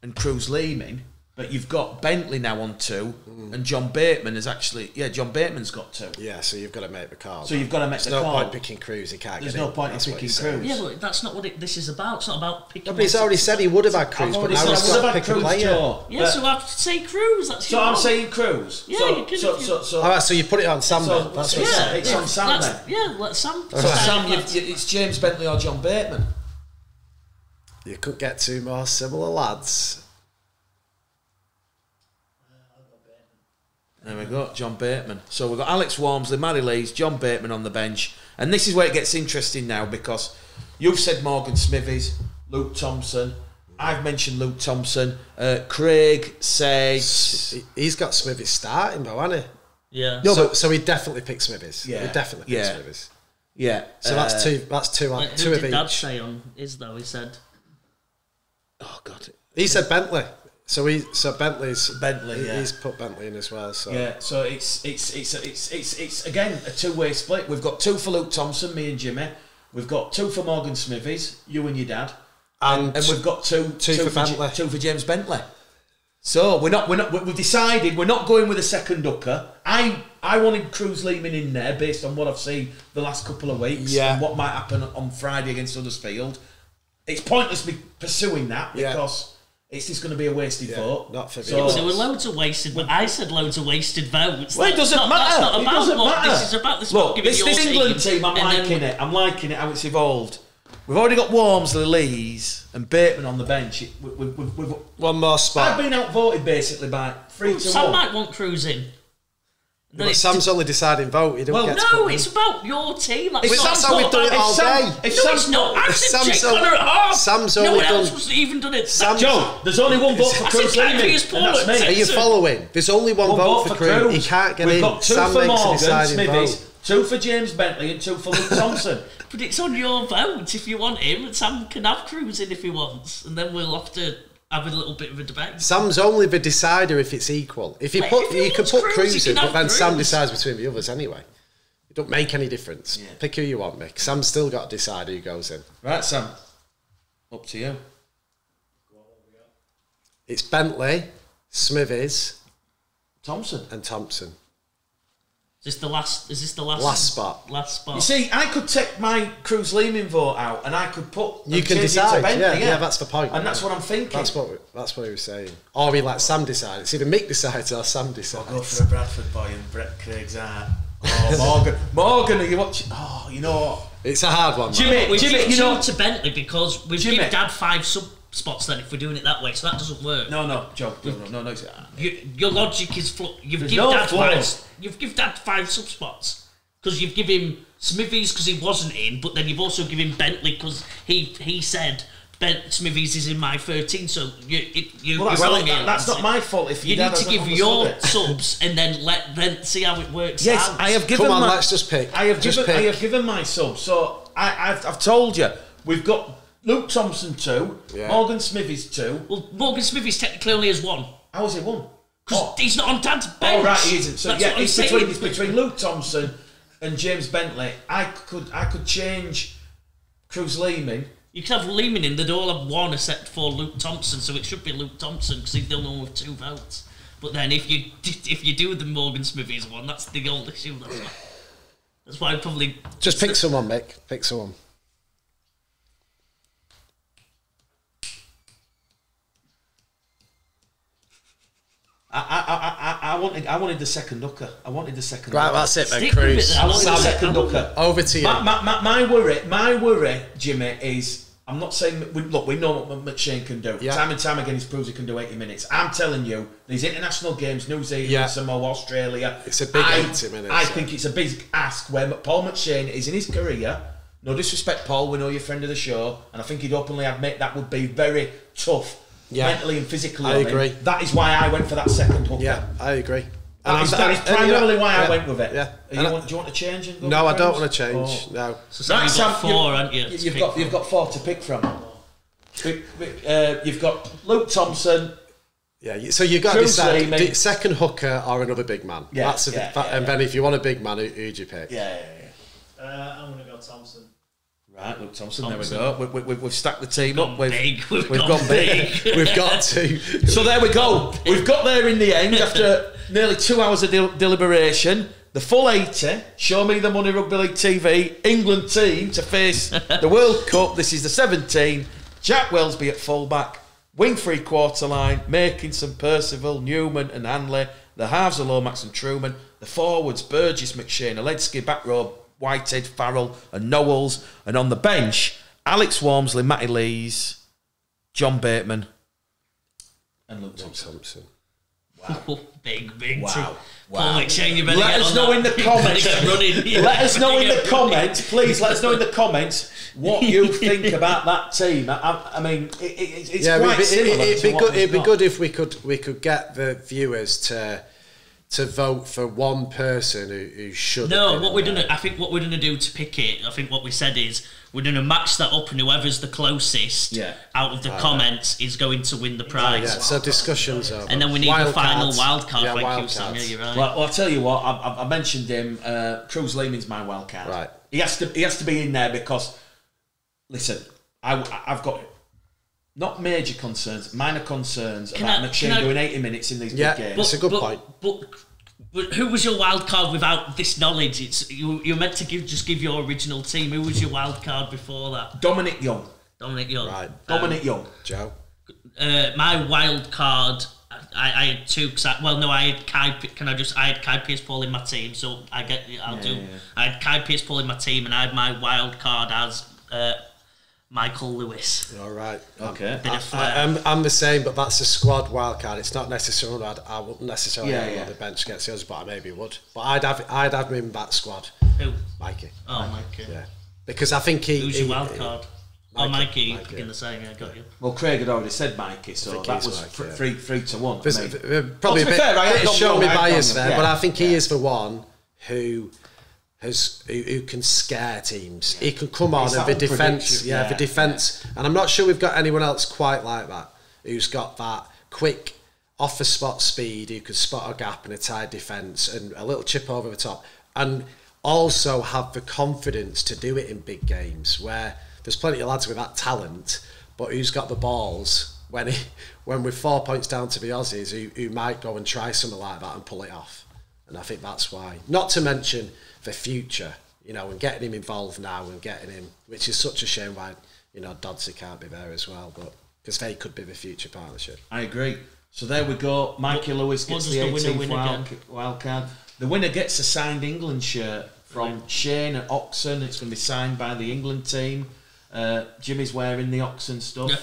and Cruz Leeman. But you've got Bentley now on 2, and John Bateman is actually... Yeah, John Bateman's got 2. Yeah, so you've got to make the call. So you've got to make the call. There's no point picking Cruz, he can't There's get in. no point in picking Cruz. Yeah, but that's not what this is about. It's not about picking... No, but he's already said he would have had Cruz, but now he's got to pick a player. Yeah, so I have to say Cruz. So I'm saying Cruz. Yeah, you can... So... All right, so you put it on Sam then. That's what it's on Sam then. Yeah, let Sam... So Sam, it's James Bentley or John Bateman. You could get 2 more similar lads. There we go, John Bateman. So we've got Alex Walmsley, Matty Lees, John Bateman on the bench. And this is where it gets interesting now because you've said Morgan Smithies, Luke Thompson. I've mentioned Luke Thompson. Craig says... He's got Smithies starting though, hasn't he? Yeah. No, so he'd definitely pick Smithies. Yeah. He'd definitely pick Smithies. Yeah. So that's two. That's two. Like, Two who of did Dad each. say on his though? He said, Oh God. He said Bentley. So Bentley's Bentley, yeah. He's put Bentley in as well. So Yeah, so it's again a two-way split. We've got 2 for Luke Thompson, me and Jimmy. We've got 2 for Morgan Smithies, you and your dad, and we've got two for Bentley. 2 for James Bentley. So we've decided we're not going with a second hooker. I wanted Cruz Lehman in there based on what I've seen the last couple of weeks and what might happen on Friday against Huddersfield. It's pointless me pursuing that because. It's just going to be a wasted vote. Not for me. there were loads of wasted. I said loads of wasted votes. Well, it doesn't matter. That's not It about doesn't what matter. this is about. This England team, I'm liking it. I'm liking it how it's evolved. We've already got Wormsley, Lees, and Bateman on the bench. We've one more spot. I've been outvoted basically by 3-1. Some might want Cruz in. But Sam's only deciding vote. He don't get to put No, it's about your team. That's how we've done it all day. No, it's not. I said Sam's Jake Connor at half. Sam's no only one else done- was even done it. Joe, there's only one vote for I said Cruz Jack Lehman, Pierce and that's Paul. me. Are you following? There's only one vote for Cruz. He can't get We've in. got 2 Sam for makes a Morgan deciding Smithies, vote. 2 for James Bentley, and 2 for Luke Thompson. But it's on your vote if you want him. Sam can have Cruz in if he wants, and then we'll have to have a little bit of a debate. Sam's only the decider if it's equal. If you Mate, put, if he you can wants put Cruz, Cruz he in, can but then have Sam Cruz. decides between the others anyway. It don't make any difference. Pick who you want, Mick. Sam's still got to decide who goes in. Right, Sam. Up to you. It's Bentley, Smithies, Thompson. and Thompson. Is this the last? Last spot. Last spot. You see, I could take my Cruz Lehman vote out, and I could put. You and can change it to decide. Bentley, Yeah, that's the point. And that's what I'm thinking. That's what he was saying. Or we let Sam decide. It's either Mick decides or Sam decides. Go for a Bradford boy and Brett Craig's out. Oh, Morgan, are you watching? Oh, you know what? It's a hard one. Jimmy, we Jimmy, give you two know. to Bentley because we've Jimmy. given Dad 5 sub spots then if we're doing it that way, so that doesn't work. No, Joe. No. Your logic is you've There's given no Dad flaw. 5. You've given Dad 5 sub spots because you've given him Smithies because he wasn't in, but then you've also given Bentley because he said Smithies is in my 13. So you Well, wrong here. that's not my fault. If You your need dad to give hasn't your understood it. subs and then see how it works. Yes, out. I have given. Come on, my, let's just pick. I have Just given. I pick. have given my sub. So I've told you we've got Luke Thompson 2, Yeah. Morgan Smithies 2. Well, Morgan Smithies technically only has 1 How was it 1? because he's not on Dad's bench. Oh right, he isn't. So That's yeah, what I'm it's saying. between Luke Thompson and James Bentley. I could change Cruz Lehman. You could have Lehman in, they'd all have 1 except for Luke Thompson, so it should be Luke Thompson because he's the only one with 2 votes. But then if you do the Morgan Smithies one, that's the old issue. That's why I probably Just pick someone, Mick. Pick someone. I wanted the second hooker. I wanted the second. Right, hooker. that's it then, Stick with Cruz. it then. I wanted the Sam, second hooker. over to you. My worry, Jimmy, is I'm not saying look. We know what McShane can do. Yeah. Time and time again, he's proved he can do 80 minutes. I'm telling you, these international games, New Zealand, Yeah. Samoa, Australia. It's a big 80 minutes, I yeah. think it's a big ask where Paul McShane is in his career. No disrespect, Paul. We know you're a friend of the show, and I think he'd openly admit that would be very tough, Yeah. mentally and physically. I on him. agree. That is why I went for that second hooker. Yeah, I agree. That is and primarily you know, why I yeah, went with it. Yeah. Do you want to change? And go No, with I don't Cruz? want to change. Oh. No. So Sam, you've got 4, haven't you? You've got 4 to pick from. You've got Luke Thompson. Yeah, so you've got to Cruz decide Lehman. second hooker or another big man. Yeah, That's yeah, and then if you want a big man, who'd you pick? Yeah. I'm going to go Thompson. Right, Luke Thompson. There we go. We've stacked the team up. We've We've gone big. We've got to. So there we go. We've got there in the end after nearly 2 hours of deliberation. The full 80, Show Me the Money Rugby League TV, England team to face the World Cup. This is the 17. Jack Wellesby at fullback, wing 3/4 line, Makinson, Percival, Newman and Hanley. The halves are Lomax and Truman. The forwards, Burgess, McShane, Oledsky, back row, Whitehead, Farrell and Knowles. And on the bench, Alex Wormsley, Matty Lees, John Bateman and Luke Thompson. Big Wow. team. Wow. Paul McShane, you better Let get us on know that. in the You comments. better get running. You Let us know better in the get running. comments, please. Let us know in the comments what you think about that team. I mean, it's quite similar. It'd to be what good. we've It'd be got. good if we could get the viewers to to vote for one person who should. No, what we're gonna, I think what we're gonna do to pick it, I think what we said is we're gonna match that up, and whoever's the closest out of the comments is going to win the prize. Yeah, so discussions over. And then we need the final wild card. Yeah, Thank you, you're right. Well, I'll tell you what. I mentioned him. Cruz Lehman's my wild card. Right. He has to be in there because, listen, I've got not major concerns, minor concerns about McShane doing 80 minutes in these big games. That's a good point. But who was your wild card without this knowledge? It's you're meant to give your original team. Who was your wild card before that? Dominic Young. Right. Dominic Young. Joe. My wild card. I had two. I had Kai. I had Kai Pearce-Paul in my team, so I had Kai Pearce-Paul in my team, and I had my wild card as Michael Lewis. All right. Okay. I'm the same, but that's a squad wild card. It's not necessarily. I wouldn't necessarily have the bench against the others, but I maybe would. But I'd have him in that squad. Who? Mikey. Oh, Mikey. Yeah. Because I think Who's your wild card? Mikey in the same. I got you. Well, Craig had already said Mikey, so that was Mikey, 3-1. Probably a bit show me bias there, but I think he is the one who can scare teams. He can come on and the defence, the defence, and I'm not sure we've got anyone else quite like that who's got that quick off the spot speed, who can spot a gap in a tight defence and a little chip over the top, and also have the confidence to do it in big games where there's plenty of lads with that talent, but who's got the balls when we're 4 points down to the Aussies who might go and try something like that and pull it off. And I think that's why. Not to mention the future, and getting him involved now and getting him, which is such a shame why, Dodsey can't be there as well, but because they could be the future partnership. I agree. So there we go. Mikey Lewis gets the 18th wild card. The winner gets a signed England shirt from Shane at Oxon. It's going to be signed by the England team. Jimmy's wearing the Oxon stuff. Yeah.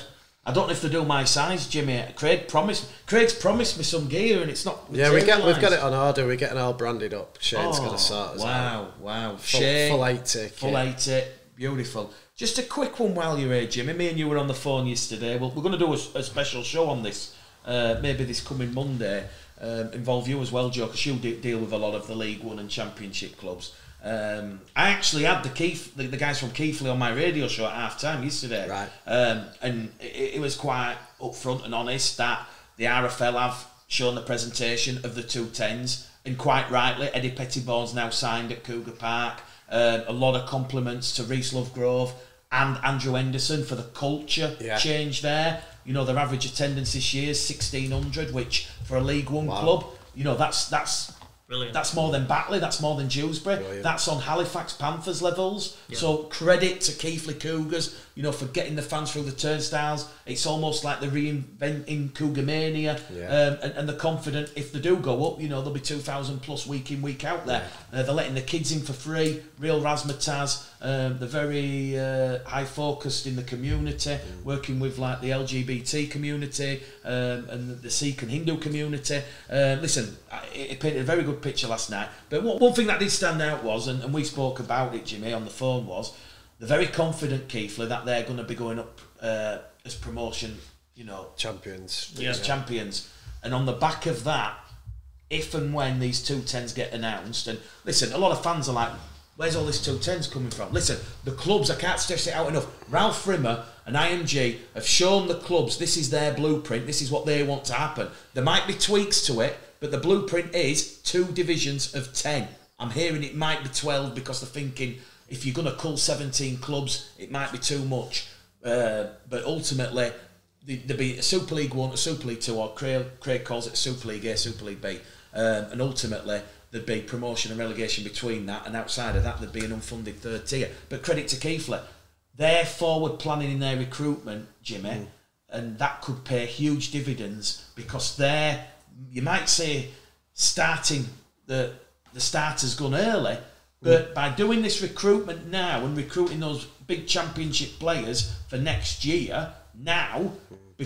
I don't know if they do my size, Jimmy. Craig's promised me some gear, and it's not. Yeah, we've got it on order. We're getting all branded up. Shane's going to sort us out. Wow, full 80, full 80, beautiful. Just a quick one while you're here, Jimmy. Me and you were on the phone yesterday. We're going to do a special show on this, maybe this coming Monday. Involve you as well, Joe, because you deal with a lot of the League One and Championship clubs. I actually had the guys from Keighley on my radio show at half time yesterday, right? And it was quite upfront and honest that the RFL have shown the presentation of the 210s, and quite rightly, Eddie Pettibone's now signed at Cougar Park. A lot of compliments to Reese Lovegrove and Andrew Henderson for the culture change there. Their average attendance this year is 1,600, which for a League One club, that's brilliant. That's more than Batley, that's more than Dewsbury. Brilliant. That's on Halifax Panthers levels. Yeah. So credit to Keighley Cougars, for getting the fans through the turnstiles. It's almost like they're reinventing Cougar Mania. Yeah. And they're confident if they do go up, there'll be 2,000 plus week in, week out there. Yeah. They're letting the kids in for free, real razzmatazz. They're very high focused in the community, working with like the LGBT community and the Sikh and Hindu community. Listen, it painted a very good picture last night. But one thing that did stand out was, and we spoke about it, Jimmy, on the phone, was they're very confident, Keighley, that they're going to be going up as promotion, champions. As champions. And on the back of that, if and when these 210s get announced, and listen, a lot of fans are like, where's all this 210s coming from? Listen, the clubs, I can't stress it out enough. Ralph Rimmer and IMG have shown the clubs this is their blueprint, this is what they want to happen. There might be tweaks to it, but the blueprint is 2 divisions of 10. I'm hearing it might be 12 because they're thinking if you're going to cull 17 clubs, it might be too much. But ultimately, there'll be a Super League 1, a Super League 2, or Craig calls it a Super League A, Super League B. And ultimately, there'd be promotion and relegation between that, and outside of that, there'd be an unfunded third tier. But credit to Keighley. They're forward planning in their recruitment, Jimmy, and that could pay huge dividends because they're, you might say, starting the starters gun early, but by doing this recruitment now and recruiting those big championship players for next year, now,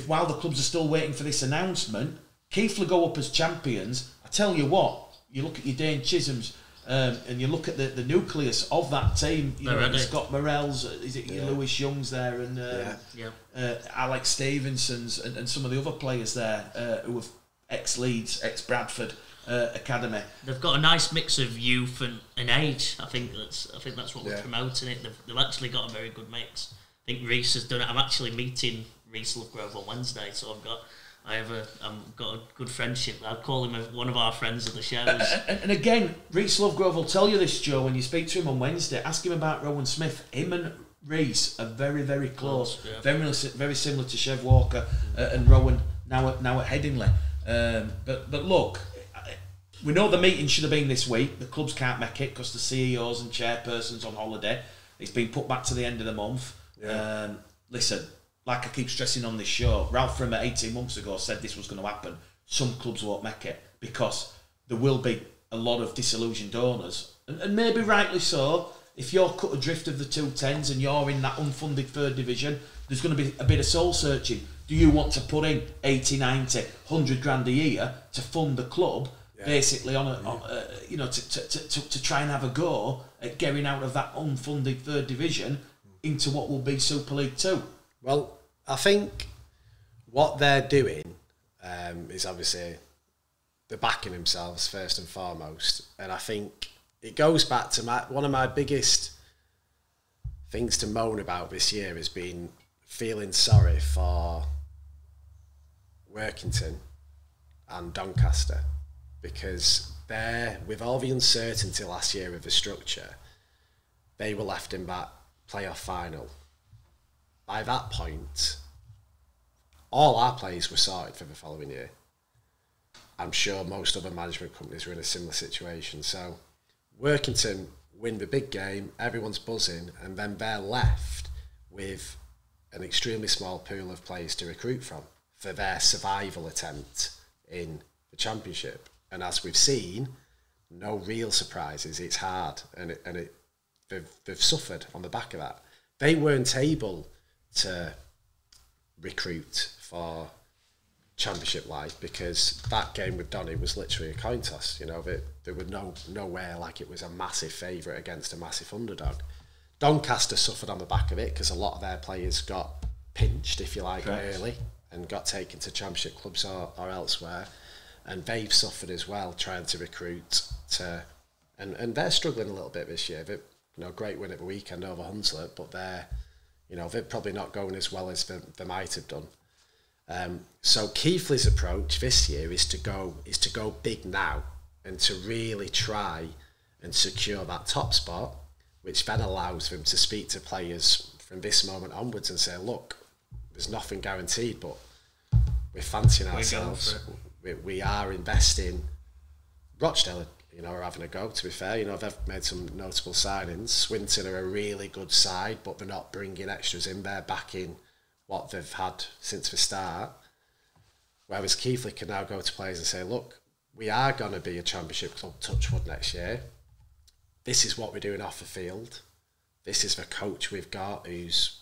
while the clubs are still waiting for this announcement, Keighley go up as champions. I tell you what, you look at your Dane Chisholms and you look at the nucleus of that team, Scott Morell's, is it Lewis Young's there, and Alex Stevenson's and some of the other players there who have ex-Leeds, ex-Bradford. academy. They've got a nice mix of youth and age. I think that's what we're promoting it. They've actually got a very good mix. I think Reese has done it. I'm actually meeting Reese Lovegrove on Wednesday, so I've got a good friendship. I'd call him one of our friends of the show. And again, Reese Lovegrove will tell you this, Joe, when you speak to him on Wednesday. Ask him about Rowan Smith. Him and Reese are very, very close. Yeah. Very similar to Chev Walker and Rowan now at Headingley. But look, we know the meeting should have been this week. The clubs can't make it because the CEOs and chairpersons on holiday. It's been put back to the end of the month. Yeah. Listen, like I keep stressing on this show, Ralph Rimmer 18 months ago said this was going to happen. Some clubs won't make it because there will be a lot of disillusioned owners, and maybe rightly so. If you're cut adrift of the 210s and you're in that unfunded third division, there's going to be a bit of soul searching. Do you want to put in 80, 90, 100 grand a year to fund the club, basically to try and have a go at getting out of that unfunded third division into what will be Super League 2? Well, I think what they're doing is obviously they're backing themselves first and foremost, and I think it goes back to one of my biggest things to moan about this year has been feeling sorry for Workington and Doncaster, because with all the uncertainty last year of the structure, they were left in that playoff final. By that point, all our players were sorted for the following year. I'm sure most other management companies were in a similar situation. So Workington win the big game, everyone's buzzing, and then they're left with an extremely small pool of players to recruit from for their survival attempt in the Championship. And as we've seen, no real surprises. It's hard, and they've suffered on the back of that. They weren't able to recruit for Championship life because that game with Donny was literally a coin toss. You know, there were nowhere like it was a massive favourite against a massive underdog. Doncaster suffered on the back of it because a lot of their players got pinched, if you like, early and got taken to Championship clubs or elsewhere, and they've suffered as well trying to recruit and they're struggling a little bit this year. Great win at the weekend over Hunslet, but they're probably not going as well as they might have done. So Keighley's approach this year is to go big now and to really try and secure that top spot, which then allows them to speak to players from this moment onwards and say, look, there's nothing guaranteed, but we're fancying ourselves. We are investing. Rochdale, are having a go, to be fair. They've made some notable signings. Swinton are a really good side, but they're not bringing extras in. They're backing what they've had since the start. Whereas Keighley can now go to players and say, look, we are going to be a Championship club, touchwood, next year. This is what we're doing off the field. This is the coach we've got who's,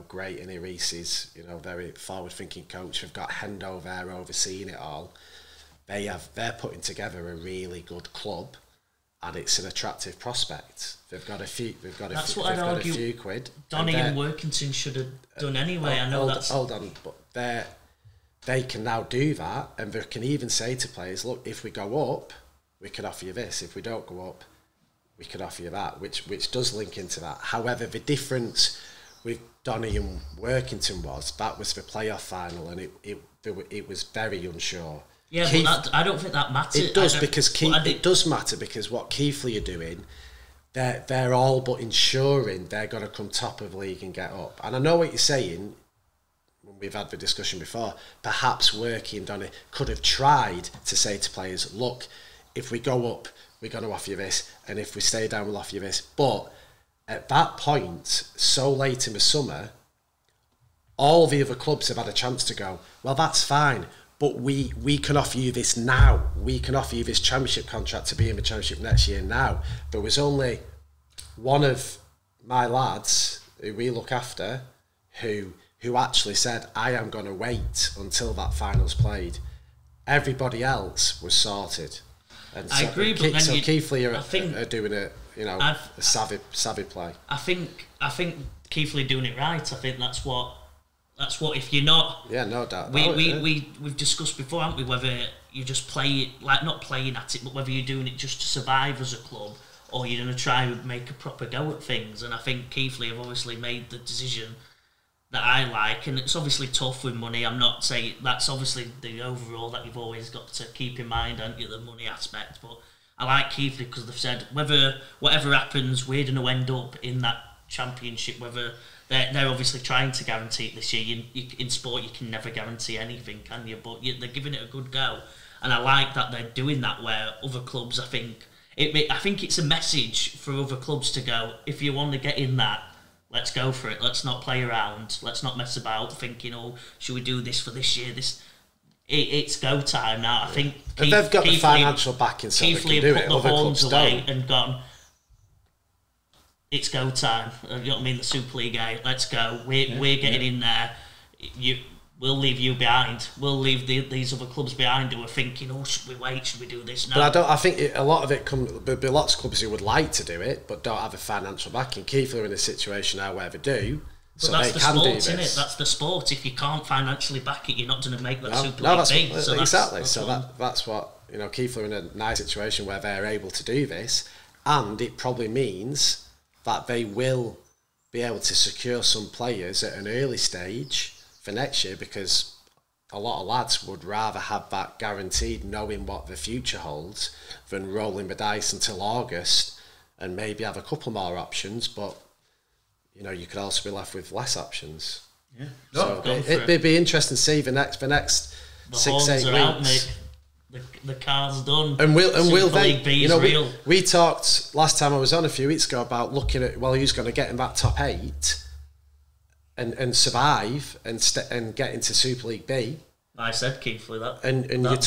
great, and Reese is, very forward-thinking coach. We've got Hendo there overseeing it all. They're putting together a really good club, and it's an attractive prospect. They've got a few quid. Donny and Workington should have done anyway. Hold on, but they can now do that, and they can even say to players, look, if we go up, we can offer you this. If we don't go up, we can offer you that, which does link into that. However, the difference with Donny and Workington was the playoff final, and it was very unsure. Yeah, but I don't think that matters. It does it does matter because what Keighley are doing, they're all but ensuring they're going to come top of the league and get up. And I know what you're saying. We've had the discussion before. Perhaps Working Donny could have tried to say to players, look, if we go up, we're going to offer you this, and if we stay down, we'll offer you this. But at that point, so late in the summer, all the other clubs have had a chance to go, well, that's fine, but we can offer you this now. We can offer you this Championship contract to be in the Championship next year now. There was only one of my lads who we look after who actually said, I am going to wait until that final's played. Everybody else was sorted. And I agree, but then Keighley are doing a savvy play. I think Keighley doing it right. I think that's what That's what, if you're not... Yeah, no doubt. We've discussed before, haven't we, whether you just play it, like not playing at it, but whether you're doing it just to survive as a club or you're going to try and make a proper go at things. And I think Keighley have obviously made the decision that I like, and it's obviously tough with money. I'm not saying that's obviously the overall that you've always got to keep in mind, aren't you, the money aspect. But I like Keighley because they've said whatever happens, we're going to end up in that championship. Whether they're obviously trying to guarantee it this year. In sport, you can never guarantee anything, can you? But they're giving it a good go, and I like that they're doing that. Where other clubs, I think it's a message for other clubs to go, if you want to get in that, let's go for it. Let's not play around. Let's not mess about thinking, oh, should we do this for this year? It's go time now. I think they've got the financial backing, so they can do it. Put the horns away and gone, it's go time. You know what I mean? The Super League A, let's go. We're getting in there. We'll leave you behind. We'll leave these other clubs behind who are thinking, oh, should we wait? Should we do this now? But I think a lot of it comes. There'll be lots of clubs who would like to do it, but don't have a financial backing. Keighley are in a situation now where they do. But so that's they the can sport, do isn't this. it? That's the sport. If you can't financially back it, you're not going to make that Super No, League B. That's what Keighley are in a nice situation where they're able to do this, and it probably means that they will be able to secure some players at an early stage for next year, because a lot of lads would rather have that guaranteed, knowing what the future holds, than rolling the dice until August and maybe have a couple more options. But you could also be left with less options. Yeah, so it'd be interesting to see the next the 6-8 weeks. Out, mate. The car's done. And we'll then, real. We talked last time I was on a few weeks ago about looking at who's going to get in that top 8 and survive and get into Super League B. I said Keighley that. And you're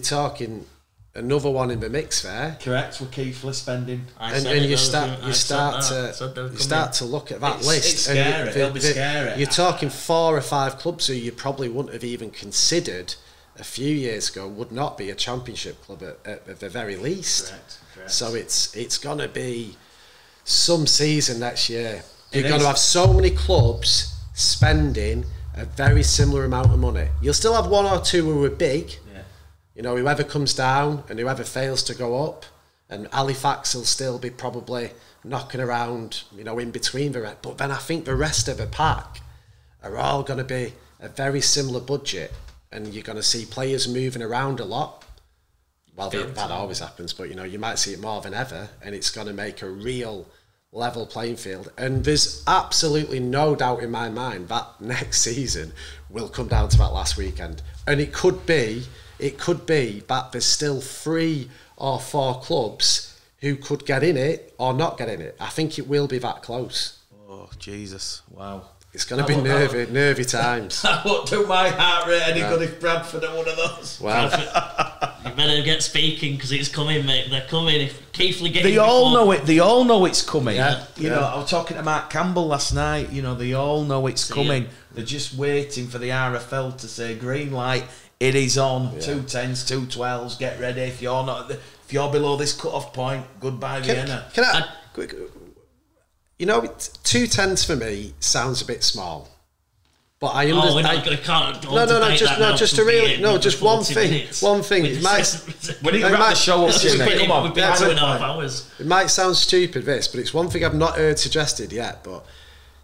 talking another one in the mix there. Correct, with Keighley spending. You start to look at that list. It's scary. It'll be scary. You're talking 4 or 5 clubs who you probably wouldn't have even considered a few years ago would not be a championship club at the very least. Correct. So it's going to be some season next year. You're going to have so many clubs spending a very similar amount of money. You'll still have 1 or 2 who are big. Yeah. Whoever comes down and whoever fails to go up, and Halifax will still be probably knocking around, in between the rest. But then I think the rest of the pack are all going to be a very similar budget, and you're going to see players moving around a lot. Well, that always happens, but you might see it more than ever, and it's going to make a real level playing field. And there's absolutely no doubt in my mind that next season will come down to that last weekend. And it could be that there's still 3 or 4 clubs who could get in it or not get in it. I think it will be that close. Oh, Jesus. Wow. It's going to be nervy times. That won't do my heart rate any good if Bradford are one of those. Well, you better get speaking, because it's coming, mate. They're coming. If Keighley get They all know it. They all know it's coming. Yeah. I was talking to Mark Campbell last night. They all know it's coming. They're just waiting for the RFL to say green light. It is on. 210s, 212s. Get ready. If you're below this cut-off point, goodbye Vienna. Can I 210s for me sounds a bit small, but I understand. Just one thing. One thing. It might. We need to wrap the show up. Come on. We've been 2.5 hours. It might sound stupid, but it's one thing I've not heard suggested yet. But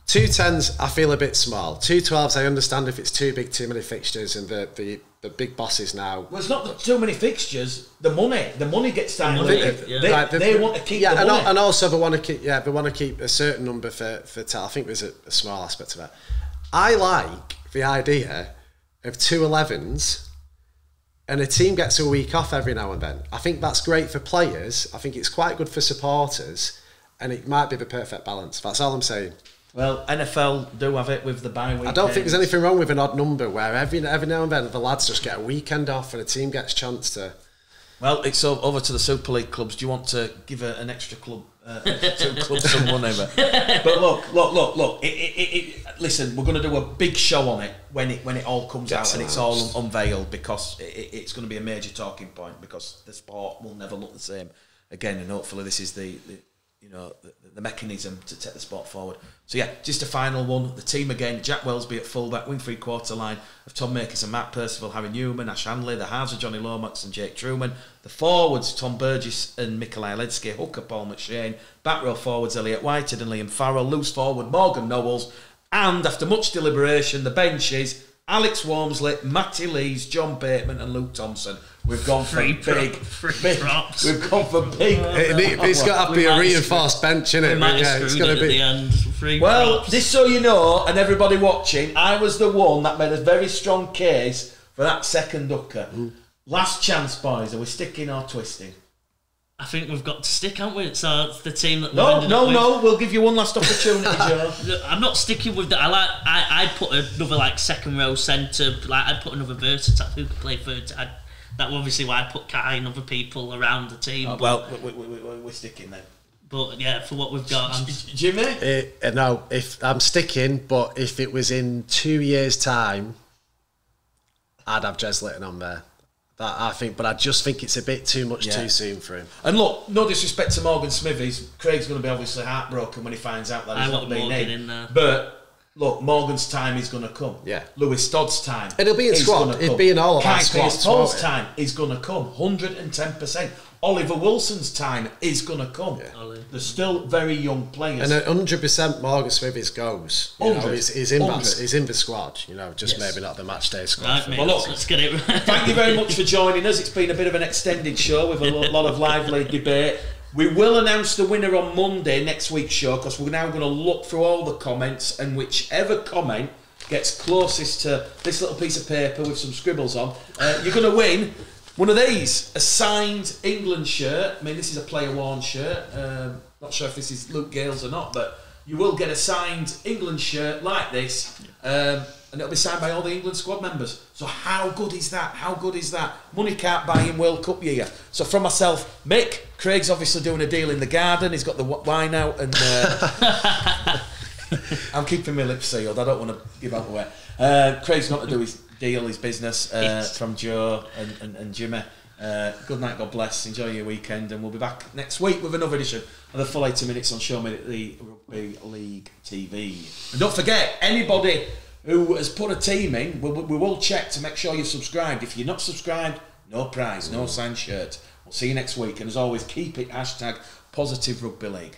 210s, I feel a bit small. 212s, I understand if it's too big, too many fixtures, and the big bosses now. Well, it's not too many fixtures. The money gets diluted. They want to keep the money. And also they want to keep a certain number for I think there's a small aspect of it. I like the idea of 211s, and a team gets a week off every now and then. I think that's great for players. I think it's quite good for supporters, and it might be the perfect balance. That's all I'm saying. Well, NFL do have it with the bye week. I don't think there's anything wrong with an odd number where every now and then the lads just get a weekend off and a team gets a chance to. Well, it's over to the Super League clubs. Do you want to give an extra club, 2 clubs some money? But look. Listen, we're going to do a big show on it when it all comes out and it's all unveiled, because it's going to be a major talking point, because the sport will never look the same again, and hopefully this is the the mechanism to take the sport forward. So yeah, just a final one. The team again: Jack Wellesby at fullback, wing 3/4 line of Tom Makers and Matt Percival, Harry Newman, Ash Hanley. The halves are Johnny Lomax and Jake Truman. The forwards: Tom Burgess and Michael Ledsky. Hooker Paul McShane. Back row forwards: Elliot Whitehead and Liam Farrell. Loose forward: Morgan Knowles. And after much deliberation, the benches: Alex Wormsley, Matty Lees, John Bateman and Luke Thompson. We've gone for big props. We've gone for big. It's got to be a reinforced bench, isn't it? It's going to be. At the end. Well, just so you know, and everybody watching, I was the one that made a very strong case for that second hooker. Last chance, boys. Are we sticking or twisting? I think we've got to stick, haven't we? So it's the team that. No. We'll give you one last opportunity, Joe. I'm not sticking with that. I'd put another second row centre. I'd put another versatile who could play third. That's obviously why I put Kai and other people around the team. Well, we're sticking then. But yeah, for what we've got, Jimmy. No, if I'm sticking, but if it was in 2 years' time, I'd have Jez Litton on there. That I think, but I just think it's a bit too much too soon for him. And look, no disrespect to Morgan Smithies, Craig's going to be obviously heartbroken when he finds out that he's not being named. In there. But look, Morgan's time is going to come. Yeah. Lewis Dodd's time. It'll be in squad. It'll be in all of our squads. Paul's time is going to come. 110%. Oliver Wilson's time is going to come. Yeah. They're still very young players. And 100% Morgan Smithies goes. He's in the squad. Just maybe not the match day squad. Right, well, look, let's get it right. Thank you very much for joining us. It's been a bit of an extended show with a lot of lively debate. We will announce the winner on Monday, next week's show, because we're now going to look through all the comments, and whichever comment gets closest to this little piece of paper with some scribbles on, you're going to win one of these, a signed England shirt. I mean, this is a player-worn shirt. Not sure if this is Luke Gale's or not, but you will get a signed England shirt like this, and it'll be signed by all the England squad members. So how good is that? How good is that? Money can't buy in World Cup year. So from myself, Mick, Craig's obviously doing a deal in the garden. He's got the wine out, and I'm keeping my lips sealed. I don't want to give out away. Craig's got to do his deal, his business, from Joe and Jimmy. Good night, God bless. Enjoy your weekend, and we'll be back next week with another edition of the full 80 minutes on Show Me the Rugby League TV. And don't forget, anybody who has put a team in, we will check to make sure you're subscribed. If you're not subscribed, no prize, no signed shirt. We'll see you next week, and as always, keep it #PositiveRugbyLeague.